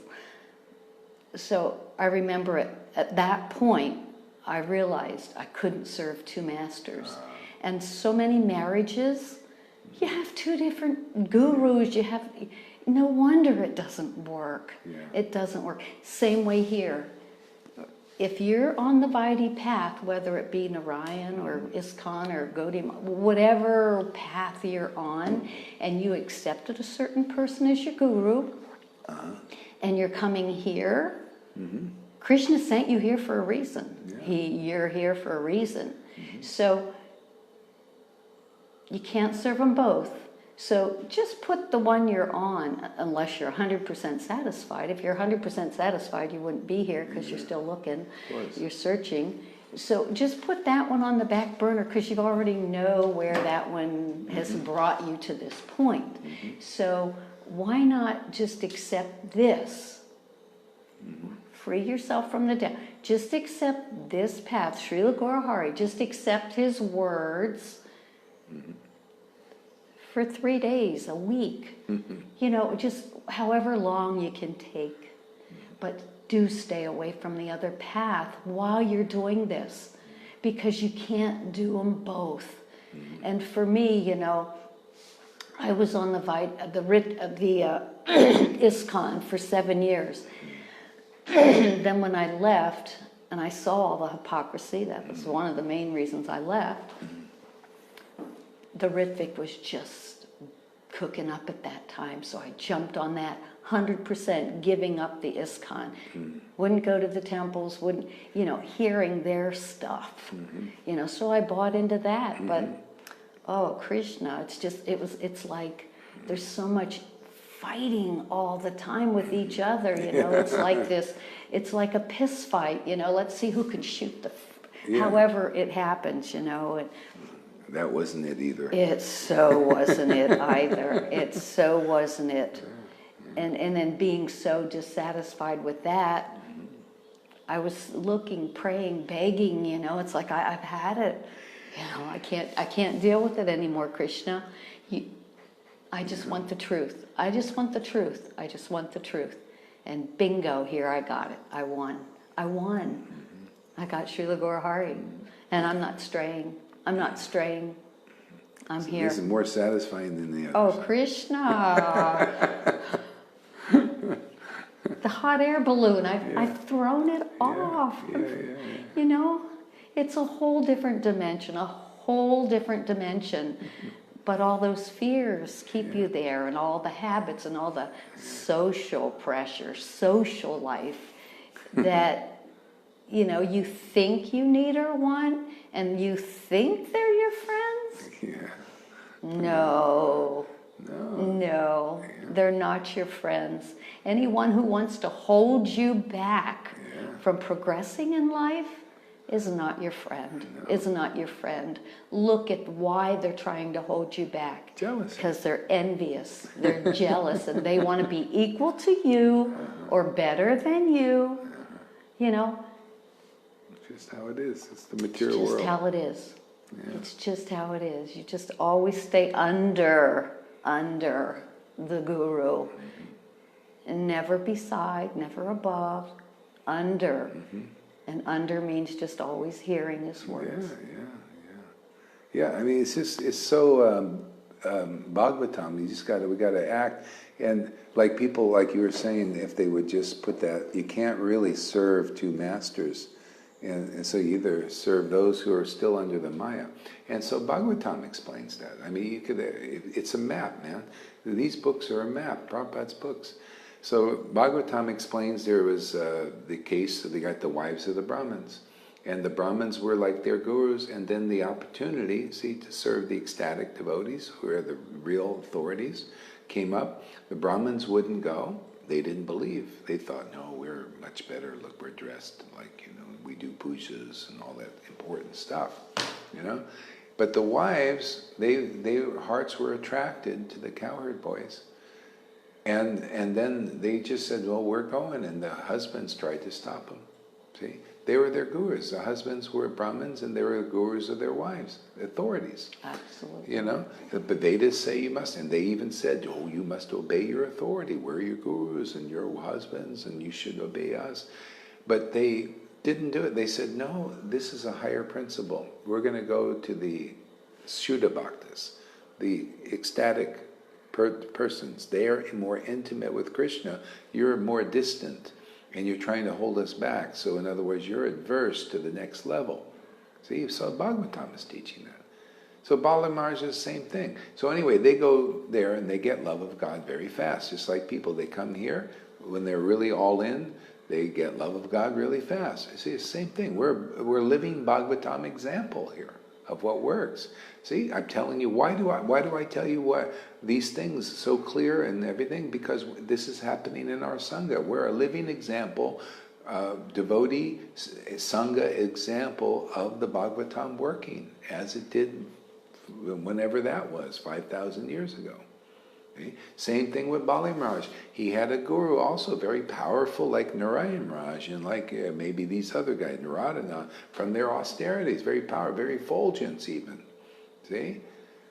So I remember at that point, I realized I couldn't serve two masters. And so many marriages, you have two different gurus. You have, no wonder it doesn't work. Yeah. It doesn't work. Same way here. If you're on the Vaidhi path, whether it be Narayan or ISKCON or Gaudiya, whatever path you're on, and you accepted a certain person as your guru, and you're coming here, Krishna sent you here for a reason. Yeah. You're here for a reason. So you can't serve them both. So just put the one you're on, unless you're 100% satisfied. If you're 100% satisfied, you wouldn't be here because you're still looking, you're searching. So just put that one on the back burner because you already know where that one has brought you to this point. So why not just accept this? Free yourself from the doubt. Just accept this path. Srila Gaurahari, just accept his words. For 3 days, a week, you know, just however long you can take. But do stay away from the other path while you're doing this, because you can't do them both. And for me, you know, I was on the ISKCON for 7 years. Then when I left, and I saw all the hypocrisy, that was one of the main reasons I left, the Ritvik was just cooking up at that time, so I jumped on that 100%, giving up the ISKCON. Wouldn't go to the temples, wouldn't, you know, hearing their stuff, you know, so I bought into that. But, oh, Krishna, it's like there's so much fighting all the time with each other, you know, it's like this, it's like a piss fight, you know, let's see who can shoot however it happens, you know. And, that wasn't it either. it so wasn't it either. It so wasn't it. And then being so dissatisfied with that, I was looking, praying, begging, you know, it's like I've had it. You know, I can't deal with it anymore, Krishna. I just want the truth. I just want the truth. I just want the truth. And bingo, here I got it. I won. I got Srila Gaurahari. And I'm not straying. I'm not straying. I'm here. This is more satisfying than the Oh, others. Krishna. The hot air balloon, I've thrown it off. You know, it's a whole different dimension, But all those fears keep you there, and all the habits and all the social pressure, social life that, you know, you think you need or want, and you think they're your friends? No, they're not your friends. Anyone who wants to hold you back from progressing in life is not your friend, is not your friend. Look at why they're trying to hold you back. Jealous. Because they're envious, they're jealous, and they want to be equal to you or better than you, you know. Just how it is. It's the material world. It's just how it is. It's just how it is. You just always stay under the guru. And never beside, never above, under. And under means just always hearing his words. Yeah, I mean, it's so Bhagavatam. We got to act. And like people, like you were saying, if they would just put that, you can't really serve two masters. And so you either serve those who are still under the Maya. And so Bhagavatam explains that. I mean, it's a map, man. These books are a map, Prabhupada's books. So Bhagavatam explains there was the case, they got the wives of the Brahmins. And the Brahmins were like their gurus, and then the opportunity, to serve the ecstatic devotees, who are the real authorities, came up. The Brahmins wouldn't go. They didn't believe. They thought, no, we're much better. Look, we're dressed like, we do pujas and all that important stuff, But the wives, their hearts were attracted to the cowherd boys. And then they just said, well, we're going. And the husbands tried to stop them. See? They were their gurus. The husbands were Brahmins and they were the gurus of their wives, authorities. Absolutely. You know? The Vedas say you must, and they even said, oh, you must obey your authority. We're your gurus and your husbands and you should obey us. But they didn't do it. They said, no, this is a higher principle. We're going to go to the Shuddha Bhaktas, the ecstatic persons. They are more intimate with Krishna. You're more distant. And you're trying to hold us back. So in other words, you're adverse to the next level. See, so Bhagavatam is teaching that. So Bala Maharaj is the same thing. So anyway, they go there and they get love of God very fast. Just like people, they come here, when they're really all in, they get love of God really fast. You see, it's the same thing. We're living Bhagavatam example here of what works. See, I'm telling you, why do I tell you what these things so clear and everything? Because this is happening in our sangha. We're a living example, devotee sangha example of the Bhagavatam working as it did whenever that was, 5,000 years ago. Okay? Same thing with Bali Maharaj. He had a guru also very powerful like Narayan Raj and like maybe these other guys, Narada, from their austerities, very powerful, very effulgence even. See?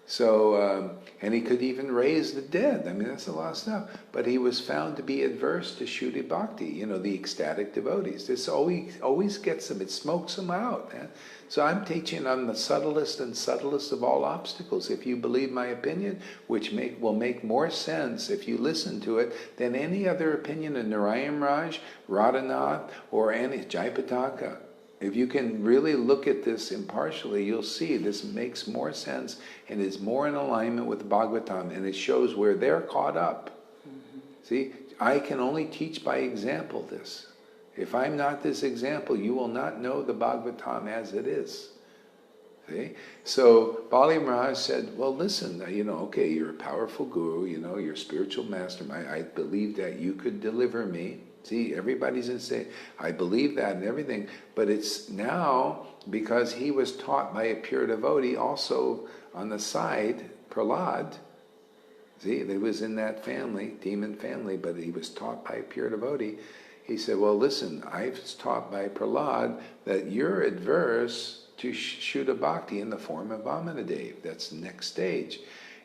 So, and he could even raise the dead. I mean, that's a lot of stuff. But he was found to be adverse to Shuddhi Bhakti, you know, the ecstatic devotees. This always gets them, it smokes them out, man. So I'm teaching on the subtlest and subtlest of all obstacles. If you believe my opinion, which will make more sense if you listen to it than any other opinion of Narayan Raj, Radhanath, or any Jaipataka. If you can really look at this impartially, you'll see this makes more sense and is more in alignment with Bhagavatam, and it shows where they're caught up. Mm-hmm. See, I can only teach by example this. If I'm not this example, you will not know the Bhagavatam as it is. See? So Bali Maharaj said, well, listen, you know, okay, you're a powerful guru, you know, you're a spiritual master. I believe that you could deliver me. See, everybody's in say, I believe that and everything, but it's now because he was taught by a pure devotee also on the side, Prahlad. See, he was in that family, demon family, but he was taught by a pure devotee. He said, well, listen, I was taught by Prahlad that you're adverse to Shuddha Bhakti in the form of Vamanadev. That's the next stage.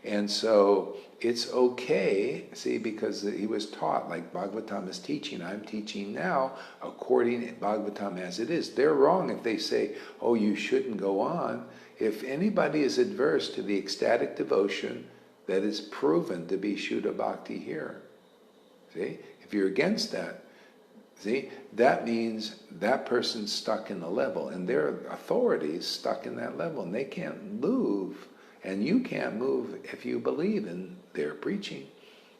And so it's okay, see, because he was taught, like Bhagavatam is teaching, I'm teaching now, according to Bhagavatam as it is. They're wrong if they say, oh, you shouldn't go on. If anybody is adverse to the ecstatic devotion that is proven to be Shuddha Bhakti here, see, if you're against that, see, that means that person's stuck in the level, and their authorities stuck in that level, and they can't move. And you can't move if you believe in their preaching.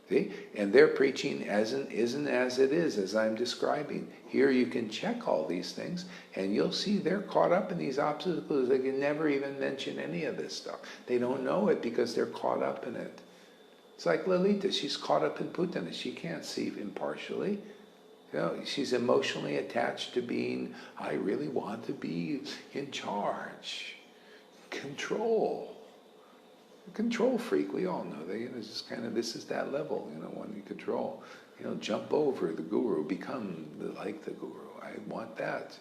See? And their preaching isn't as it is, as I'm describing. Here you can check all these things, and you'll see they're caught up in these obstacles. They can never even mention any of this stuff. They don't know it because they're caught up in it. It's like Lalita. She's caught up in Putana. She can't see impartially. You know, she's emotionally attached to being, I really want to be in charge. Control. Control freak, we all know that. You know, it's just kind of, this is that level, you know, wanting to control. You know, jump over the guru, become like the guru. I want that.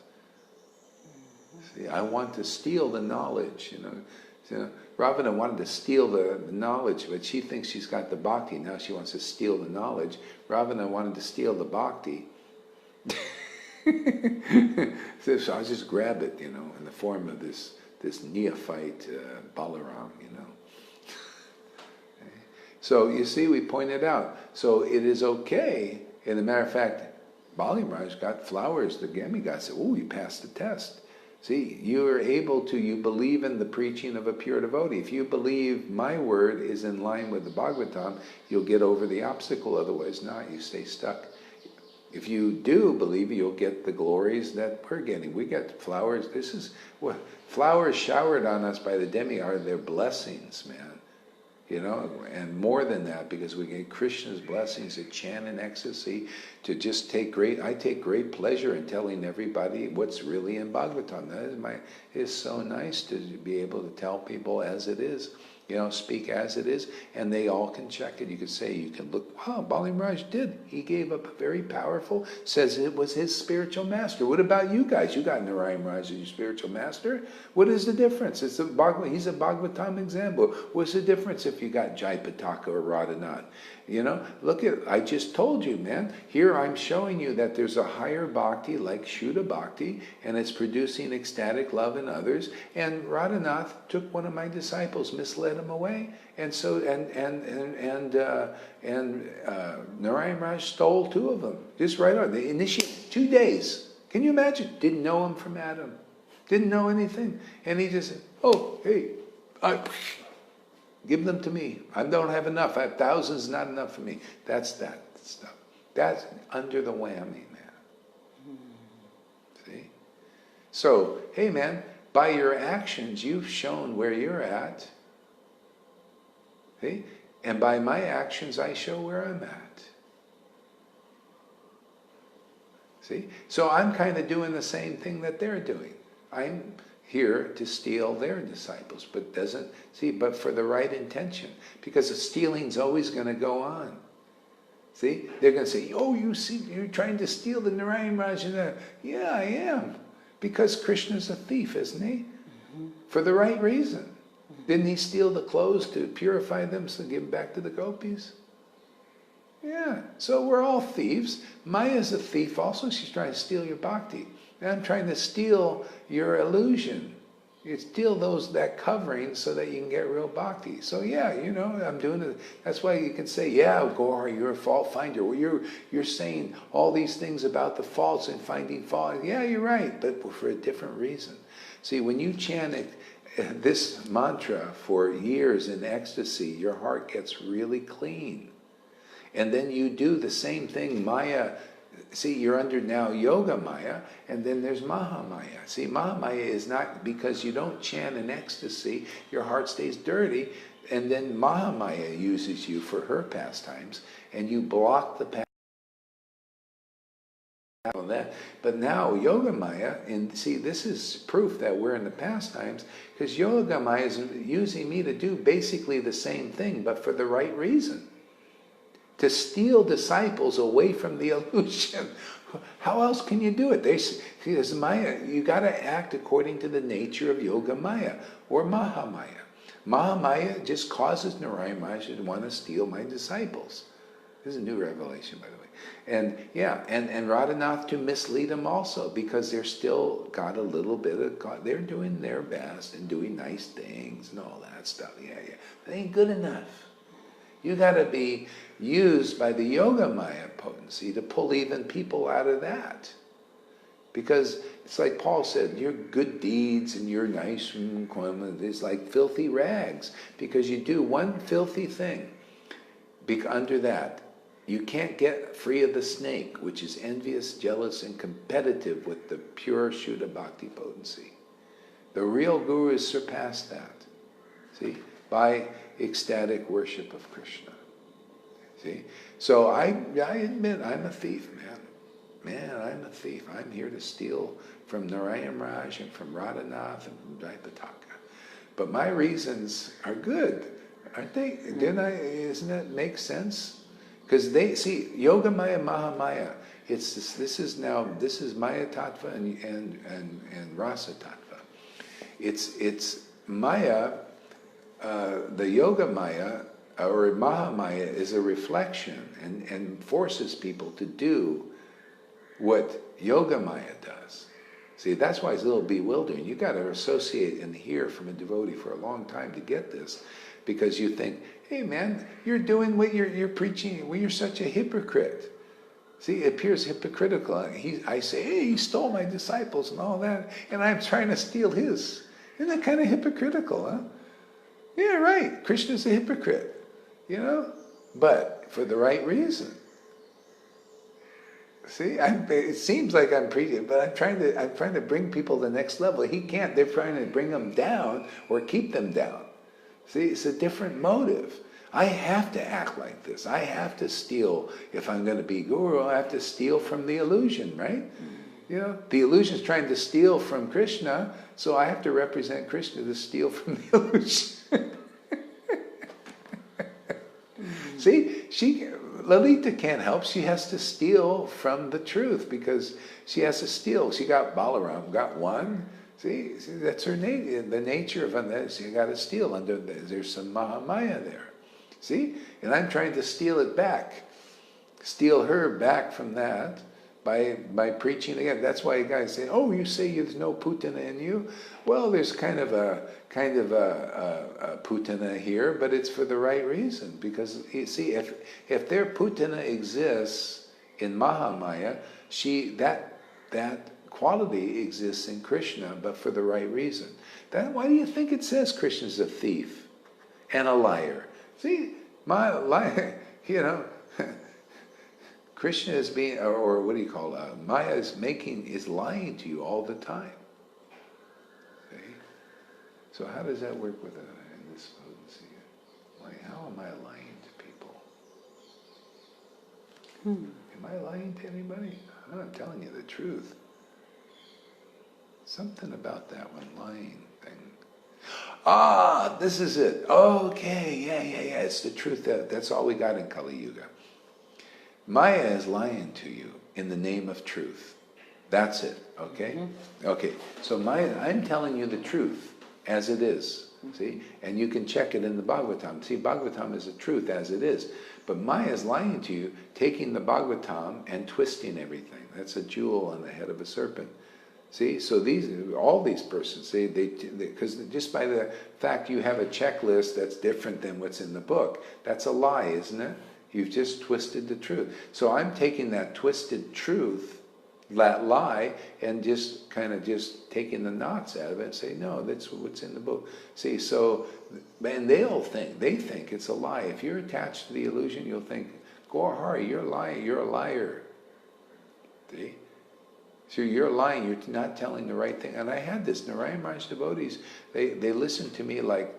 See, I want to steal the knowledge, you know. Ravana wanted to steal the knowledge, but she thinks she's got the bhakti. Now she wants to steal the knowledge. Ravana wanted to steal the bhakti. So I'll just grab it, you know, in the form of this neophyte Balaram, you know. So you see, we pointed out. So it is okay. And as a matter of fact, Bali Maharaj got flowers. The demigod said, oh, you passed the test. See, you are able to, you believe in the preaching of a pure devotee. If you believe my word is in line with the Bhagavatam, you'll get over the obstacle. Otherwise not, you stay stuck. If you do believe, you'll get the glories that we're getting. We get flowers. This is what flowers showered on us by the demigod. They're blessings, man. You know, and more than that, because we get Krishna's blessings to chant in ecstasy, to just I take great pleasure in telling everybody what's really in Bhagavatam. It is so nice to be able to tell people as it is. Speak as it is, and they all can check it. You could say, you can look, wow, Bali Maharaj did. He gave up a very powerful, says it was his spiritual master. What about you guys? You got Narayan Maharaj as your spiritual master? What is the difference? He's a Bhagavatam example. What's the difference if you got Jaipataka or Radhanath? Look I just told you, man. Here I'm showing you that there's a higher bhakti like Shuddha Bhakti, and it's producing ecstatic love in others. And Radhanath took one of my disciples, misled him away, and so Narayan Raj stole two of them. Just right on. They initiated 2 days. Can you imagine? Didn't know him from Adam. Didn't know anything. And he just said, oh, hey, give them to me. I don't have enough. I have thousands, not enough for me. That's that stuff. That's under the whammy, man. See? So, hey, man, by your actions, you've shown where you're at. See? And by my actions, I show where I'm at. See? So I'm kind of doing the same thing that they're doing. I'm here to steal their disciples, but for the right intention, because the stealing's always going to go on. See, they're going to say, oh, you see, you're trying to steal the Narayan Raj. Yeah, I am, because Krishna's a thief, isn't he? For the right reason. Didn't he steal the clothes to purify them so give them back to the gopis? Yeah, so we're all thieves. Maya's a thief also. She's trying to steal your bhakti. And I'm trying to steal your illusion. You steal that covering so that you can get real bhakti. So yeah, I'm doing it. That's why you can say, yeah, Gaur, you're a fault finder. Well, you're saying all these things about the faults and finding fault. Yeah, you're right, but for a different reason. See, when you chant this mantra for years in ecstasy, your heart gets really clean. And then you do the same thing, Maya. See, you're under now Yoga Maya, and then there's Mahamaya. See, Mahamaya is not because you don't chant in ecstasy, your heart stays dirty, and then Mahamaya uses you for her pastimes, and you block the path of that. But now Yoga Maya, and see, this is proof that we're in the pastimes, because Yoga Maya is using me to do basically the same thing, but for the right reason. To steal disciples away from the illusion. How else can you do it? There's Maya. You got to act according to the nature of Yoga Maya or Mahamaya. Mahamaya just causes Narayan Maharaj to want to steal my disciples. This is a new revelation, by the way. And yeah, and Radhanath to mislead them also, because they're still got a little bit of God. They're doing their best and doing nice things and all that stuff. Yeah. It ain't good enough. You got to be used by the Yoga Maya potency to pull even people out of that. Because it's like Paul said, your good deeds and your nice is like filthy rags. Because you do one filthy thing, under that, you can't get free of the snake, which is envious, jealous, and competitive with the pure Shuddha Bhakti potency. The real Guru has surpassed that. See? By ecstatic worship of Krishna. See? So I admit I'm a thief, man. Man, I'm a thief. I'm here to steal from Narayan Raj and from Radhanath and from Jaipataka. But my reasons are good, aren't they? Doesn't that make sense? Because they see Yoga Maya, Mahamaya. This is Maya Tattva and Rasa Tattva. It's Maya. The Yoga Maya or Mahamaya is a reflection and forces people to do what Yoga Maya does. See, that's why it's a little bewildering. You got to associate and hear from a devotee for a long time to get this, because you think, hey man, you're doing what you're preaching. Well, you're such a hypocrite. See, it appears hypocritical. I say, hey, he stole my disciples and all that, and I'm trying to steal his. Isn't that kind of hypocritical, huh? Yeah, right. Krishna's a hypocrite, but for the right reason. See, it seems like I'm preaching, but I'm trying to bring people to the next level. He can't. They're trying to bring them down or keep them down. See, it's a different motive. I have to act like this. I have to steal. If I'm going to be guru, I have to steal from the illusion, right? The illusion is trying to steal from Krishna, so I have to represent Krishna to steal from the illusion. See, Lalita can't help. She has to steal from the truth because she has to steal. She got Balaram, got one. See, that's her nature. The nature of it. She got to steal. There's some Mahamaya there. See, and I'm trying to steal it back, steal her back from that by preaching again. That's why guys say, "Oh, you say there's no Putana in you." Well, there's kind of a Putana here, but it's for the right reason. Because you see, if their Putana exists in Mahamaya, that quality exists in Krishna, but for the right reason. Why do you think it says Krishna's a thief and a liar? See, Krishna is being, or what do you call it? Maya is lying to you all the time. See? So how does that work with in this potency? Like, how am I lying to people? Am I lying to anybody? I'm not telling you the truth. Something about that one lying thing. Ah, this is it. Okay, yeah. It's the truth. That's all we got in Kali Yuga. Maya is lying to you in the name of truth. That's it, okay? Mm-hmm. Okay, so Maya, I'm telling you the truth as it is, see? And you can check it in the Bhagavatam. See, Bhagavatam is the truth as it is. But Maya is lying to you, taking the Bhagavatam and twisting everything. That's a jewel on the head of a serpent. See, so all these persons, because just by the fact you have a checklist that's different than what's in the book, that's a lie, isn't it? You've just twisted the truth. So I'm taking that twisted truth, that lie, and just taking the knots out of it and say, no, that's what's in the book. See, so, and they think it's a lie. If you're attached to the illusion, you'll think, Gaurahari, you're lying, you're a liar. See? So you're lying, you're not telling the right thing. And I had this, Narayan Maharaj devotees, they listened to me like,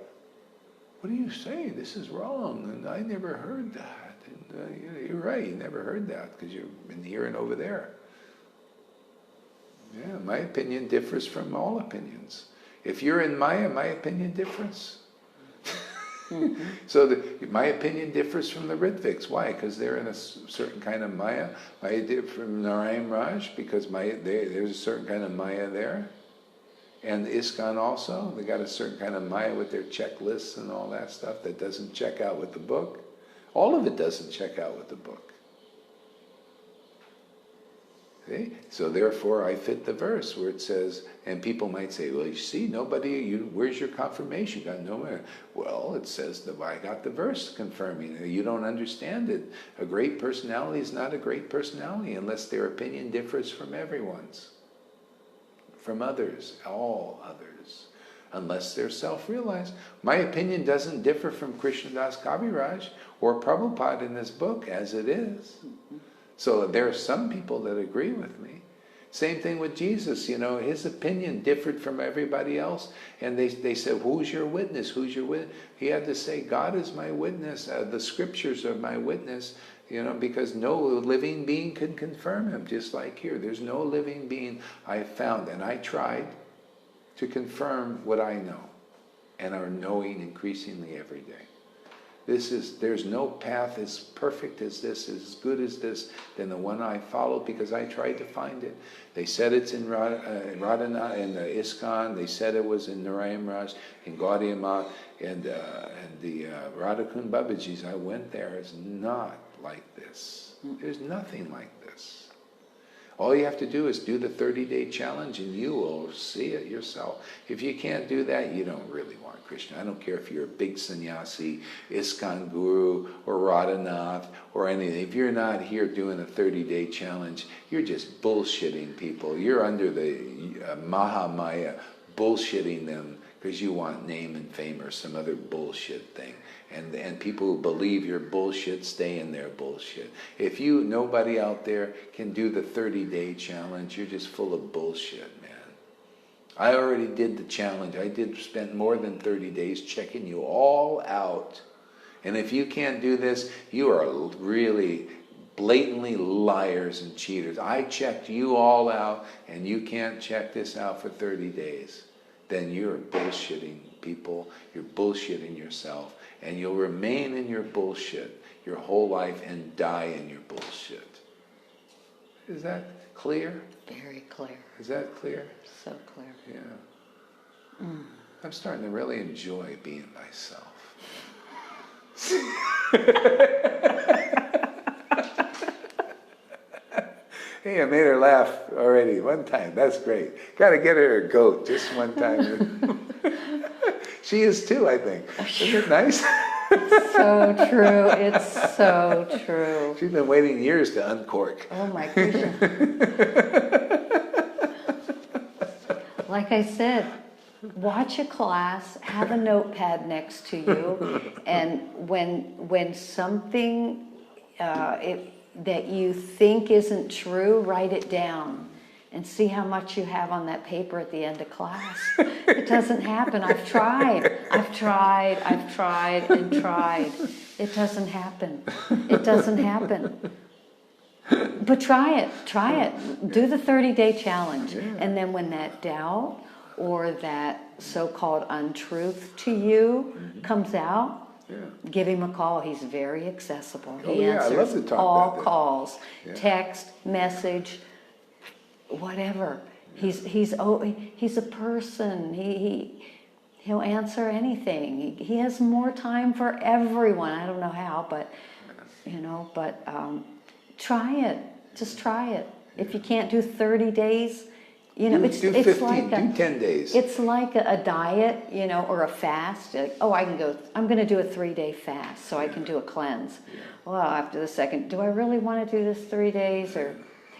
what are you saying? This is wrong, and I never heard that. And, you're right, you never heard that, because you've been here and over there. Yeah, my opinion differs from all opinions. If you're in Maya, my opinion differs. Mm-hmm. So my opinion differs from the Ritviks. Why? Because they're in a certain kind of Maya. Maya differs from Narayan Raj, because there's a certain kind of Maya there. And ISKCON also, they got a certain kind of Maya with their checklists and all that stuff that doesn't check out with the book. All of it doesn't check out with the book. See? So therefore I fit the verse where it says, and people might say, well, you see, where's your confirmation? You got no. Well, it says that I got the verse confirming. You don't understand it. A great personality is not a great personality unless their opinion differs from everyone's. From others, all others, unless they're self-realized. My opinion doesn't differ from Krishnadas Kaviraj or Prabhupada in this book as it is. So there are some people that agree with me. Same thing with Jesus, his opinion differed from everybody else. And they said, who's your witness? Who's your witness? He had to say, God is my witness. The scriptures are my witness. Because no living being can confirm him, just like here. There's no living being I found, and I tried to confirm what I know, and are knowing increasingly every day. There's no path as perfect as this, as good as this, than the one I followed, because I tried to find it. They said it's in Radhana, in the ISKCON. They said it was in Narayan Raj, in Gaudiya Math, and the Radhakund Babaji's. I went there. It's not like this. There's nothing like this. All you have to do is do the 30-day challenge and you will see it yourself. If you can't do that, you don't really want Krishna. I don't care if you're a big sannyasi, ISKCON guru, or Radhanath, or anything. If you're not here doing a 30-day challenge, you're just bullshitting people. You're under the Mahamaya, bullshitting them because you want name and fame or some other bullshit thing. And people who believe your bullshit stay in their bullshit. If nobody out there can do the 30-day challenge, you're just full of bullshit, man. I already did the challenge. I spent more than 30 days checking you all out. And if you can't do this, you are really blatantly liars and cheaters. I checked you all out, and you can't check this out for 30 days. Then you're bullshitting people. You're bullshitting yourself. And you'll remain in your bullshit. your whole life and die in your bullshit. Is that clear? Very clear. Is that clear? So clear. Yeah. I'm starting to really enjoy being myself. Hey, I made her laugh already one time. That's great. Got to get her a goat just one time. She is too, I think. Isn't it nice? So true. It's so true. She's been waiting years to uncork. Oh my goodness. Like I said, watch a class, have a notepad next to you, and when something that you think isn't true, write it down and see how much you have on that paper at the end of class. It doesn't happen. I've tried and tried. It doesn't happen. It doesn't happen. But try it. Do the 30-day challenge. Yeah. And then when that doubt or that so-called untruth to you comes out, give him a call. He's very accessible. He answers I love to talk all about that. calls, Yeah. text, message, whatever. He's a person. He'll answer anything. He has more time for everyone. I don't know how, but try it. Just try it. If you can't do 30 days, do 15, like do 10 days. It's like a diet, or a fast. Like, I'm going to do a 3-day fast so I can do a cleanse. Yeah. Well, after the second, do I really want to do this 3 days? Or,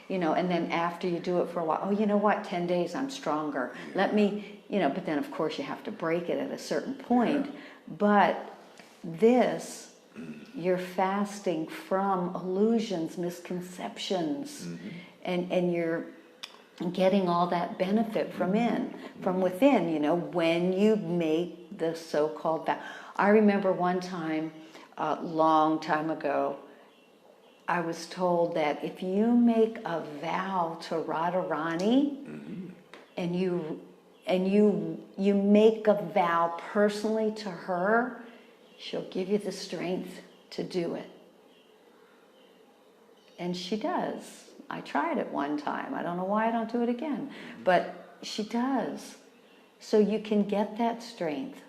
and then after you do it for a while, you know what, 10 days, I'm stronger. Yeah. Let me, but then of course you have to break it at a certain point. Yeah. But this, you're fasting from illusions, misconceptions, and you're getting all that benefit from within, when you make the so-called vow. I remember one time, a long time ago, I was told that if you make a vow to Radharani, and you make a vow personally to her, she'll give you the strength to do it. And she does. I tried it one time. I don't know why I don't do it again. But she does. So you can get that strength.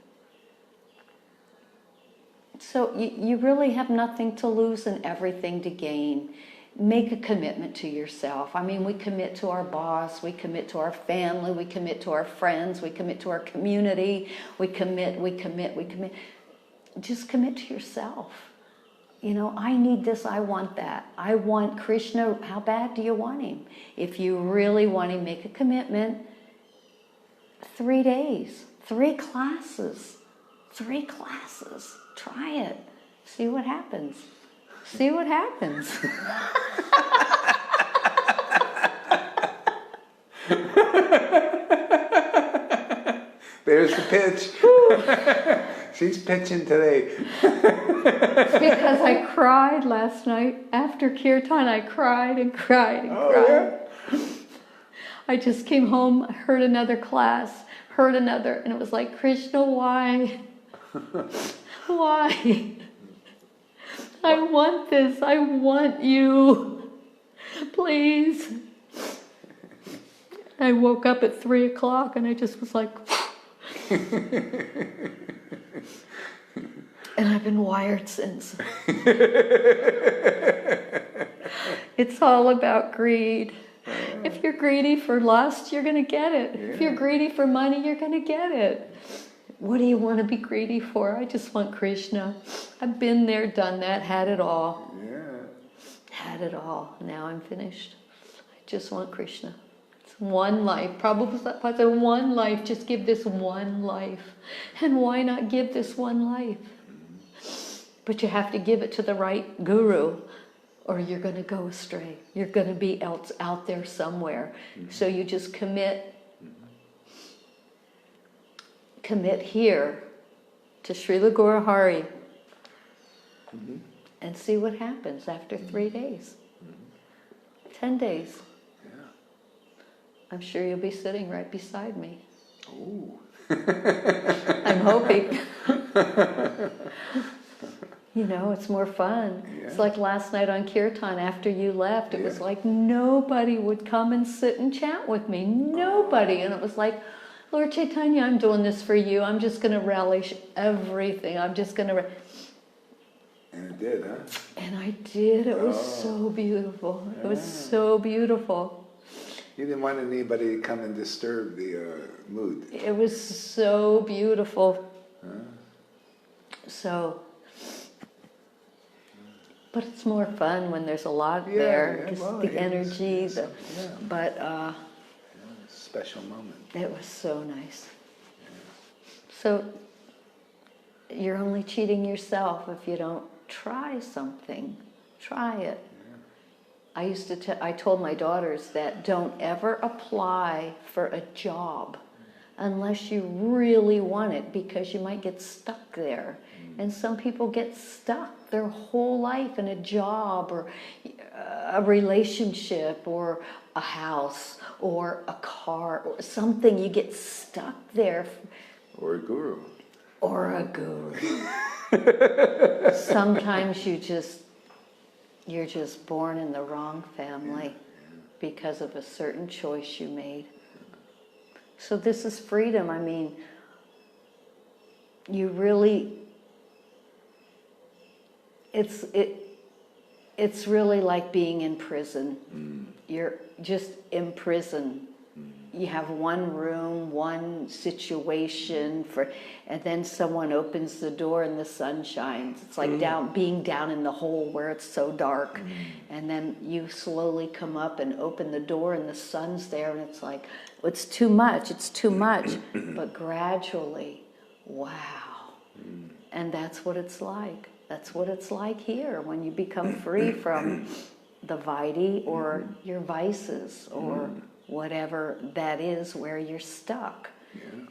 So you really have nothing to lose and everything to gain. Make a commitment to yourself. I mean, we commit to our boss, we commit to our family, we commit to our friends, we commit to our community, we commit. Just commit to yourself. I need this, I want that. I want Krishna. How bad do you want him? If you really want him, make a commitment. 3 days, 3 classes. Try it. See what happens. There's the pitch. She's pitching today. It's because I cried last night. After kirtan, I cried and cried. Yeah? I just came home, heard another class, and it was like, Krishna, why? Why? I want this. I want you. Please. I woke up at 3 o'clock and I just was like... And I've been wired since. It's all about greed. If you're greedy for lust, you're going to get it. Yeah. If you're greedy for money, you're going to get it. What do you want to be greedy for? I just want Krishna. I've been there, done that, had it all. Yeah. Had it all. Now I'm finished. I just want Krishna. It's one life. Prabhupada, one life. Just give this one life. And why not give this one life? But you have to give it to the right guru, or you're going to go astray. You're going to be out there somewhere. So you just commit here to Srila Guru Hari and see what happens after 3 days. 10 days. Yeah. I'm sure you'll be sitting right beside me. Ooh. I'm hoping. You know, it's more fun. Yeah. It's like last night on Kirtan after you left. It was Yeah. like nobody would come and sit and chat with me. Nobody. And it was like, Lord Chaitanya, I'm doing this for you. I'm just going to relish everything. I'm just going to... And it did, huh? And I did. It was so beautiful. It was so beautiful. You didn't want anybody to come and disturb the mood. It was so beautiful. So... But it's more fun when there's a lot there, because the energy, special moment. It was so nice. So you're only cheating yourself if you don't try something. Try it. I told my daughters that don't ever apply for a job unless you really want it, because you might get stuck there. And some people get stuck their whole life in a job or a relationship or a house or a car or something. You get stuck there. Or a guru. Or a guru. Sometimes you're just born in the wrong family because of a certain choice you made. So this is freedom. I mean, you really... It's really like being in prison. You're just in prison. You have one room, one situation, and then someone opens the door and the sun shines. It's like being down in the hole where it's so dark. And then you slowly come up and open the door and the sun's there, and it's like, it's too much, but gradually, wow. And that's what it's like. That's what it's like here when you become free from the vaidhi or your vices or whatever that is where you're stuck.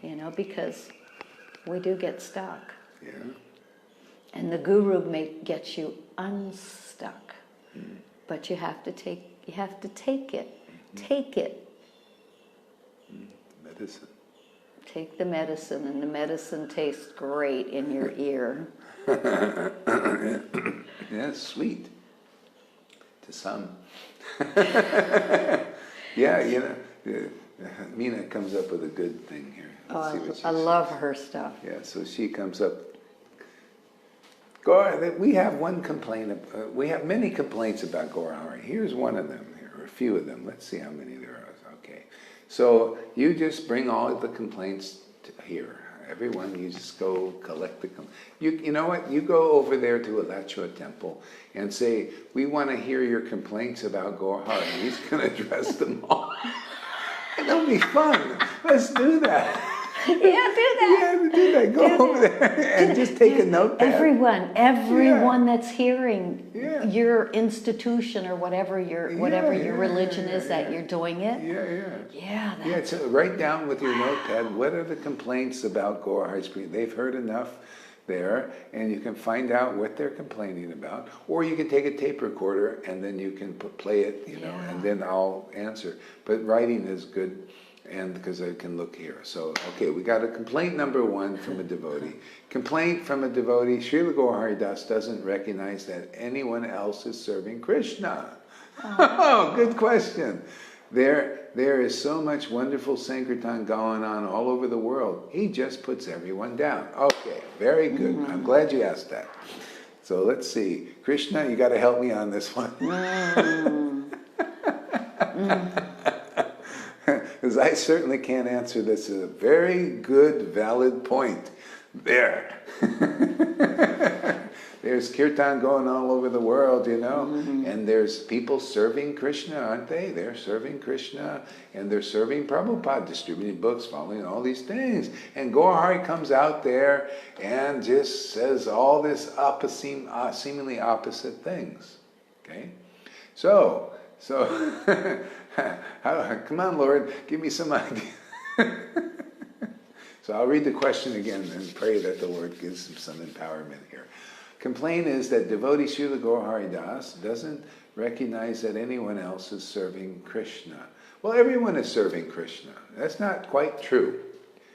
You know, because we do get stuck. And the guru may get you unstuck. But you have to take it. Take it. Medicine. Take the medicine, and the medicine tastes great in your ear. Yeah, sweet. To some. Yeah, you know, Mina comes up with a good thing here. I love her stuff. Yeah, so she comes up. We have one complaint. We have many complaints about Gaurahari. Here's one of them here, or a few of them. Let's see how many there are. Okay. So you just bring all of the complaints here. Everyone, you just go collect the complaints. You know what? You go over there to Alachua Temple and say, we want to hear your complaints about Gaurahari. He's going to address them all. That'll be fun. Let's do that. Yeah, do that. Yeah, do that. Go over there and just take a notepad. Everyone that's hearing your institution or whatever your religion is that you're doing it. Yeah, so write down with your notepad, what are the complaints about Gaurahari? They've heard enough there, and you can find out what they're complaining about. Or you can take a tape recorder and then you can play it, you know, and then I'll answer. But writing is good. And because I can look here. So, okay, we got a complaint number 1 from a devotee. Complaint from a devotee, Srila Gaurahari Das doesn't recognize that anyone else is serving Krishna. Oh, good question. There is so much wonderful Sankirtan going on all over the world. He just puts everyone down. Okay, very good. I'm glad you asked that. So let's see. Krishna, you got to help me on this one. Because I certainly can't answer this. It's a very good, valid point. There. There's kirtan going all over the world, you know, and there's people serving Krishna, aren't they? They're serving Krishna, and they're serving Prabhupada, distributing books, following all these things. And Gaurahari comes out there and just says all this seemingly opposite things. Okay? So come on, Lord, give me some idea. So I'll read the question again and pray that the Lord gives him some empowerment here. Complaint is that devotee Srila Gaurahari Das doesn't recognize that anyone else is serving Krishna. Well, everyone is serving Krishna. That's not quite true.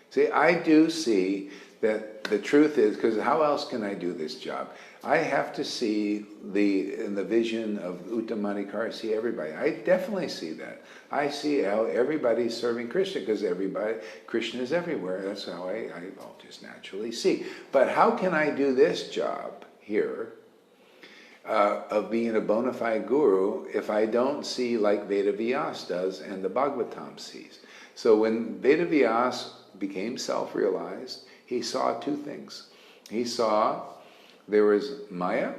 See, I do see that the truth is, because how else can I do this job? I have to see in the vision of Uttamanikar, I see everybody. I definitely see that. I see how everybody's serving Krishna, because Krishna is everywhere. That's how I'll just naturally see. But how can I do this job here of being a bona fide guru if I don't see like Vedavyas does and the Bhagavatam sees? So when Vedavyas became self-realized, he saw two things. He saw there was Maya,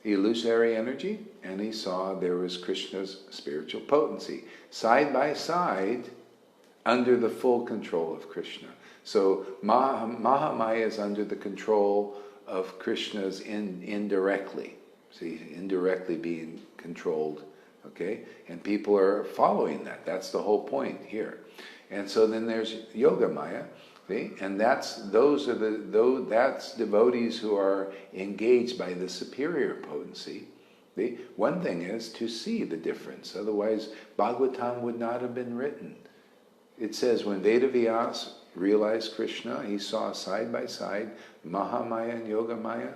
illusory energy, and he saw there was Krishna's spiritual potency, side by side, under the full control of Krishna. So Mahamaya is under the control of Krishna's indirectly. See, indirectly being controlled, okay? And people are following that. That's the whole point here. And so then there's Yoga Maya, see? And that's devotees who are engaged by the superior potency. See? One thing is to see the difference. Otherwise, Bhagavatam would not have been written. It says when Vedavyas realized Krishna, he saw side by side Mahamaya and Yoga Maya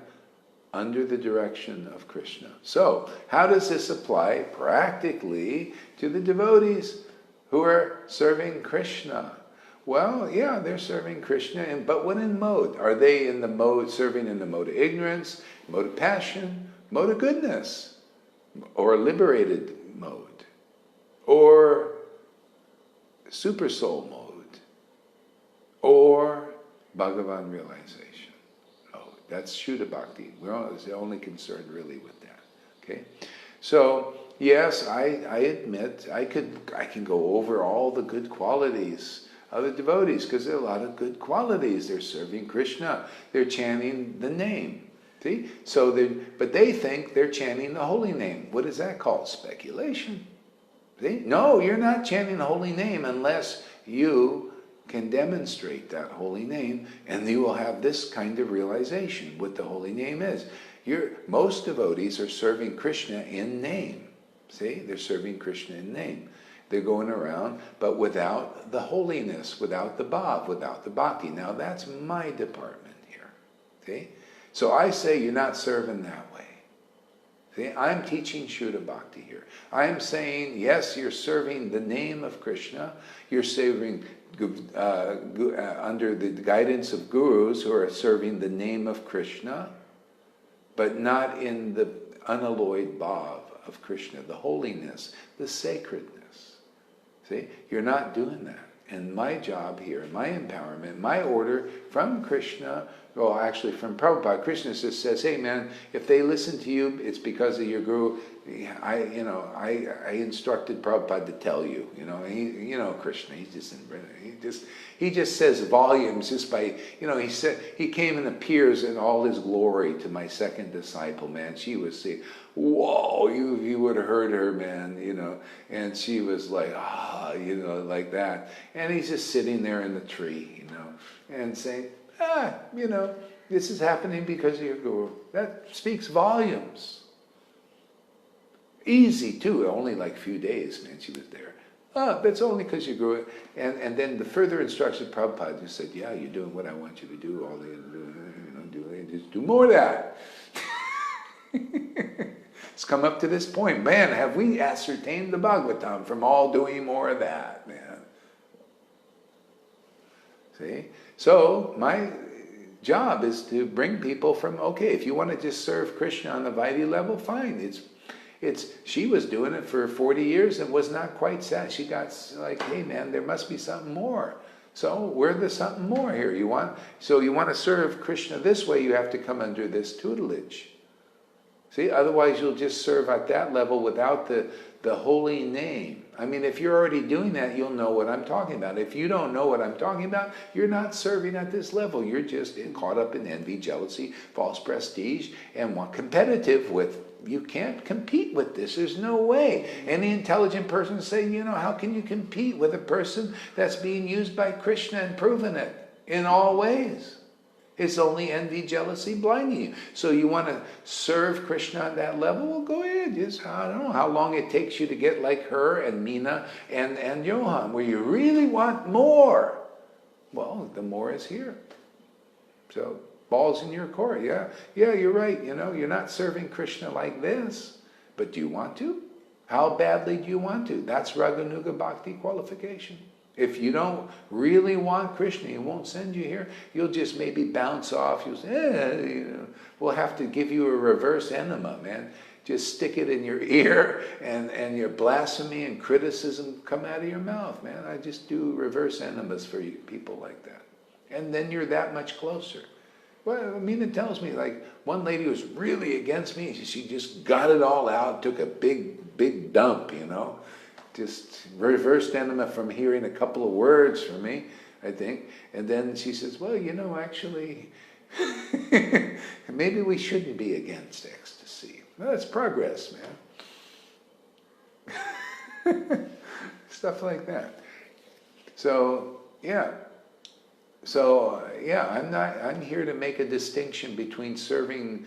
under the direction of Krishna. So, how does this apply practically to the devotees who are serving Krishna? Well, yeah, they're serving Krishna, but what in mode? Are they in the mode, serving in the mode of ignorance, mode of passion, mode of goodness, or liberated mode, or super soul mode, or Bhagavan realization? That's Shuddha Bhakti. We're only concerned really with that. Okay? So, yes, I admit I can go over all the good qualities of the devotees, because there are a lot of good qualities. They're serving Krishna. They're chanting the name. See? But they think they're chanting the holy name. What is that called? Speculation. See? No, you're not chanting the holy name unless you can demonstrate that holy name, and you will have this kind of realization, what the holy name is. Most devotees are serving Krishna in name. See? They're serving Krishna in name. They're going around, but without the holiness, without the bhav, without the bhakti. Now that's my department here. See? So I say you're not serving that way. See? I'm teaching Shuddha Bhakti here. I'm saying, yes, you're serving the name of Krishna. You're serving under the guidance of gurus who are serving the name of Krishna, but not in the unalloyed bhav of Krishna, the holiness, the sacredness. See? You're not doing that. And my job here, my empowerment, my order from Krishna, well, actually from Prabhupada, Krishna just says, hey man, if they listen to you, it's because of your guru. I instructed Prabhupada to tell you, Krishna, he just says volumes just by, he came and appears in all his glory to my second disciple, man. She was saying, whoa, you would have heard her, man, and she was like, like that. And he's just sitting there in the tree, and saying, this is happening because of your guru. That speaks volumes. Easy too, only like a few days, man, she was there. That's only because you grew it. And then the further instructions of Prabhupada just said, yeah, you're doing what I want you to do, all you do, just do more of that. It's come up to this point. Man, have we ascertained the Bhagavatam from all doing more of that, man? See? So, my job is to bring people from, okay, if you want to just serve Krishna on the Vaidhi level, fine. She was doing it for 40 years and was not quite sad. She got like, hey man, there must be something more. So where's the something more here? You want to serve Krishna this way, you have to come under this tutelage. See, otherwise you'll just serve at that level without the holy name. I mean, if you're already doing that, you'll know what I'm talking about. If you don't know what I'm talking about, you're not serving at this level. You're just caught up in envy, jealousy, false prestige, and competitive with. You can't compete with this. There's no way. Any intelligent person say, how can you compete with a person that's being used by Krishna and proven it in all ways? It's only envy, jealousy blinding you. So you want to serve Krishna on that level? Well, go ahead. I don't know how long it takes you to get like her and Meena and Johan, where you really want more. Well, the more is here. So ball's in your court. Yeah, you're right. You're not serving Krishna like this, but do you want to? How badly do you want to? That's Raganuga Bhakti qualification. If you don't really want Krishna, he won't send you here. You'll just maybe bounce off. You'll say, we'll have to give you a reverse enema, man. Just stick it in your ear, and your blasphemy and criticism come out of your mouth, man. I just do reverse enemas for you, people like that. And then you're that much closer. Well, Mina tells me, like, one lady was really against me. She just got it all out, took a big dump, just reversed enema from hearing a couple of words from me, I think. And then she says, well, actually, maybe we shouldn't be against ecstasy. Well, that's progress, man. Stuff like that. So, yeah. I'm here to make a distinction between serving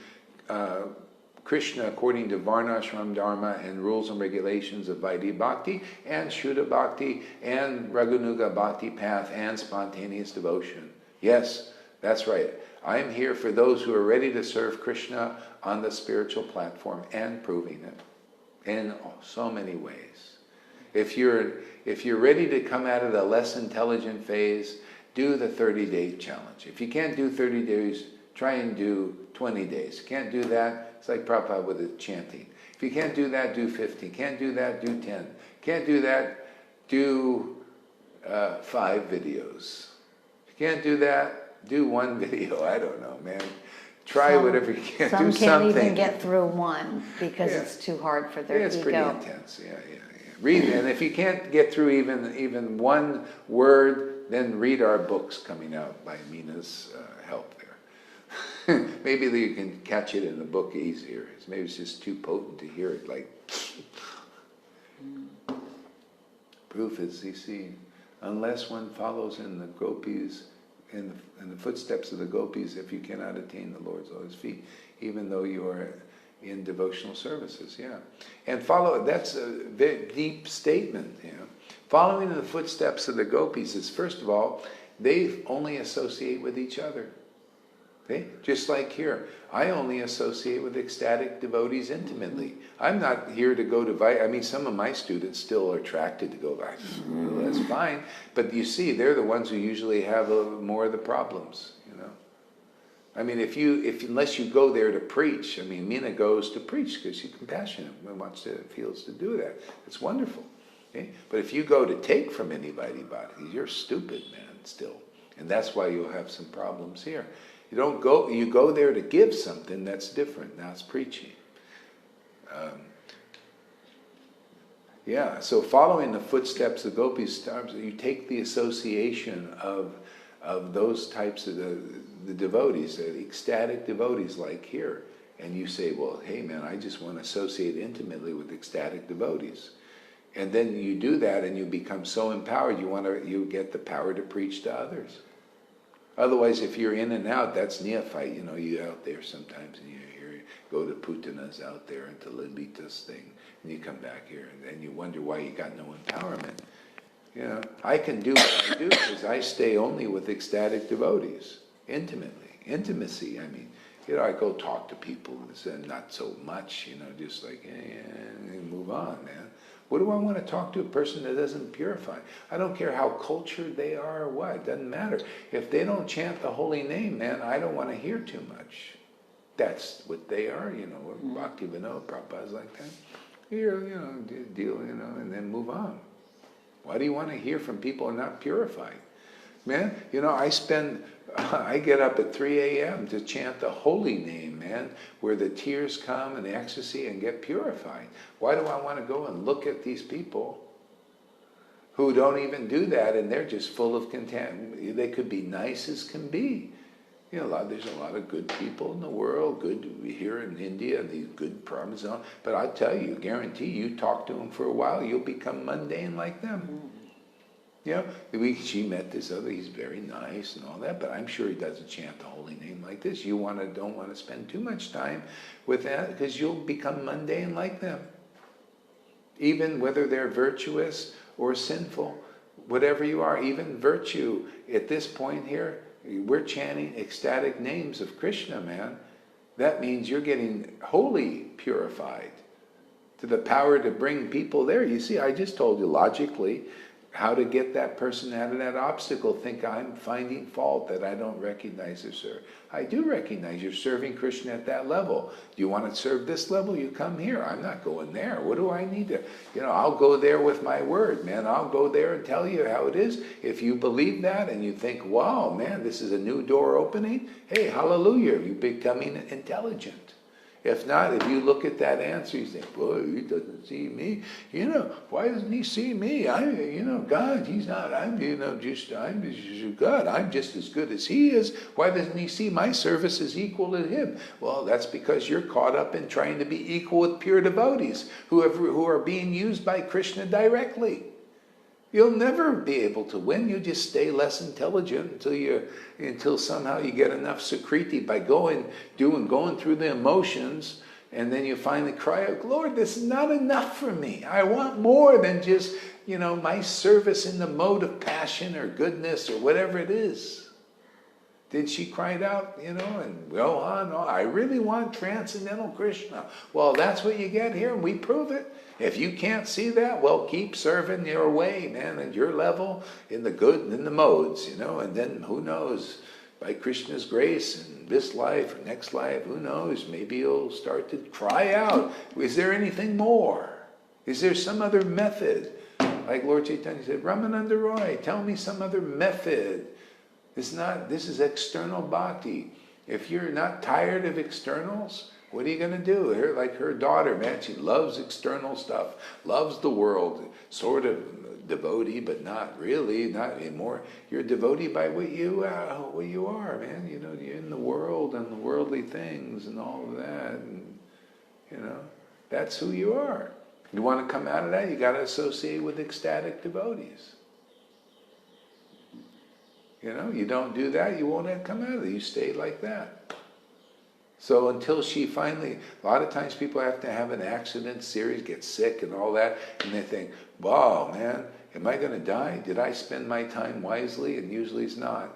Krishna according to Varnashram Dharma and rules and regulations of Vaidhi Bhakti and Shuddha Bhakti and Raganuga Bhakti path and spontaneous devotion. Yes, that's right. I'm here for those who are ready to serve Krishna on the spiritual platform and proving it in so many ways. If you're ready to come out of the less intelligent phase, do the 30-day challenge. If you can't do 30 days, try and do 20 days. Can't do that, it's like Prabhupada with the chanting. If you can't do that, do 50. Can't do that, do 10. Can't do that, do 5 videos. If you can't do that, do 1 video. I don't know, man. Try whatever you can. Some do something. Can't even get through 1 because it's too hard for their ego. It's pretty intense. Yeah. Read, and if you can't get through even 1 word, then read our books coming out by Mina's help there. Maybe you can catch it in the book easier. Maybe it's just too potent to hear it. Like proof is, you see, unless one follows in the gopis, in the footsteps of the gopis, if you cannot attain the Lord's lotus feet, even though you are in devotional services, and that's a very deep statement, Following in the footsteps of the gopis is, first of all, they only associate with each other. Okay? Just like here, I only associate with ecstatic devotees intimately. I'm not here to go to some of my students still are attracted to go back. Well, that's fine. But you see, they're the ones who usually have more of the problems, unless you go there to preach. Mina goes to preach because she's compassionate and feels to do that. It's wonderful. Okay? But if you go to take from anybody, you're stupid, man, still. And that's why you'll have some problems here. You go there to give something that's different. Now it's preaching. So following the footsteps of gopis, you take the association of those types of the devotees, the ecstatic devotees like here, and you say, well, hey man, I just want to associate intimately with ecstatic devotees. And then you do that and you become so empowered, you get the power to preach to others. Otherwise, if you're in and out, that's neophyte. You're out there sometimes and you go to Putanas out there and to Lalita's thing, and you come back here and then you wonder why you got no empowerment. I can do what I do because I stay only with ecstatic devotees, intimacy. I go talk to people and not so much, just like, and move on, man. What do I want to talk to a person that doesn't purify? I don't care how cultured they are or what. It doesn't matter. If they don't chant the holy name, man, I don't want to hear too much. That's what they are, Bhakti Vinod Prabhupada's like that. Here, deal, and then move on. Why do you want to hear from people who are not purified? Man, I get up at 3 a.m. to chant the holy name, man, where the tears come and ecstasy and get purified. Why do I want to go and look at these people who don't even do that and they're just full of contempt? They could be nice as can be. There's a lot of good people in the world, good here in India, these good Parmesan. But I tell you, guarantee you talk to them for a while, you'll become mundane like them. She met this other, he's very nice and all that, but I'm sure he doesn't chant the holy name like this. You don't want to spend too much time with that because you'll become mundane like them. Even whether they're virtuous or sinful, whatever you are, even virtue at this point here, We're chanting ecstatic names of Krishna, man. That means you're getting wholly purified to the power to bring people there. You see, I just told you logically how to get that person out of that obstacle. Think I'm finding fault that I don't recognize or serve. I do recognize you're serving Krishna at that level. Do you want to serve this level? You come here. I'm not going there. What do I need to, I'll go there with my word, man. I'll go there and tell you how it is. If you believe that and you think, wow, man, this is a new door opening, hey, hallelujah, you're becoming intelligent. If not, if you look at that answer, you think, boy, he doesn't see me. Why doesn't he see me? God, he's not. I'm just God. I'm just as good as he is. Why doesn't he see my service is equal to him? Well, that's because you're caught up in trying to be equal with pure devotees who are being used by Krishna directly. You'll never be able to win. You just stay less intelligent until somehow you get enough sukriti by going through the emotions, and then you finally cry out, Lord, this is not enough for me. I want more than just, my service in the mode of passion or goodness or whatever it is. Did she cry out, and go on, I really want transcendental Krishna. Well, that's what you get here, and we prove it. If you can't see that, well, keep serving your way, man, at your level, in the good and in the modes, and then who knows, by Krishna's grace in this life or next life, who knows, maybe you'll start to cry out, is there anything more? Is there some other method? Like Lord Chaitanya said, Ramananda Roy, tell me some other method. This is external bhakti. If you're not tired of externals, what are you going to do? Her daughter, man, she loves external stuff, loves the world, sort of devotee, but not really, not anymore. You're a devotee by what you are, man. You're in the world and the worldly things and all of that, and that's who you are. You want to come out of that, you got to associate with ecstatic devotees. You don't do that, you won't come out of it. You stay like that. So until she finally, a lot of times people have to have an accident, serious, get sick and all that, and they think, wow, man, am I going to die? Did I spend my time wisely? And usually it's not.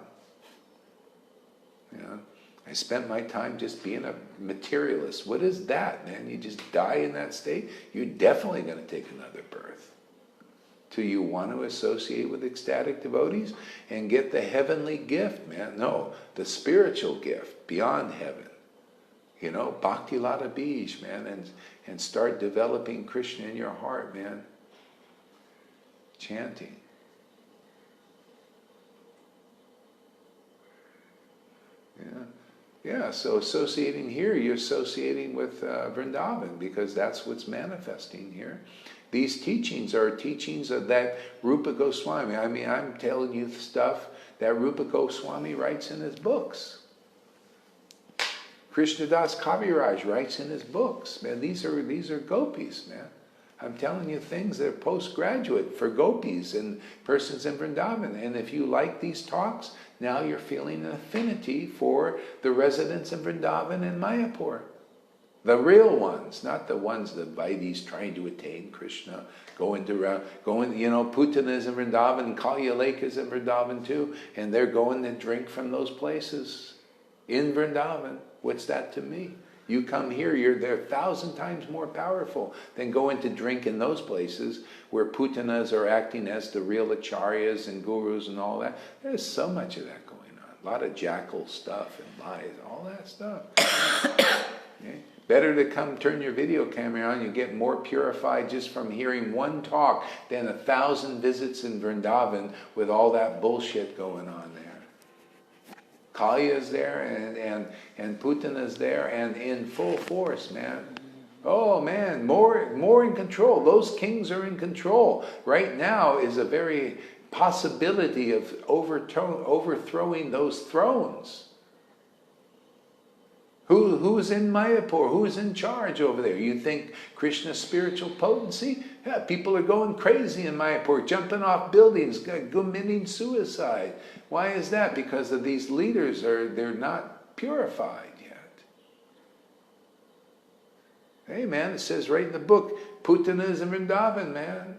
I spent my time just being a materialist. What is that, man? You just die in that state? You're definitely going to take another birth. Do you want to associate with ecstatic devotees and get the heavenly gift, man? No, the spiritual gift beyond heaven. Bhakti Lata Bij, man, and start developing Krishna in your heart, man. Chanting. Yeah, so associating here, you're associating with Vrindavan, because that's what's manifesting here. These teachings are teachings of that Rupa Goswami. I mean, I'm telling you stuff that Rupa Goswami writes in his books. Krishnadas Kaviraj writes in his books. Man, these are gopis, man. I'm telling you things that are postgraduate for gopis and persons in Vrindavan. And if you like these talks, now you're feeling an affinity for the residents of Vrindavan and Mayapur. The real ones, not the ones, the Vaidis trying to attain Krishna, Putana is in Vrindavan, and Kalya Lake is in Vrindavan too, and they're going to drink from those places in Vrindavan. What's that to me? You come here, they're 1,000 times more powerful than going to drink in those places where Putanas are acting as the real acharyas and gurus and all that. There's so much of that going on. A lot of jackal stuff and lies, all that stuff. Okay? Better to come turn your video camera on, you get more purified just from hearing one talk than 1,000 visits in Vrindavan with all that bullshit going on there. Kalya is there and Putana is there and in full force, man. Oh man, more in control. Those kings are in control. Right now is a very possibility of overthrowing those thrones. Who's in Mayapur? Who's in charge over there? You think Krishna's spiritual potency? Yeah, people are going crazy in Mayapur, jumping off buildings, committing suicide. Why is that? Because of these leaders, they're not purified yet. Hey man, it says right in the book, Putana is in Vrindavan, man.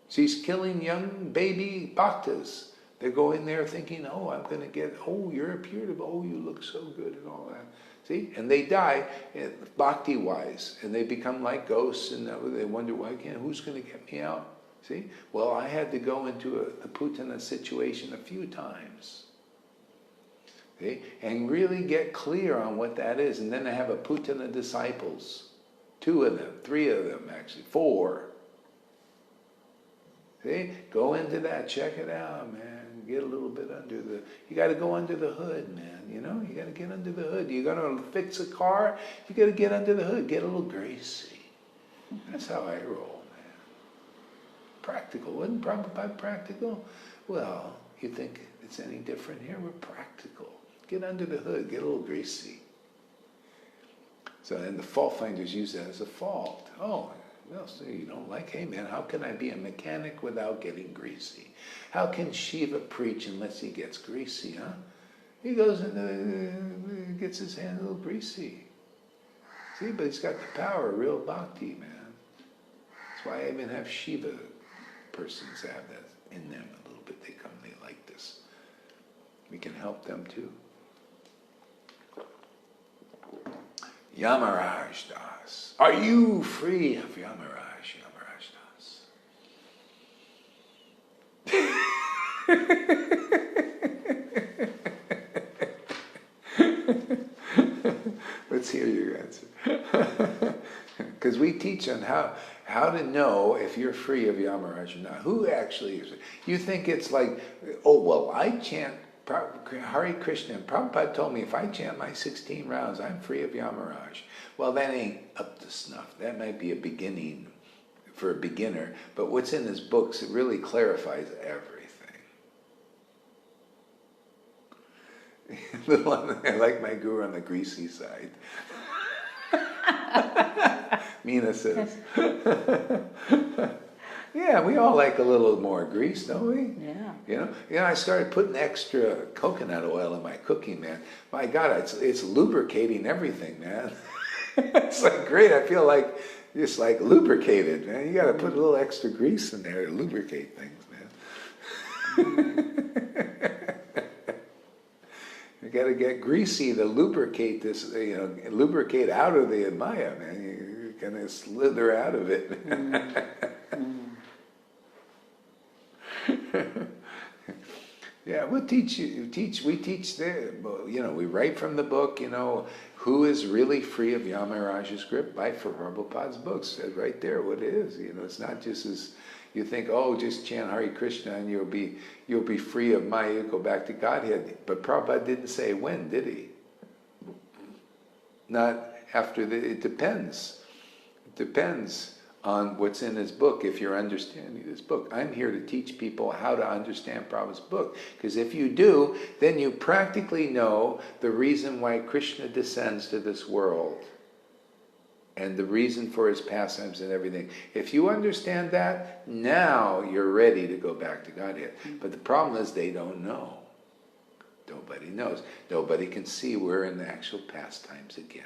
She's killing young baby bhaktas. They go in there thinking, oh, I'm going to get, oh, you're a putative, oh, you look so good and all that. See? And they die bhakti-wise, and they become like ghosts, and they wonder, who's going to get me out? See? Well, I had to go into a putana situation a few times. See? And really get clear on what that is. And then I have a putana disciples. 2 of them, 3 of them actually, 4. See? Go into that, check it out, man. Get a little bit under the, you got to go under the hood, man. You know, you got to get under the hood. You got to fix a car, you got to get under the hood, get a little greasy. That's how I roll, man. Practical. Wasn't Prabhupada practical? Well, you think it's any different here? We're practical. Get under the hood, get a little greasy. So, and the fault finders use that as a fault. Oh, well, so you don't like, hey man, how can I be a mechanic without getting greasy? How can Shiva preach unless he gets greasy, huh? He goes and gets his hand a little greasy. See, but he's got the power, real bhakti, man. That's why I even have Shiva persons have that in them a little bit. They come, they like this. We can help them too. Yamaraj Das. Are you free of Yamaraj, Yamaraj Das? Let's hear your answer. Because we teach on how to know if you're free of Yamaraj or not. Who actually is it? You think it's like, oh, well, I chant Hare Krishna, and Prabhupada told me if I chant my 16 rounds, I'm free of Yamaraj. Well, that ain't up to snuff. That might be a beginning for a beginner, but what's in his books, it really clarifies everything. I like my guru on the greasy side. Meena says. Yeah, we all like a little more grease, don't we? Yeah. You know, I started putting extra coconut oil in my cooking, man. My God, it's lubricating everything, man. It's like great. I feel like just like lubricated, man. You got to put a little extra grease in there to lubricate things, man. You got to get greasy to lubricate this, lubricate out of the Maya, man. You kind of slither out of it. Yeah, we teach there, we write from the book, who is really free of Yamaraj's grip by Prabhupada's books. Says right there what it is. It's not just as you think, oh, just chant Hare Krishna and you'll be free of Maya, go back to Godhead. But Prabhupada didn't say when, did he? Not after it depends. It depends on what's in his book, if you're understanding this book. I'm here to teach people how to understand Prabhupada's book. Because if you do, then you practically know the reason why Krishna descends to this world. And the reason for his pastimes and everything. If you understand that, now you're ready to go back to Godhead. But the problem is they don't know. Nobody knows. Nobody can see we're in the actual pastimes again.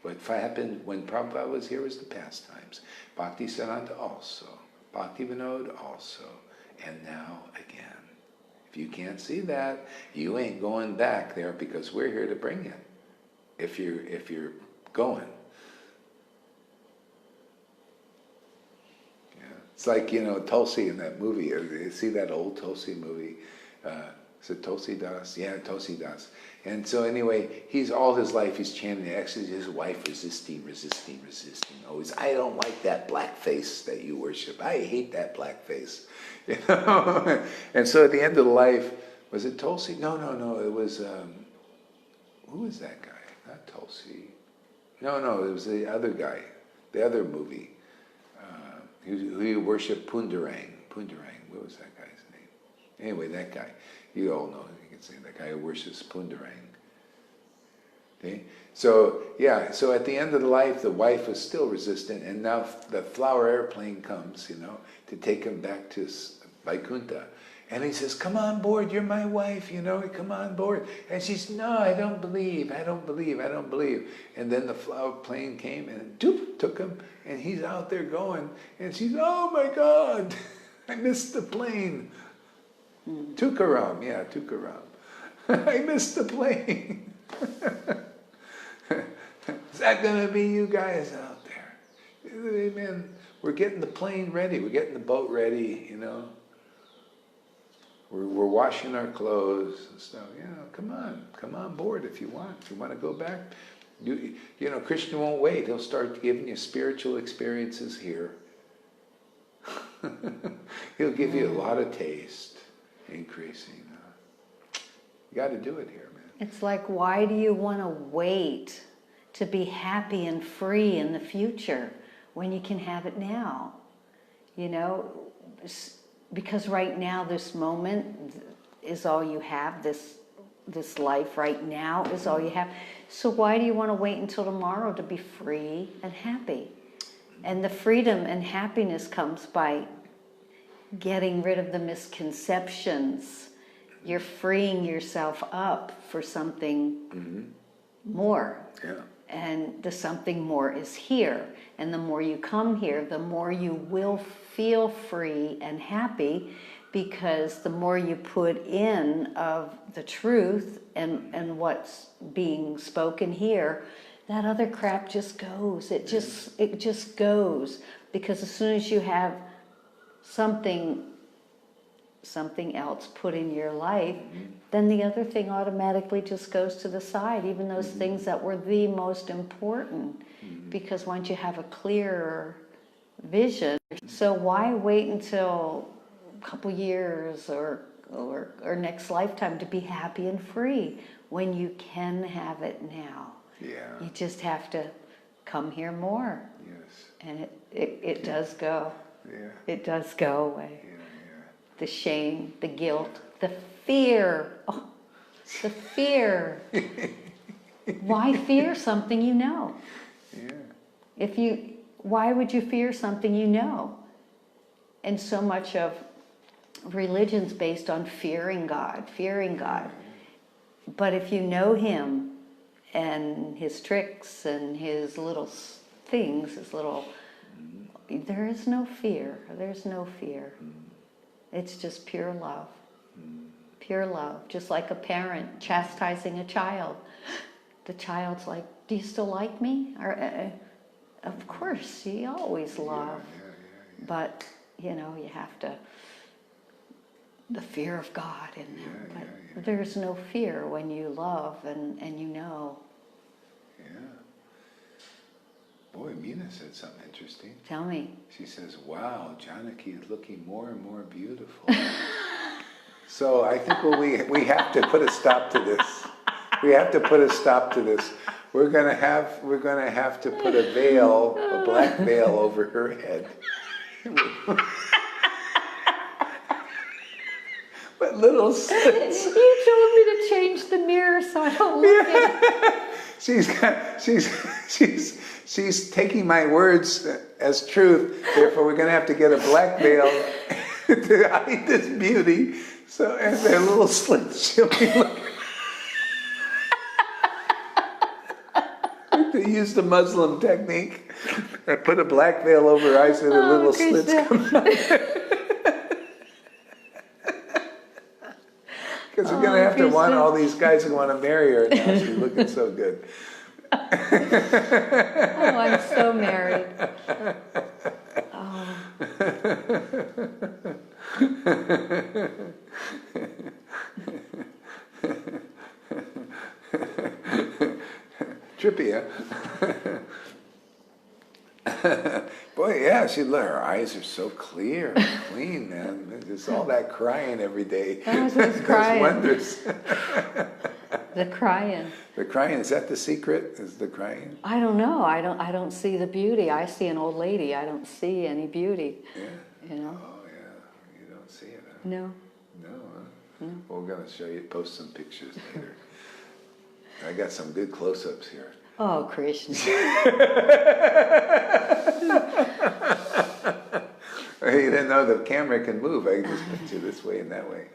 What happened when Prabhupada was here was the pastimes. Bhaktisiddhanta also. Bhaktivinoda also. And now again. If you can't see that, you ain't going back there because we're here to bring it. If you're going. Yeah. It's like, Tulsi in that movie. You see that old Tulsi movie? Is it Tulsi Das? Yeah, Tulsi Das. And so anyway, he's all his life he's chanting. Actually, his wife resisting. Always, I don't like that black face that you worship. I hate that black face. And so at the end of the life, was it Tulsi? No. It was who was that guy? Not Tulsi. No. It was the other guy. The other movie. Who worshipped Pundarang. What was that guy's name? Anyway, that guy. You all know, you can say that guy who worships Pundarang. Okay? So at the end of the life, the wife was still resistant, and now the flower airplane comes, to take him back to Vaikuntha. And he says, come on board, you're my wife, come on board. And she says, no, I don't believe. And then the flower plane came and took him, and he's out there going, and she's, oh my God, I missed the plane. Tukaram, yeah, Tukaram. I missed the plane. Is that going to be you guys out there? Amen. We're getting the plane ready. We're getting the boat ready, you know. We're washing our clothes and stuff. Yeah, come on board if you want. If you want to go back, you know, Krishna won't wait. He'll start giving you spiritual experiences here. He'll give you a lot of taste, increasing. You got to do it here, man. It's like, why do you want to wait to be happy and free in the future when you can have it now? You know, because right now, this moment is all you have. This life right now is all you have. So why do you want to wait until tomorrow to be free and happy? And the freedom and happiness comes by getting rid of the misconceptions. You're freeing yourself up for something more. Yeah. And the something more is here. And the more you come here, the more you will feel free and happy, because the more you put in of the truth and what's being spoken here, that other crap just goes. It just goes. Because as soon as you have something else put in your life, then the other thing automatically just goes to the side, even those things that were the most important. Because once you have a clearer vision, so why wait until a couple years or next lifetime to be happy and free when you can have it now? Yeah. You just have to come here more. Yes. And it does go. Yeah. It does go away. Yeah. The shame, the guilt, the fear. Oh, the fear. Why fear something you know? Yeah. Why would you fear something you know? And so much of religion's based on fearing God. But if you know Him and His tricks and His little things, there is no fear. There's no fear. It's just pure love. Pure love. Just like a parent chastising a child. The child's like, do you still like me? Or, of course, you always love. Yeah. But, you know, you have to, the fear of God in there. But there's no fear when you love and you know. Yeah. Boy, Meena said something interesting. Tell me. She says, wow, Janaki is looking more and more beautiful. So I think we have to put a stop to this. We have to put a stop to this. We're gonna have to put a veil, a black veil over her head. But little slits. You told me to change the mirror so I don't look at it. She's taking my words as truth. Therefore, we're gonna have to get a black veil to hide this beauty. So, and their little slits, she'll be looking. They used the Muslim technique. I put a black veil over her eyes so the little slits come out. Because we're going to have to want all these guys who want to marry her now. She's looking so good. Oh, I'm so married. Oh. Trippy, huh? Boy, yeah, her eyes are so clear and clean, man. Just all that crying every day. Does crying. Wonders. The crying. The crying, is that the secret? Is the crying? I don't know. I don't see the beauty. I see an old lady. I don't see any beauty. Yeah. You know? Oh, yeah. You don't see it, huh? No. No, huh? Well, we're going to show you, post some pictures later. I got some good close-ups here. Oh, Krishna. You didn't know the camera can move. I can just picture this way and that way.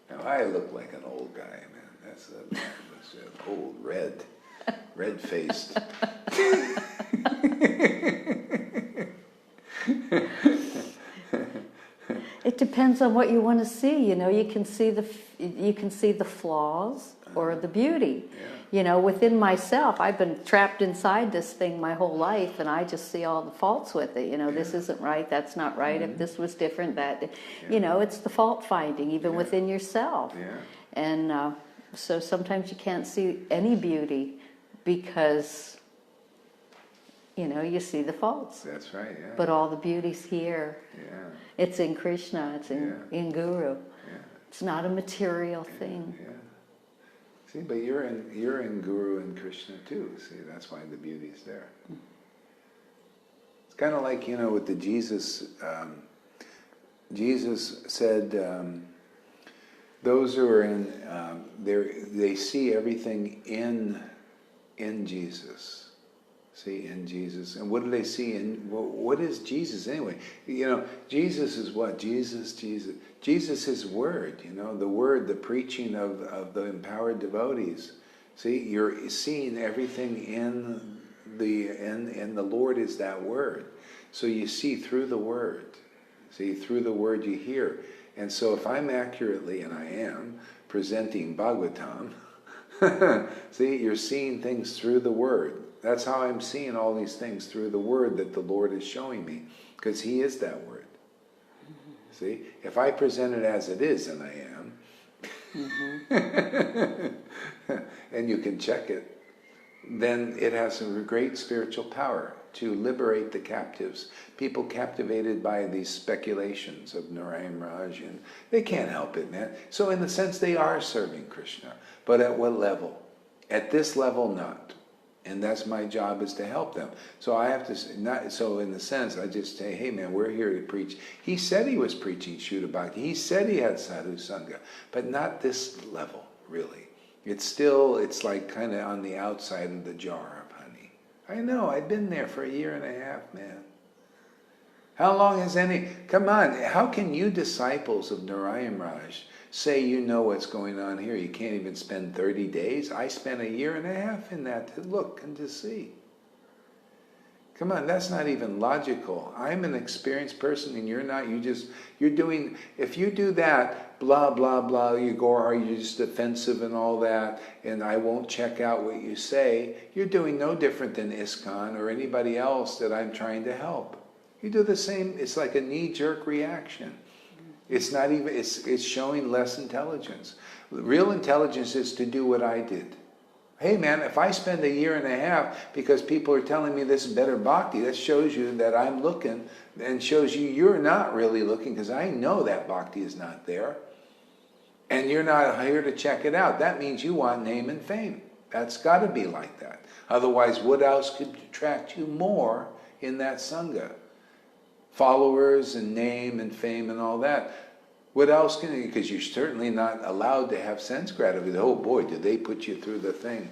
Now, I look like an old guy, man. That's an old, red-faced. It depends on what you want to see. You know, you can see the flaws or the beauty. Yeah. You know, within myself, I've been trapped inside this thing my whole life, and I just see all the faults with it. You know, this isn't right, that's not right. If this was different, that, you know, it's the fault finding even within yourself. Yeah. And so sometimes you can't see any beauty because, you know, you see the faults. That's right, yeah. But all the beauty's here. Yeah. It's in Krishna, it's in Guru. Yeah. It's not a material thing. Yeah. See, but you're in Guru and Krishna too. See, that's why the beauty's there. It's kind of like, you know, with the Jesus. Jesus said, those who are in, they see everything in Jesus. See, in Jesus. And what do they see in, well, what is Jesus anyway? You know, Jesus is what? Jesus. Jesus is Word, you know, the Word, the preaching of the empowered devotees. See, you're seeing everything in the Lord is that Word. So you see through the Word. See, through the Word you hear. And so if I'm accurately, and I am, presenting Bhagavatam, see, you're seeing things through the Word. That's how I'm seeing all these things, through the Word that the Lord is showing me, because He is that Word. See, if I present it as it is, and I am, and you can check it, then it has some great spiritual power to liberate the captives, people captivated by these speculations of Narayan Raj, and they can't help it, man. So in the sense, they are serving Krishna, but at what level? At this level, not. And that's my job, is to help them. So I have to, not, so in the sense, I just say, hey man, we're here to preach. He said he was preaching Shuddha Bhakti. He said he had sadhu sangha, but not this level, really. It's still, it's like kind of on the outside of the jar of honey. I know, I've been there for 1.5 years, man. How long has come on, how can you disciples of Narayan Raj say you know what's going on here? You can't even spend 30 days. I spent 1.5 years in that to look and to see. Come on, that's not even logical. I'm an experienced person and you're not. You're doing, if you do that, blah, blah, blah, you go, are you just defensive and all that, and I won't check out what you say, you're doing no different than ISKCON or anybody else that I'm trying to help. You do the same. It's like a knee-jerk reaction. It's not even, it's showing less intelligence. Real intelligence is to do what I did. Hey man, if I spend 1.5 years because people are telling me this is better bhakti, that shows you that I'm looking, and shows you you're not really looking, because I know that bhakti is not there. And you're not here to check it out. That means you want name and fame. That's got to be like that. Otherwise, what else could attract you more in that sangha? Followers and name and fame and all that. What else can you, because you're certainly not allowed to have sense gratification. Oh boy, did they put you through the thing.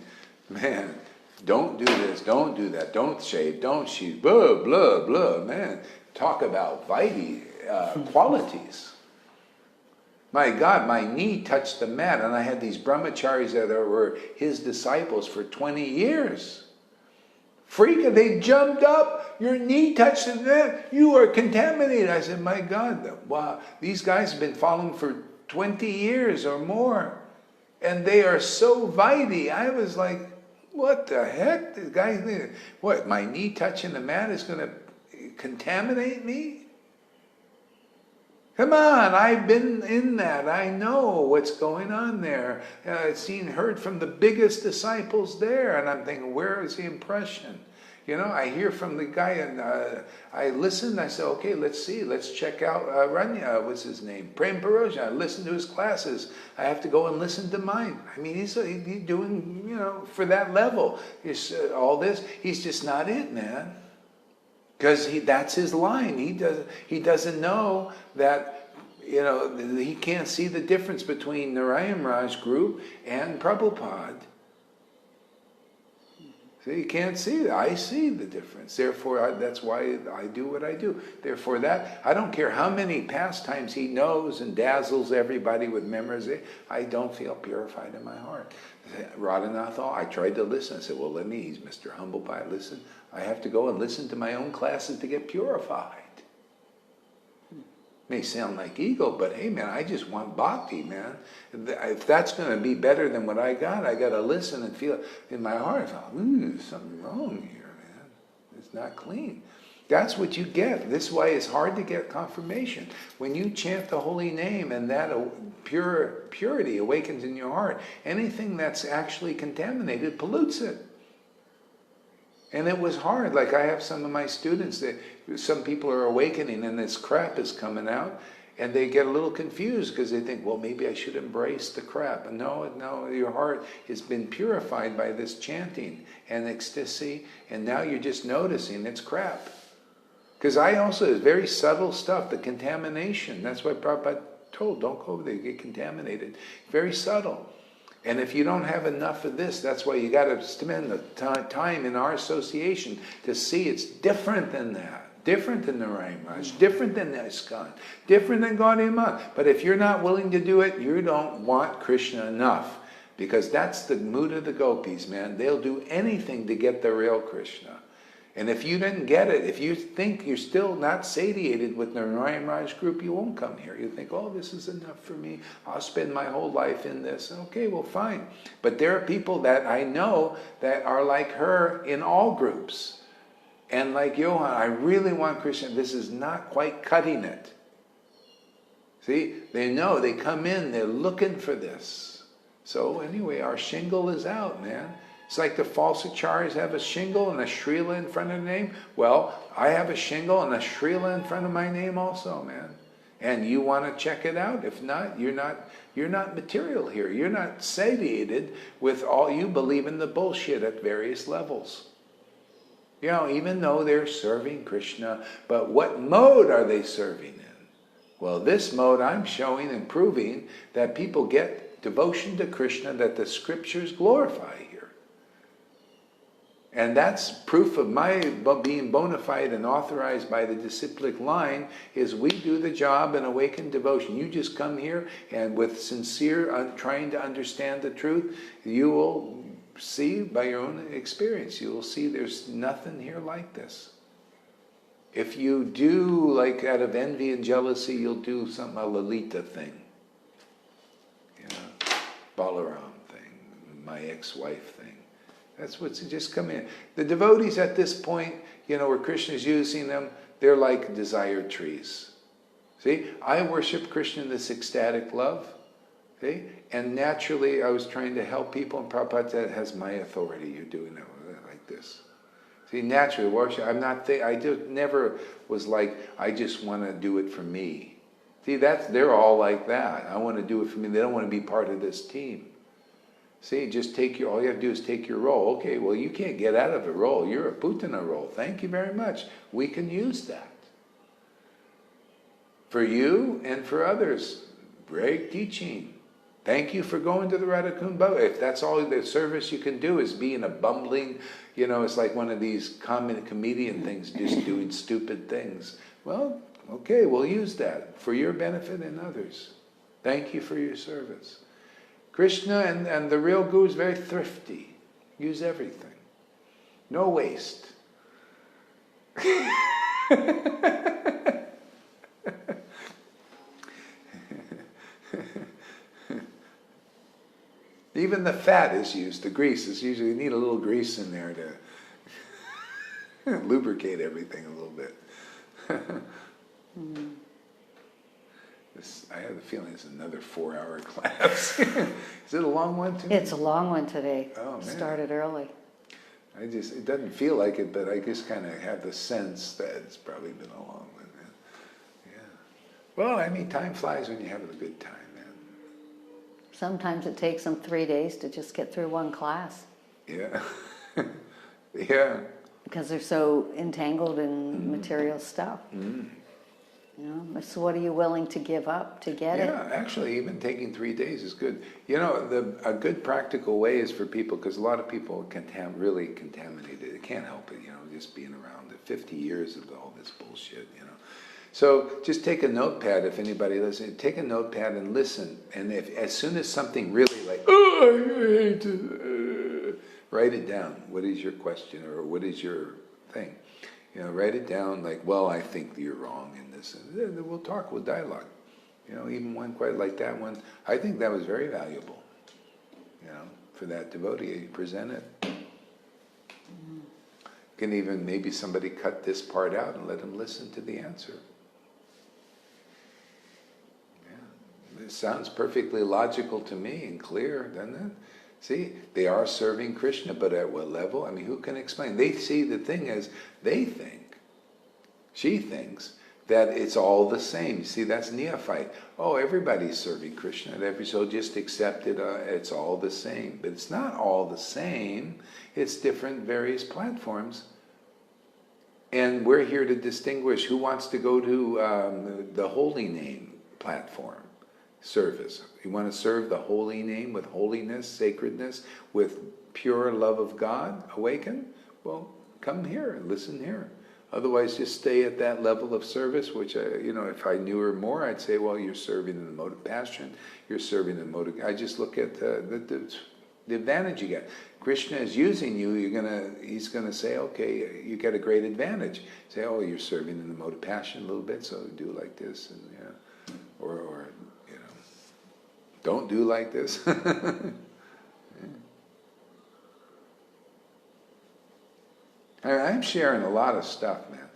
Man, don't do this, don't do that, don't shave, don't shoot, blah, blah, blah. Man, talk about Vaidhi qualities. My God, my knee touched the mat, and I had these brahmacharis that were his disciples for 20 years. Freak, they jumped up, your knee touched the mat, you are contaminated. I said, my God, wow, these guys have been following for 20 years or more, and they are so Vaidhi. I was like, what the heck? This guy, what, my knee touching the mat is going to contaminate me? Come on, I've been in that. I know what's going on there. I've heard from the biggest disciples there, and I'm thinking, where is the impression? You know, I hear from the guy, and I listened. I said, okay, let's see. Let's check out Ranya, what's his name? Prem Paroja. I listened to his classes. I have to go and listen to mine. I mean, he's doing, you know, for that level. All this, he's just not it, man. Because that's his line. He doesn't know that, you know, he can't see the difference between Narayan Raj group and Prabhupada. So you can't see that. I see the difference. Therefore, that's why I do what I do. Therefore, that I don't care how many pastimes he knows and dazzles everybody with memorization. I don't feel purified in my heart. Radhanath, I tried to listen. I said, well, let me, he's Mr. Humble Pie, listen. I have to go and listen to my own classes to get purified. May sound like ego, but hey man, I just want bhakti, man. If that's going to be better than what I got to listen and feel in my heart, there's something wrong here, man. It's not clean. That's what you get. This way it's hard to get confirmation. When you chant the holy name and that purity awakens in your heart, anything that's actually contaminated pollutes it. And it was hard. Like I have some of my students, some people are awakening and this crap is coming out, and they get a little confused because they think, well, maybe I should embrace the crap. And no, your heart has been purified by this chanting and ecstasy, and now you're just noticing it's crap. Because I also, it's very subtle stuff, the contamination. That's why Prabhupada told, don't go over there, you get contaminated. Very subtle. And if you don't have enough of this, that's why you got to spend the time in our association to see it's different than that. Different than the Raj, different than the ISKCON, different than Gaudiya Math. But if you're not willing to do it, you don't want Krishna enough. Because that's the mood of the gopis, man. They'll do anything to get the real Krishna. And if you didn't get it, if you think you're still not satiated with the Narayan Raj group, you won't come here. You think, oh, this is enough for me. I'll spend my whole life in this. Okay, well, fine. But there are people that I know that are like her in all groups. And like Johan, I really want Krishna. This is not quite cutting it. See, they know, they come in, they're looking for this. So anyway, our shingle is out, man. It's like the false acharyas have a shingle and a Srila in front of the name. Well, I have a shingle and a Srila in front of my name also, man. And you want to check it out? If not, you're not material here. You're not satiated with all, you believe in the bullshit at various levels. You know, even though they're serving Krishna, but what mode are they serving in? Well, this mode I'm showing and proving that people get devotion to Krishna that the scriptures glorify here. And that's proof of my being bona fide and authorized by the disciplic line, is we do the job in awakened devotion. You just come here and with sincere trying to understand the truth, you will see by your own experience, you will see there's nothing here like this. If you do, like out of envy and jealousy, you'll do something, a Lalita thing. You know, Balaram thing, my ex-wife thing. That's what's just come in. The devotees at this point, you know, where Krishna's using them, they're like desired trees. See, I worship Krishna in this ecstatic love. See, and naturally I was trying to help people, and Prabhupada said, has my authority, you're doing it like this. See, naturally, worship, I just never was like, I just want to do it for me. See, they're all like that. I want to do it for me. They don't want to be part of this team. See, all you have to do is take your role. Okay, well, you can't get out of a role. You're a Putana role. Thank you very much. We can use that. For you and for others. Great teaching. Thank you for going to the Radhakund Bhava. If that's all the service you can do is being a bumbling, you know, it's like one of these comedian things, just doing stupid things. Well, okay, we'll use that for your benefit and others. Thank you for your service. Krishna and the real Guru is very thrifty. Use everything. No waste. Even the fat is used. The grease is usually, you need a little grease in there to lubricate everything a little bit. I have the feeling it's another 4-hour class. Is it a long one too? It's a long one today. Oh, man. Started early. It doesn't feel like it, but I just kind of have the sense that it's probably been a long one. Yeah. Well, I mean, time flies when you're having a good time, man. Sometimes it takes them 3 days to just get through one class. Yeah. Yeah. Because they're so entangled in material stuff. Mm. You know, so what are you willing to give up to get it? Yeah, actually, even taking 3 days is good. You know, a good practical way is for people, because a lot of people really contaminated. They can't help it, you know, just being around the 50 years of all this bullshit, you know. So just take a notepad, if anybody listens, take a notepad and listen. And as soon as something really like, oh, I hate it, write it down. What is your question, or what is your thing? You know, write it down like, well, I think you're wrong in this. And then we'll talk, we'll dialogue. You know, even one quite like that one, I think that was very valuable, you know, for that devotee presented. Can even maybe somebody cut this part out and let him listen to the answer. Yeah. It sounds perfectly logical to me and clear, doesn't it? See, they are serving Krishna, but at what level? I mean, who can explain? They see the thing is, they think, she thinks, that it's all the same. You see, that's neophyte. Oh, everybody's serving Krishna, so just accept it, it's all the same. But it's not all the same. It's different, various platforms. And we're here to distinguish who wants to go to the holy name platform service. You want to serve the holy name with holiness, sacredness, with pure love of God, awaken? Well, come here and listen here. Otherwise, just stay at that level of service, which, you know, if I knew her more, I'd say, well, you're serving in the mode of passion, you're serving in the mode of... I just look at the advantage you get. Krishna is using you, he's gonna say, okay, you get a great advantage. Say, oh, you're serving in the mode of passion a little bit, so do like this, and yeah, or you know, don't do like this. I'm sharing a lot of stuff, man.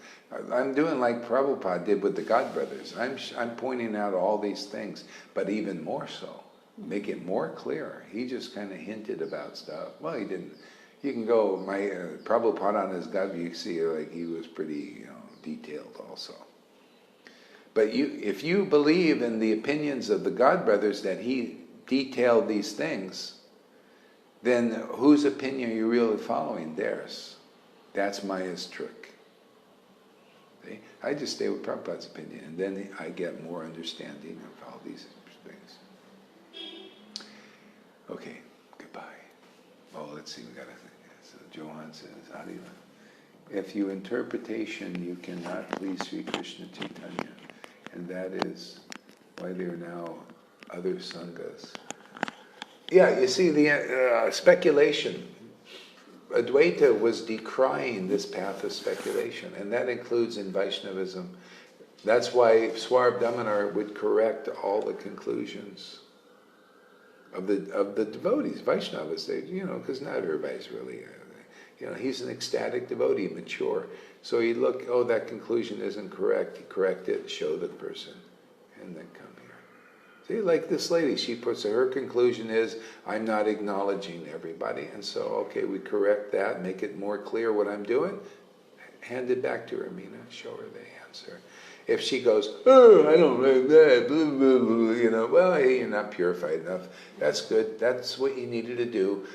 I'm doing like Prabhupada did with the God Brothers. I'm pointing out all these things, but even more so. Make it more clear. He just kind of hinted about stuff. Well, he didn't. You can go, my Prabhupada on his God, you see, like he was pretty, you know, detailed also. But if you believe in the opinions of the God Brothers that he detailed these things, then whose opinion are you really following? Theirs. That's Maya's trick. See? I just stay with Prabhupada's opinion, and then I get more understanding of all these things. Okay, goodbye. Oh, let's see, we got to think. So Johan says, Adiva. If you interpretation, you cannot please Sri Krishna Chaitanya. And that is why there are now other sanghas. Yeah, you see, the speculation. Advaita was decrying this path of speculation, and that includes in Vaishnavism. That's why Swarab Damanar would correct all the conclusions of the devotees, Vaishnavas. They, you know, because not everybody's really, you know, he's an ecstatic devotee, mature. So you look, oh, that conclusion isn't correct. You correct it, show the person, and then come here. See, like this lady, she puts her conclusion is, I'm not acknowledging everybody, and so, okay, we correct that, make it more clear what I'm doing, hand it back to her, Meena, show her the answer. If she goes, oh, I don't like that, blah, blah, blah, you know, well, hey, you're not purified enough. That's good. That's what you needed to do.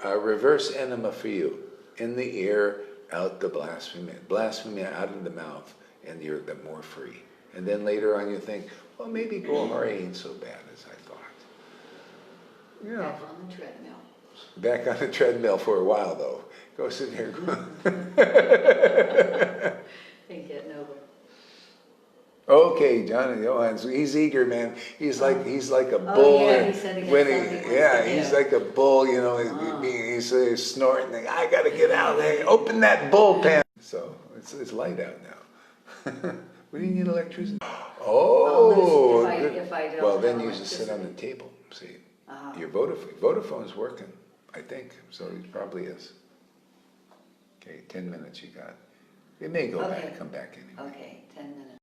Reverse enema for you. In the ear, out the blasphemy. Blasphemy out of the mouth, and you're the more free. And then later on you think, well, maybe Gohari ain't so bad as I thought. You know, Back on the treadmill. Back on the treadmill for a while, though. Go sit here. Ain't getting over. Okay, John Johannes, he's eager, man. He's like a bull. Yeah, he said he's like a bull, you know. He's snorting. Like, I gotta get out there. Open that bullpen. So it's light out now. What do you need electricity? Oh, if I don't well, then have you just sit on the table. See, your Vodafone's working, I think. So it probably is. Okay, 10 minutes you got. It may go back, come back anyway. Okay, 10 minutes.